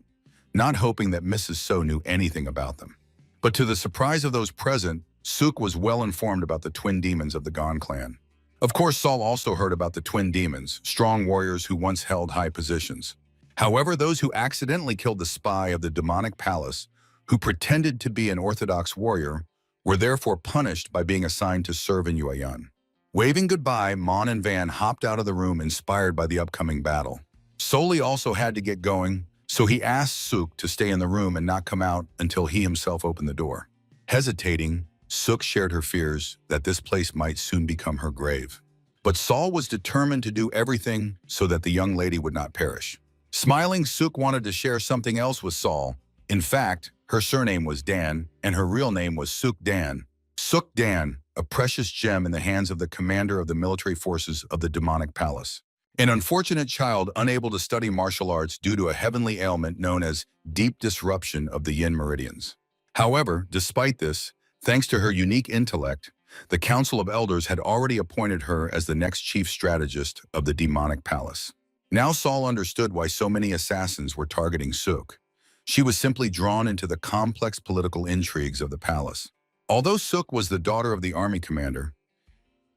not hoping that Mrs. So knew anything about them. But to the surprise of those present, Suk was well informed about the twin demons of the Gon clan. Of course, Saul also heard about the twin demons, strong warriors who once held high positions. However, those who accidentally killed the spy of the demonic palace, who pretended to be an orthodox warrior, were therefore punished by being assigned to serve in Yuan. Waving goodbye, Mon and Van hopped out of the room inspired by the upcoming battle. Soli also had to get going, so he asked Suk to stay in the room and not come out until he himself opened the door. Hesitating, Suk shared her fears that this place might soon become her grave. But Saul was determined to do everything so that the young lady would not perish. Smiling, Suk wanted to share something else with Saul. In fact, her surname was Dan, and her real name was Suk Dan. Suk Dan, a precious gem in the hands of the commander of the military forces of the demonic palace. An unfortunate child unable to study martial arts due to a heavenly ailment known as deep disruption of the yin meridians. However, despite this, thanks to her unique intellect, the Council of Elders had already appointed her as the next chief strategist of the demonic palace. Now Saul understood why so many assassins were targeting Suk. She was simply drawn into the complex political intrigues of the palace. Although Suk was the daughter of the army commander,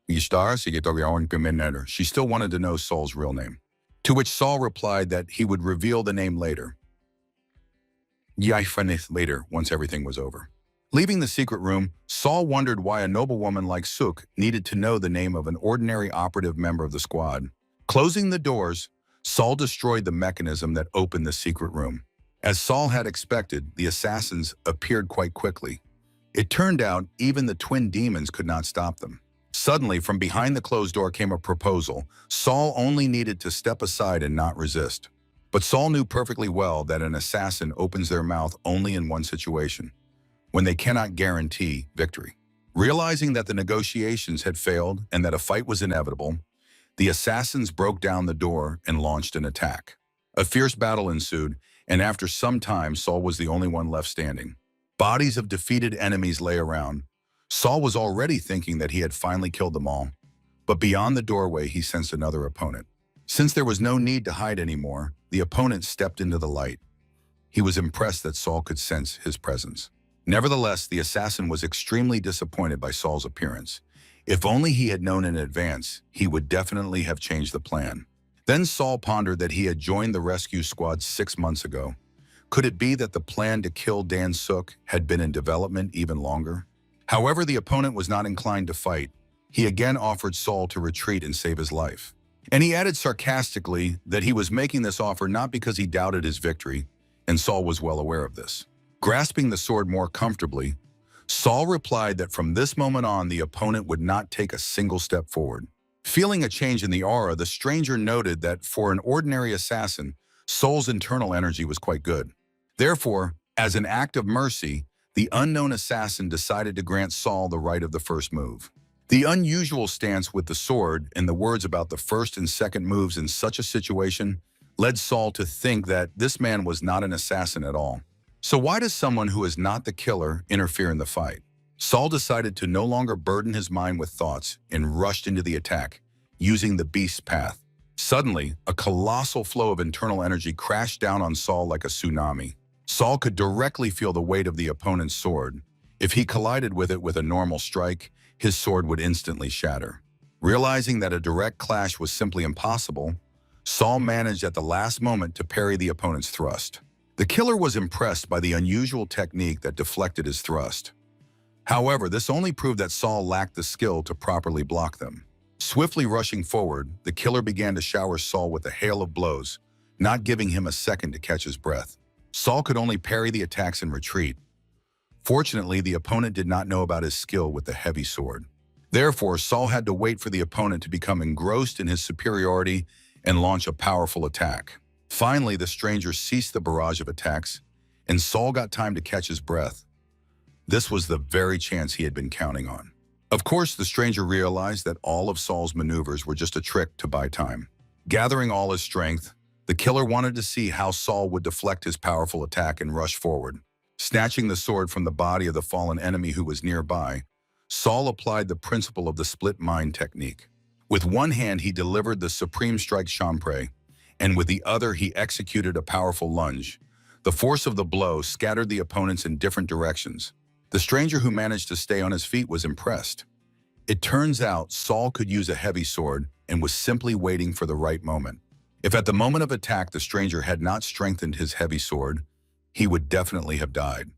she still wanted to know Saul's real name, to which Saul replied that he would reveal the name later. Later, once everything was over. Leaving the secret room, Saul wondered why a noblewoman like Suk needed to know the name of an ordinary operative member of the squad. Closing the doors, Saul destroyed the mechanism that opened the secret room. As Saul had expected, the assassins appeared quite quickly. It turned out even the twin demons could not stop them. Suddenly, from behind the closed door came a proposal. Saul only needed to step aside and not resist. But Saul knew perfectly well that an assassin opens their mouth only in one situation, when they cannot guarantee victory. Realizing that the negotiations had failed and that a fight was inevitable, the assassins broke down the door and launched an attack. A fierce battle ensued, and after some time, Saul was the only one left standing. Bodies of defeated enemies lay around. Saul was already thinking that he had finally killed them all, but beyond the doorway he sensed another opponent. Since there was no need to hide anymore, the opponent stepped into the light. He was impressed that Saul could sense his presence. Nevertheless, the assassin was extremely disappointed by Saul's appearance. If only he had known in advance, he would definitely have changed the plan. Then Saul pondered that he had joined the rescue squad 6 months ago. Could it be that the plan to kill Dan Suk had been in development even longer? However, the opponent was not inclined to fight. He again offered Saul to retreat and save his life. And he added sarcastically that he was making this offer not because he doubted his victory, and Saul was well aware of this. Grasping the sword more comfortably, Saul replied that from this moment on, the opponent would not take a single step forward. Feeling a change in the aura, the stranger noted that for an ordinary assassin, Saul's internal energy was quite good. Therefore, as an act of mercy, the unknown assassin decided to grant Saul the right of the first move. The unusual stance with the sword and the words about the first and second moves in such a situation led Saul to think that this man was not an assassin at all. So why does someone who is not the killer interfere in the fight? Saul decided to no longer burden his mind with thoughts and rushed into the attack, using the beast's path. Suddenly, a colossal flow of internal energy crashed down on Saul like a tsunami. Saul could directly feel the weight of the opponent's sword. If he collided with it with a normal strike, his sword would instantly shatter. Realizing that a direct clash was simply impossible, Saul managed at the last moment to parry the opponent's thrust. The killer was impressed by the unusual technique that deflected his thrust. However, this only proved that Saul lacked the skill to properly block them. Swiftly rushing forward, the killer began to shower Saul with a hail of blows, not giving him a second to catch his breath. Saul could only parry the attacks and retreat. Fortunately, the opponent did not know about his skill with the heavy sword. Therefore, Saul had to wait for the opponent to become engrossed in his superiority and launch a powerful attack. Finally, the stranger ceased the barrage of attacks, and Saul got time to catch his breath. This was the very chance he had been counting on. Of course, the stranger realized that all of Saul's maneuvers were just a trick to buy time. Gathering all his strength, the killer wanted to see how Saul would deflect his powerful attack and rush forward. Snatching the sword from the body of the fallen enemy who was nearby, Saul applied the principle of the split mind technique. With one hand, he delivered the supreme strike champre, and with the other, he executed a powerful lunge. The force of the blow scattered the opponents in different directions. The stranger who managed to stay on his feet was impressed. It turns out Saul could use a heavy sword and was simply waiting for the right moment. If at the moment of attack the stranger had not strengthened his heavy sword, he would definitely have died.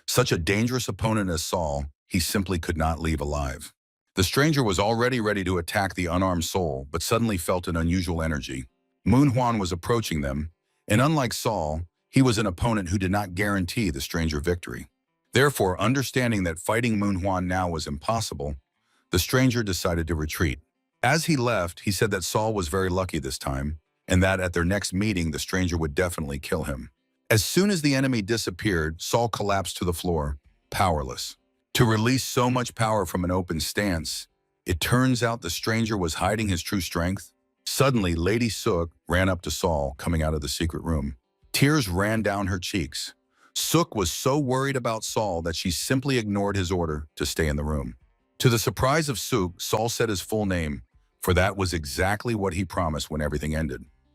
Such a dangerous opponent as Saul, he simply could not leave alive. The stranger was already ready to attack the unarmed soul, but suddenly felt an unusual energy. Manhwa was approaching them, and unlike Saul, he was an opponent who did not guarantee the stranger victory. Therefore, understanding that fighting Manhwa now was impossible, the stranger decided to retreat. As he left, he said that Saul was very lucky this time, and that at their next meeting the stranger would definitely kill him. As soon as the enemy disappeared, Saul collapsed to the floor, powerless. To release so much power from an open stance, it turns out the stranger was hiding his true strength. Suddenly, Lady Suk ran up to Saul, coming out of the secret room. Tears ran down her cheeks. Suk was so worried about Saul that she simply ignored his order to stay in the room. To the surprise of Suk, Saul said his full name, for that was exactly what he promised when everything ended.